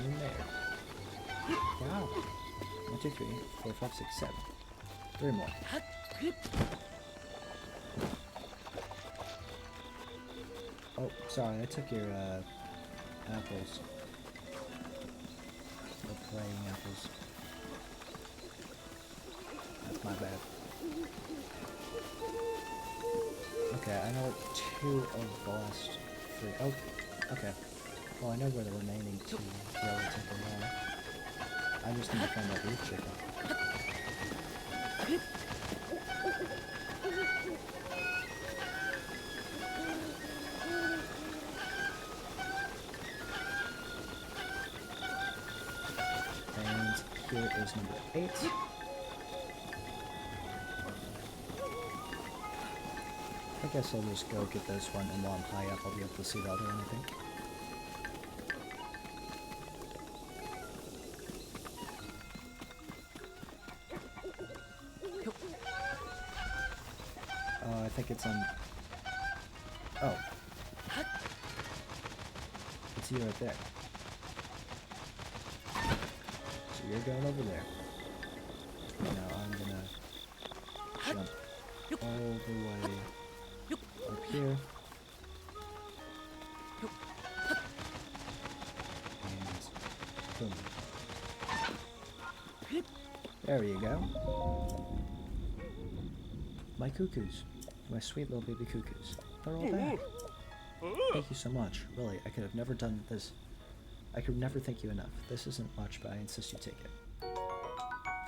in there. Wow. 1, 2, 3, 4, 5, 6, 7. 3 more. Oh, sorry, I took your apples. The playing apples. That's my bad. Okay, I know what 2 of the last 3. Oh, okay. Well, I know where the remaining 2 relatively are. I just need to find that roof chicken. And here is number 8. I guess I'll just go get this one, and while I'm high up, I'll be able to see the other one, I think. I think it's on... Oh. It's you right there. So you're going over there. Now I'm gonna jump all the way up here. And boom. There you go. My cuckoos. My sweet little baby cuckoos. They're all back. Thank you so much. Really, I could have never done this. I could never thank you enough. This isn't much, but I insist you take it.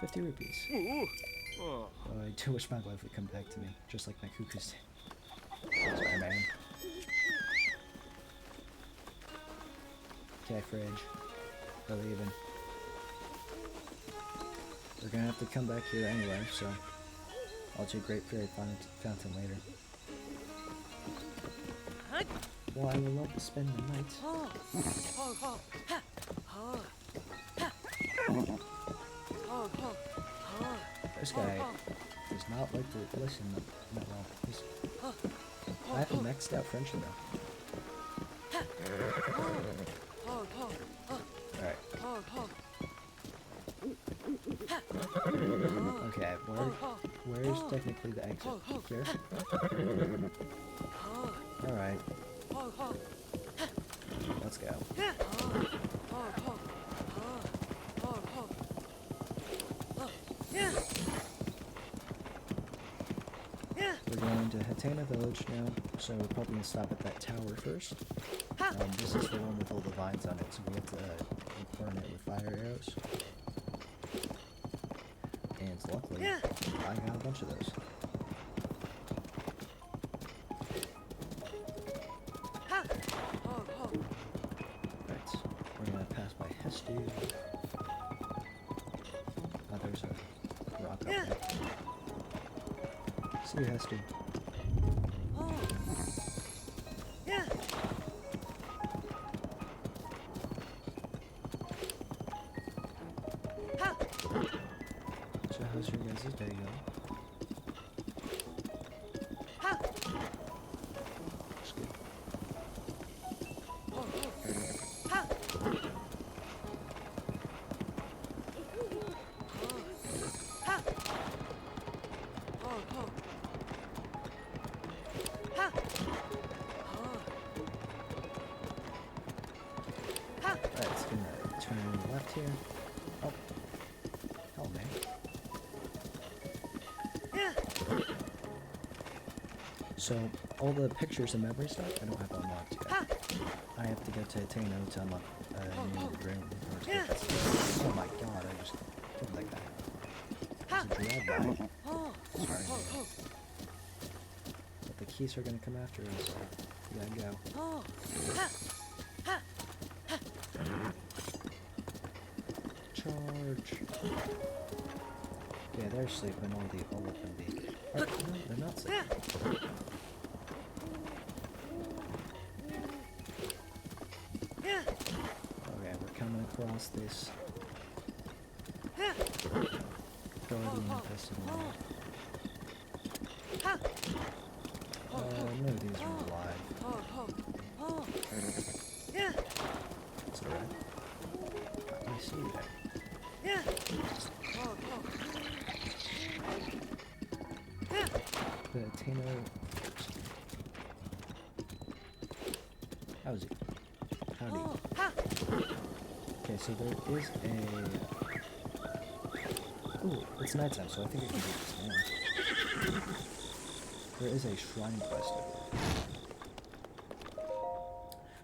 50 rupees. Oh, I do wish my life would come back to me, just like my cuckoos did. Sorry, man. Okay, Fridge. We're leaving. We're gonna have to come back here anyway, so I'll do Great Fairy Fountain later. Well, I will love to spend the night. This guy does not like to listen that well. I have a maxed out friendship now. Alright. Okay, where's technically the exit? Here? Alright. Let's go. We're going to Hatena Village now, so we're probably going to stop at that tower first. This is the one with all the vines on it, so we have to burn it with fire arrows. And luckily, I got a bunch of those. Right, we're going to pass by Hestu. Oh, there's a rock up there. See you, Hestu. So how's your guys' day going? That's good. Alright, it's gonna turn left here. Oh. Hell, man. So, all the pictures and memory stuff, I don't have unlocked yet. I have to go to Ateno to unlock a new room. Oh my god, I just killed that guy. There's a drive-by. Sorry, man. But the keys are gonna come after us, so we gotta go. Charge! Yeah, they're sleeping all up in the... Oh, no, they're not sleeping. Okay, we're coming across this guardian infested area. None of these are alive. It's alright. I see you there. The Tano. How's it? Howdy. Okay, so there is a. Ooh, it's nighttime, so I think I can do this now. There is a shrine quest over there.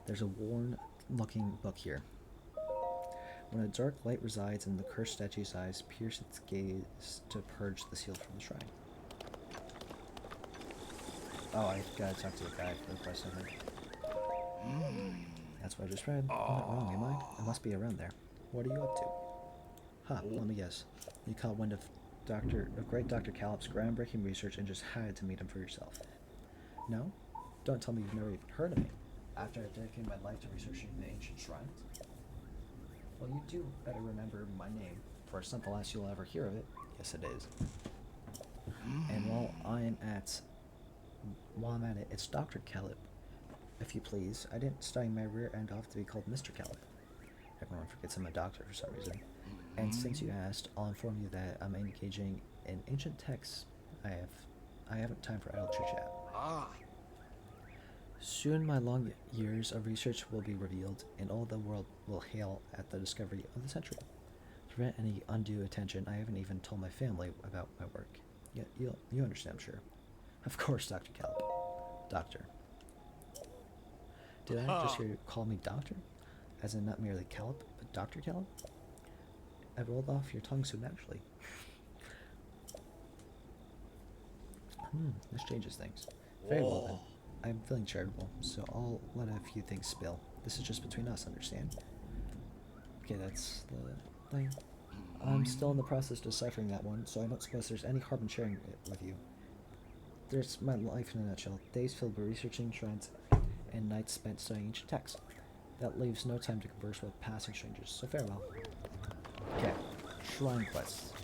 There's a worn-looking book here. When a dark light resides in the cursed statue's eyes, pierce its gaze to purge the seal from the shrine. Oh, I gotta talk to the guy for the quest, I think. That's what I just read. I'm not wrong, am I? I must be around there. What are you up to? Huh, let me guess. You caught wind of great Dr. Calip's groundbreaking research and just had to meet him for yourself. No? Don't tell me you've never even heard of me. After I dedicated my life to researching the ancient shrines? Well, you do better remember my name, for it's not the last you'll ever hear of it. Yes, it is. And while I'm at it, it's Dr. Calip. If you please, I didn't study my rear end off to be called Mr. Calip. Everyone forgets I'm a doctor for some reason. And since you asked, I'll inform you that I'm engaging in ancient texts. I haven't time for idle chit-chat. Soon my long years of research will be revealed, and all the world will hail at the discovery of the century. To prevent any undue attention, I haven't even told my family about my work. Yeah, you understand, I'm sure. Of course, Dr. Calip. Doctor. Did I just hear you call me Doctor? As in not merely Calip, but Dr. Calip? I rolled off your tongue so naturally. This changes things. Very well then. I'm feeling charitable, so I'll let a few things spill. This is just between us, understand? Okay, that's the thing. I'm still in the process of deciphering that one, so I don't suppose there's any harm in sharing it with you. There's my life in a nutshell. Days filled with researching shrines and nights spent studying ancient texts. That leaves no time to converse with passing strangers, so farewell. Okay, shrine quests.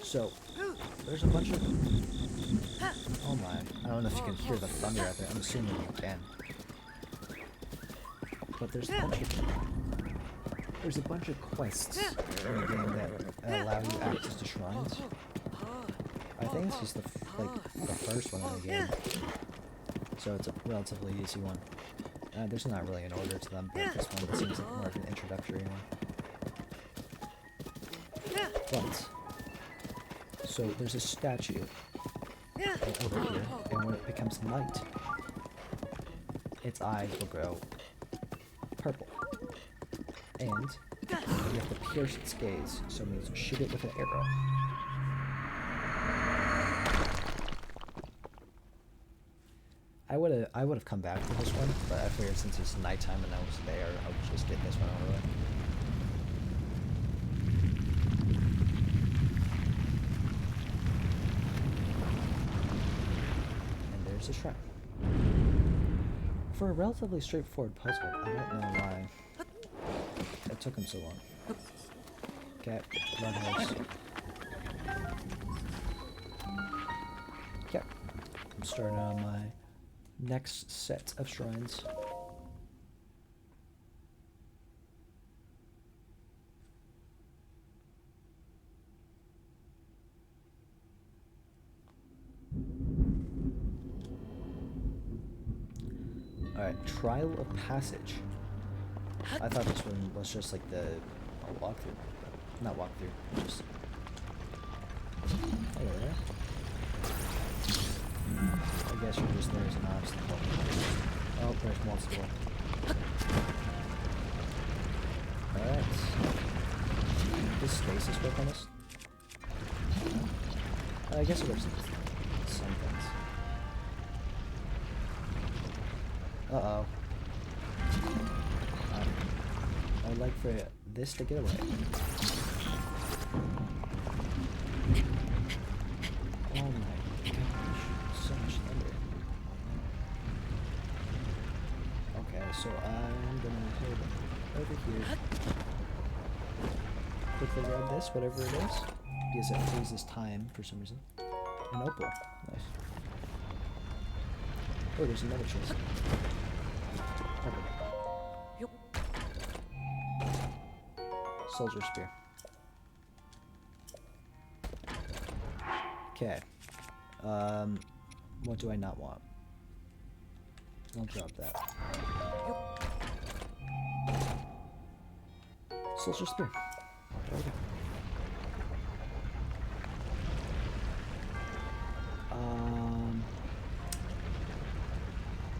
So, there's a bunch of... Oh my, I don't know if you can hear the thunder out there. I'm assuming you can. But there's a bunch of quests in the game that allow you access to shrines. I think this is the first one in the game, so it's a relatively easy one. There's not really an order to them, but this one seems like more of an introductory one. But so there's a statue over here, and when it becomes light, its eyes will grow purple, and you have to pierce its gaze. So it means shoot it with an arrow. I would have come back to this one, but I figured since it's nighttime and I was there, I would just get this one over with. And there's the shrine. For a relatively straightforward puzzle, I don't know why it took him so long. Okay, run horse. Okay, I'm starting on my next set of shrines. Alright, Trial of Passage. I thought this one was just like the walkthrough. Not walkthrough, just... Hey there. I guess you're just there as an obstacle. Oh, there's multiple. Alright. Does stasis work on this? No? I guess it works on some things. Uh-oh. I would like for this to get away. Oh my gosh, so much thunder. Okay, so I'm gonna head over here. Quickly grab this, whatever it is, because it freezes time for some reason. An opal, nice. Oh, there's another chest. Perfect. Soldier spear. Okay. What do I not want? I'll drop that. Soldier spear. There we go.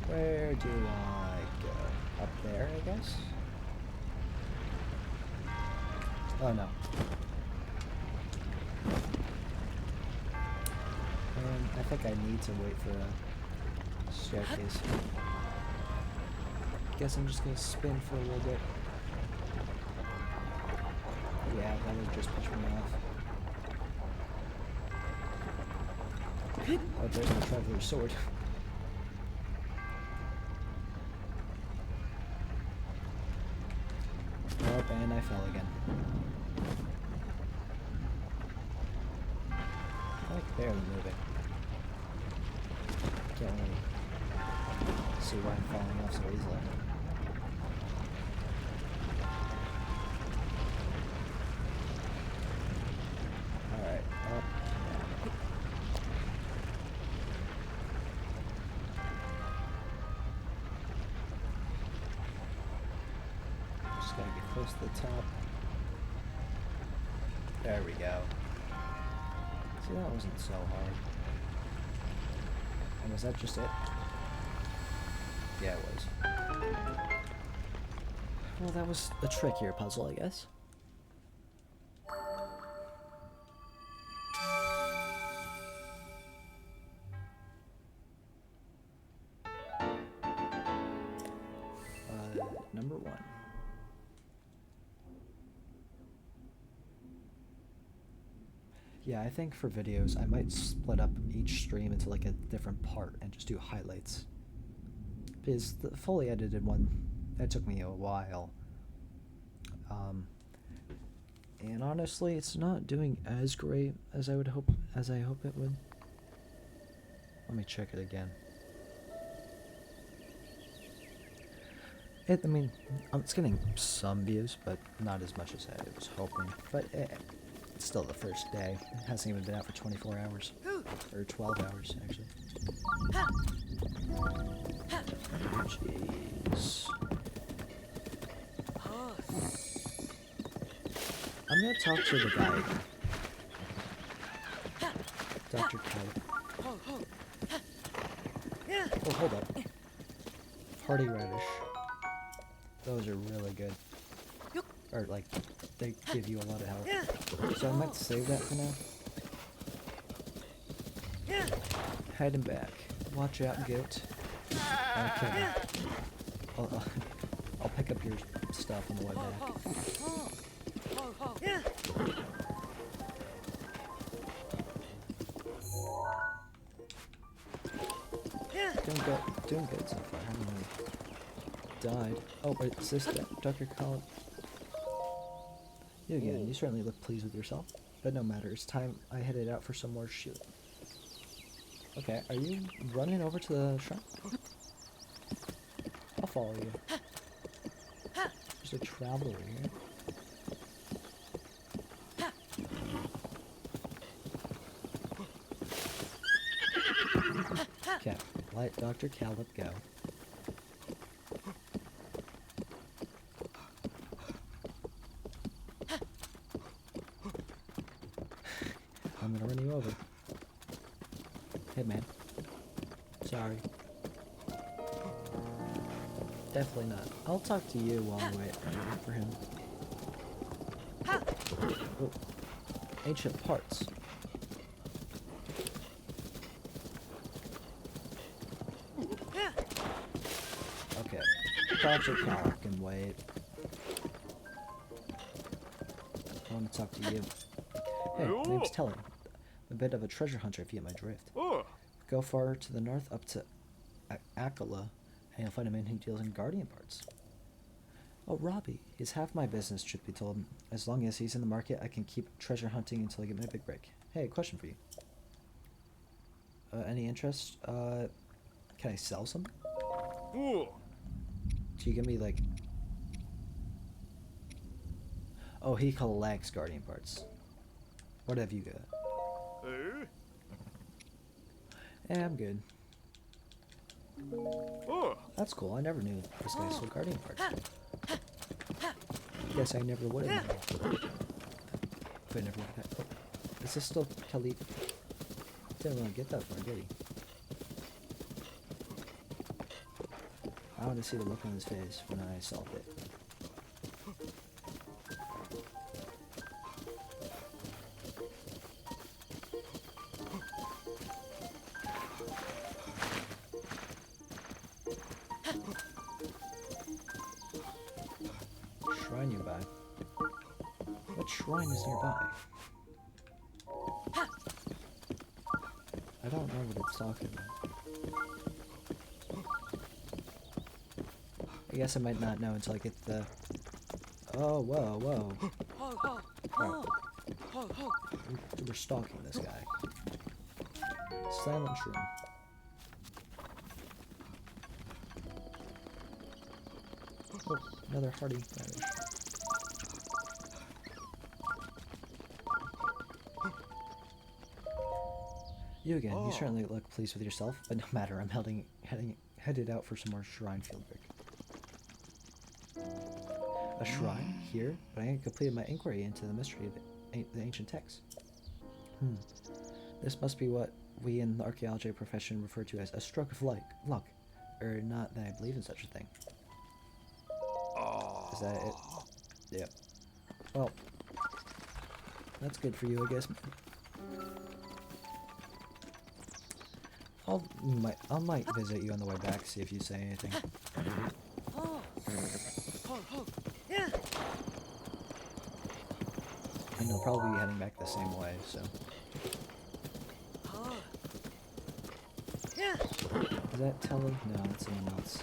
Where do I go? Up there, I guess? Oh no. I think I need to wait for a staircase. Guess I'm just gonna spin for a little bit. Yeah, that would just push me off. Oh, there's my traveler's sword. Oh, and I fell again. I like barely moving. Can't really see why I'm falling off so easily. Alright, up. Just gotta get close to the top. There we go. See, that wasn't so hard. And was that just it? Yeah, it was. Well, that was a trickier puzzle, I guess. Number 1. Yeah, I think for videos, I might split up each stream into like a different part and just do highlights. Because the fully edited one, that took me a while. And honestly, it's not doing as great as I hope it would. Let me check it again. I mean, it's getting some views, but not as much as I was hoping. But It's still the first day. It hasn't even been out for 24 hours. Or 12 hours, actually. Jeez. I'm gonna talk to the guy. Dr. Kelly. Oh, hold up. Hardy radish. Those are really good. Or, like, they give you a lot of health. So I might save that for now. Heading back. Watch out, goat. Okay. I'll pick up your stuff on the way back. Doing good so far. I haven't really died. Oh, wait, is this Dr. Collins? You again. You certainly look pleased with yourself. But no matter. It's time I headed out for some more shooting. Okay, are you running over to the shrine? I'll follow you. There's a traveler here. Okay, let Dr. Caleb go. I'm gonna run you over. Hey man. Sorry. Definitely not. I'll talk to you while I wait for him. Oh. Ancient parts. Okay. Dr. Cal can wait. I want to talk to you. Hey, my name's Telly. I'm a bit of a treasure hunter if you get my drift. Go far to the north up to Akala, and you'll find a man who deals in guardian parts. Oh, Robbie. He's half my business, truth be told. As long as he's in the market, I can keep treasure hunting until I get my big break. Hey, question for you. Any interest? Can I sell some? Do you give me, like... Oh, he collects guardian parts. What have you got? Yeah, I'm good. That's cool. I never knew this guy sold guardian parts. Guess I never would have known. If I never would have. Oh, is this still Khalid? Didn't want to get that far, did he? I want to see the look on his face when I solved it. Shrine nearby. What shrine is nearby? I don't know what it's talking about. I guess I might not know until I get the... Oh, whoa, whoa. Oh. We're stalking this guy. Silent shroom. Oh, another hardy radish. You again. You certainly look pleased with yourself, but no matter. I'm headed out for some more shrine field work. A shrine here, but I ain't completed my inquiry into the mystery of the ancient texts. This must be what we in the archaeology profession refer to as a stroke of luck. Or not that I believe in such a thing. Is that it? Yep. Well, that's good for you, I guess. I might visit you on the way back, see if you say anything. And you'll probably be heading back the same way, so. Is that Telly? No, that's someone else.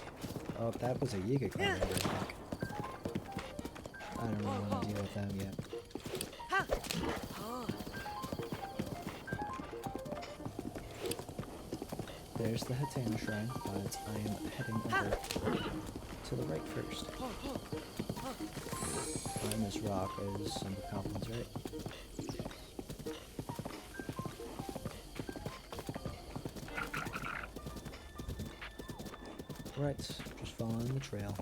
Oh, that was a Yiga clan member, I think. I don't really want to deal with them yet. There's the Hatana Shrine, but I am heading over to the right first. Behind this rock is some goblins, right? Right, just following the trail.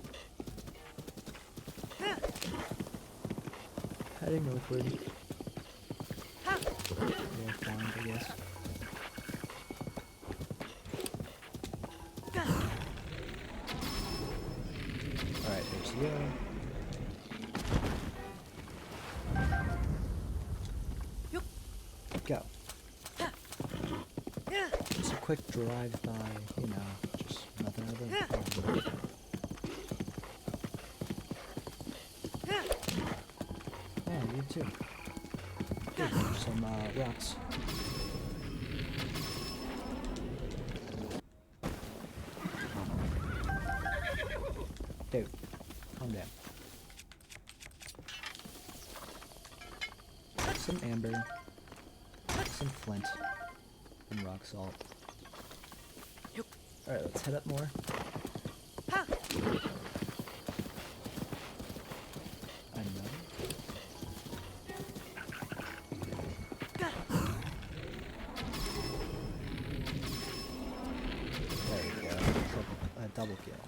Heading northward. Northbound, I guess. Alright, there's the arrow. Go. Just a quick drive-by, you know, just nothing out of the ordinary. Oh, you too. Good, some rocks. Dude, calm down. Some amber, some flint, and rock salt. Alright, let's head up more. I know. There we go. Double kill.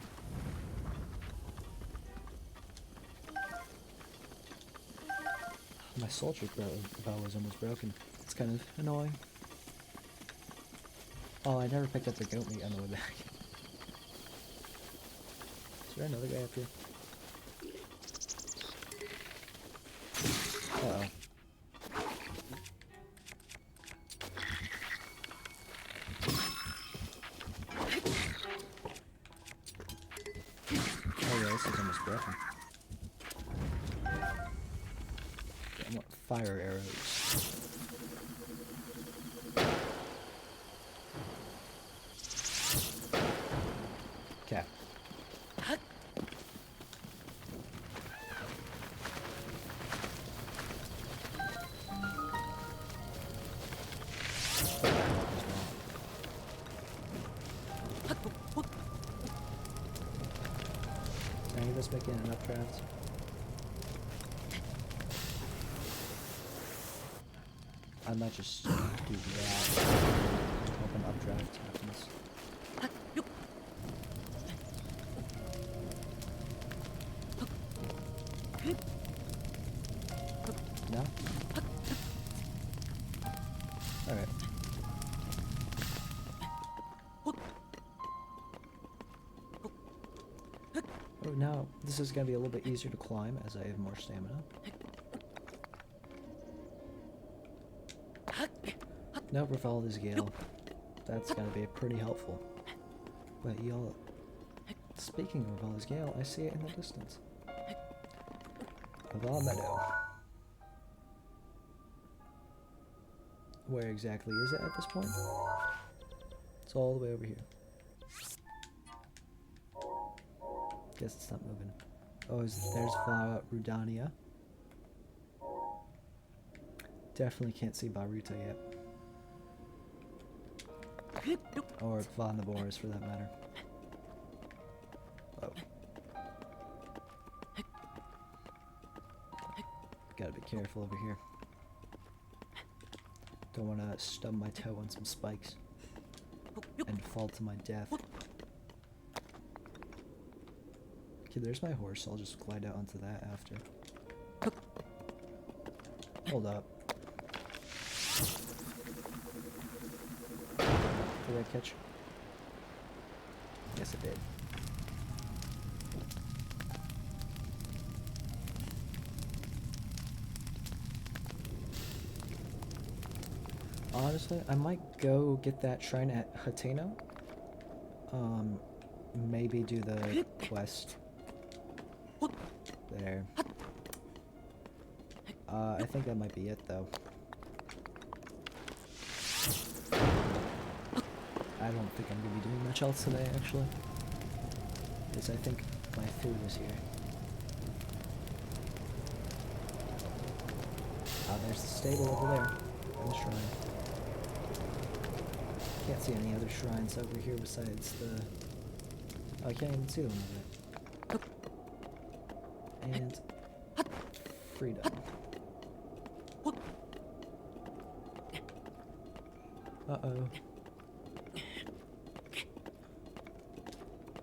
My soldier bow was almost broken. It's kind of annoying. Oh, I never picked up the goat meat on the way back. Is there another guy up here? Uh-oh. Oh yeah, this is almost broken. Okay, I want fire arrows. Okay. Any of us making an updraft? I might just do that. Hope an updraft happens. No? Alright. Oh, now this is gonna be a little bit easier to climb as I have more stamina. No, Rivali's Gale. That's gonna be pretty helpful. But y'all, speaking of Rivali's Gale, I see it in the distance. Rival Meadow. Where exactly is it at this point? It's all the way over here. Guess it's not moving. Oh, there's Rudania. Definitely can't see Baruta yet. Or Von the Boris for that matter. Oh. Gotta be careful over here. Don't want to stub my toe on some spikes and fall to my death. Okay, there's my horse. I'll just glide out onto that after. Hold up. Did I catch? Yes, I did. Honestly, I might go get that shrine at Hateno. Maybe do the quest there. I think that might be it, though. I don't think I'm going to be doing much else today, actually. Because I think my food is here. There's the stable over there. And the shrine. Can't see any other shrines over here besides the... Oh, I can't even see them over there. And... freedom. Uh-oh.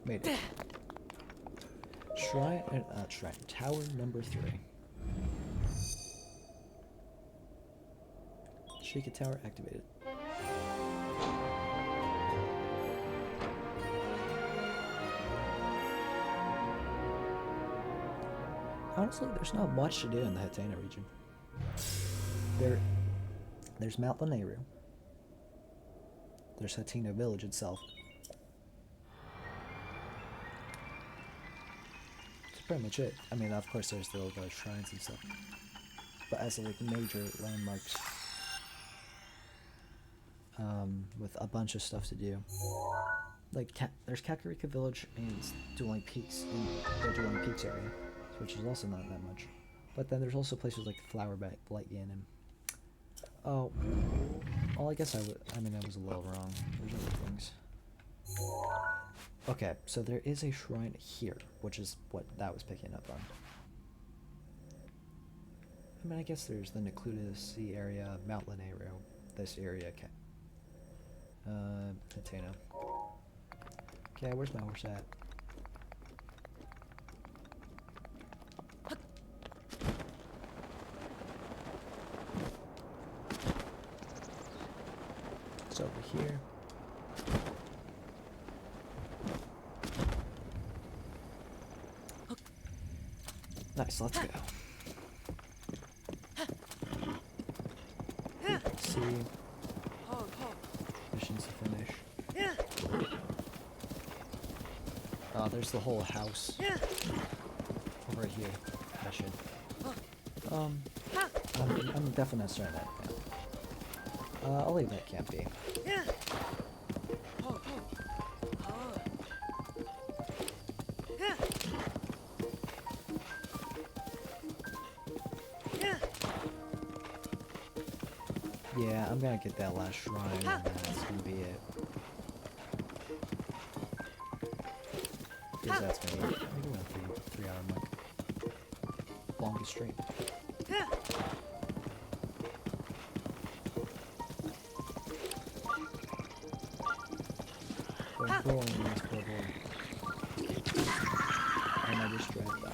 Made it. Shrine, tower number 3. Sheikah Tower activated. Honestly, there's not much to do in the Hatena region. There's Mount Lanayru. There's Hatena village itself. That's pretty much it. I mean, of course, there's the shrines and stuff. But as like major landmarks, with a bunch of stuff to do. Like, there's Kakariko Village and Dueling Peaks in the Dueling Peaks area, which is also not that much. But then there's also places like Flower Blight Inn and... Oh, well, I guess I mean, I was a little wrong. There's other things. Okay, so there is a shrine here, which is what that was picking up on. I mean, I guess there's the Necluda Sea area, Mount Lanayru, this area, Hatena. Okay, where's my horse at? It's over here. Nice, let's go. Let's see. Missions to finish. Oh, there's the whole house. Over here. I should. I'm definitely not starting that camp. I'll leave that camp be. Yeah, I'm gonna get that last shrine and that's gonna be it. Because that's gonna be maybe around 3 hour mark. Longest stream. They're blowing this poor boy. And I just drove by.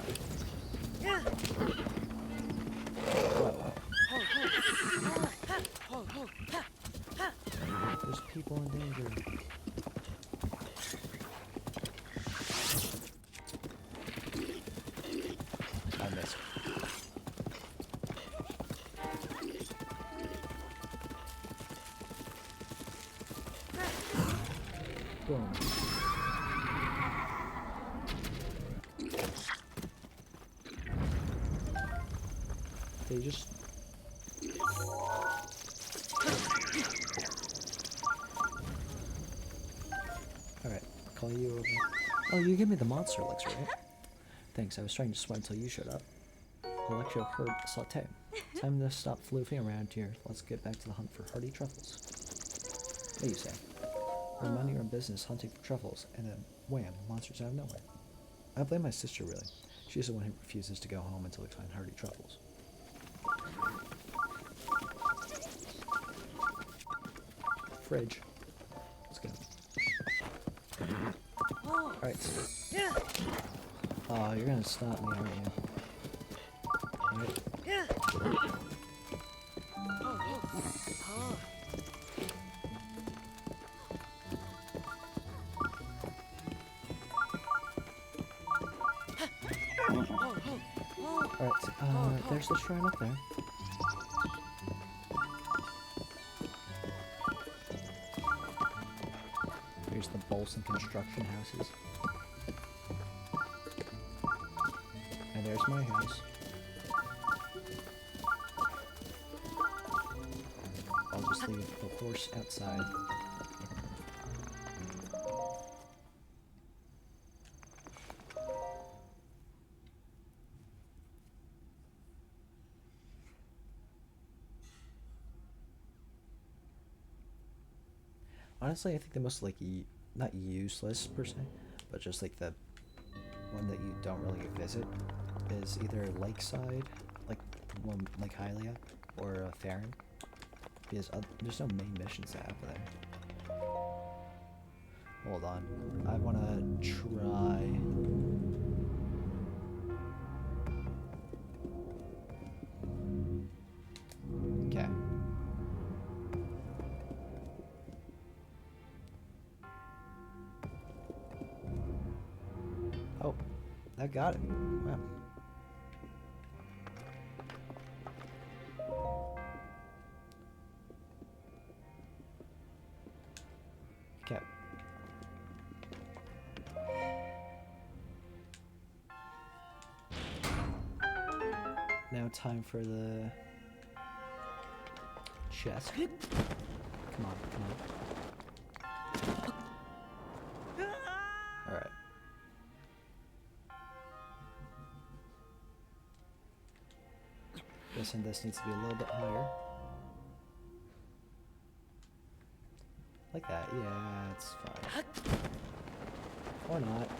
There's people in danger. I missed. Boom. They just... Alright, call you over. Oh, you gave me the monster elixir, right? Thanks, I was trying to sweat until you showed up. Electro Herd Saute. Time to stop floofing around here. Let's get back to the hunt for hardy truffles. What do you say? We're minding our business hunting for truffles, and then wham, monsters out of nowhere. I blame my sister, really. She's the one who refuses to go home until we find hardy truffles. Fridge. Let's go. Alright. Oh, you're gonna stop me, aren't you? Alright. Alright, there's the shrine up there. Here's the Bolson construction houses. And there's my house. I'll just leave the horse outside. Honestly, I think the most, like, not useless per se, but just like the one that you don't really visit is either Lakeside, like one like Hylia, or Farron, because there's no main missions to happen there. Hold on, I want to try Oh, that got it. Wow. Okay. Now time for the chest. Come on, come on. Alright. Guessing this needs to be a little bit higher. Like that, yeah, it's fine. Or not.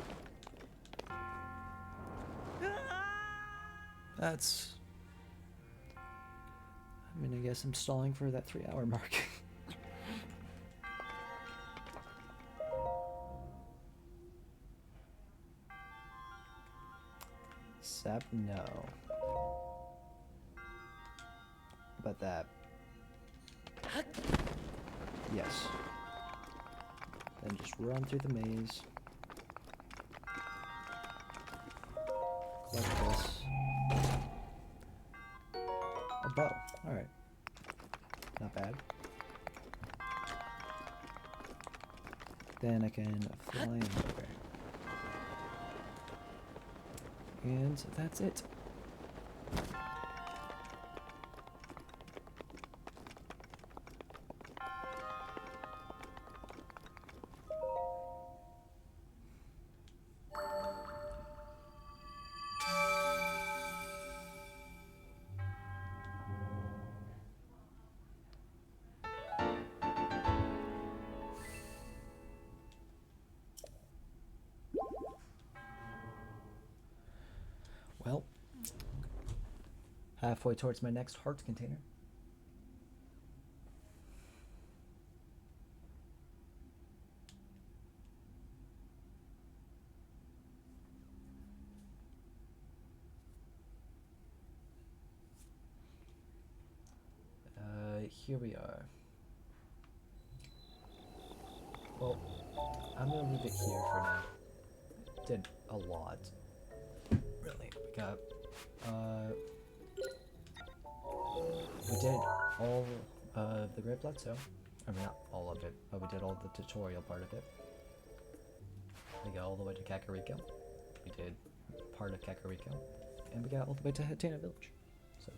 That's... I mean, I guess I'm stalling for that 3-hour mark. Sap, no. But that. Yes. Then just run through the maze. Collect this. A bow. Alright. Not bad. Then I can fly in over. And that's it. Well, halfway towards my next heart container. Here we are. Well, I'm gonna leave it here for now. Did a lot. Really, we got, we did all of the Great Blood, I mean, not all of it, but we did all the tutorial part of it. We got all the way to Kakariko. We did part of Kakariko. And we got all the way to Hatena Village. So,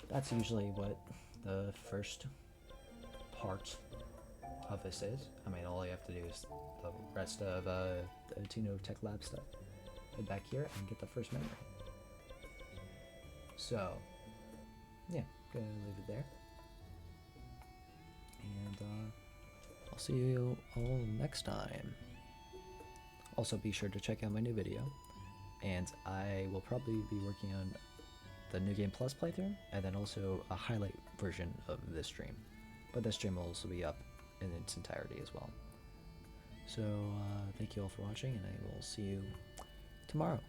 that's usually what the first part of this is. I mean, all you have to do is the rest of the Tino Tech Lab stuff. Head back here and get the first memory. So, yeah, gonna leave it there. And I'll see you all next time. Also, be sure to check out my new video. And I will probably be working on the New Game Plus playthrough, and then also a highlight version of this stream. But this stream will also be up in its entirety as well. So, thank you all for watching, and I will see you tomorrow.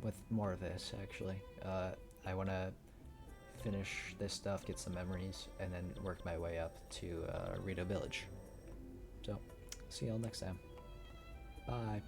With more of this, actually. I want to finish this stuff, get some memories, and then work my way up to Rito Village. So, see y'all next time. Bye.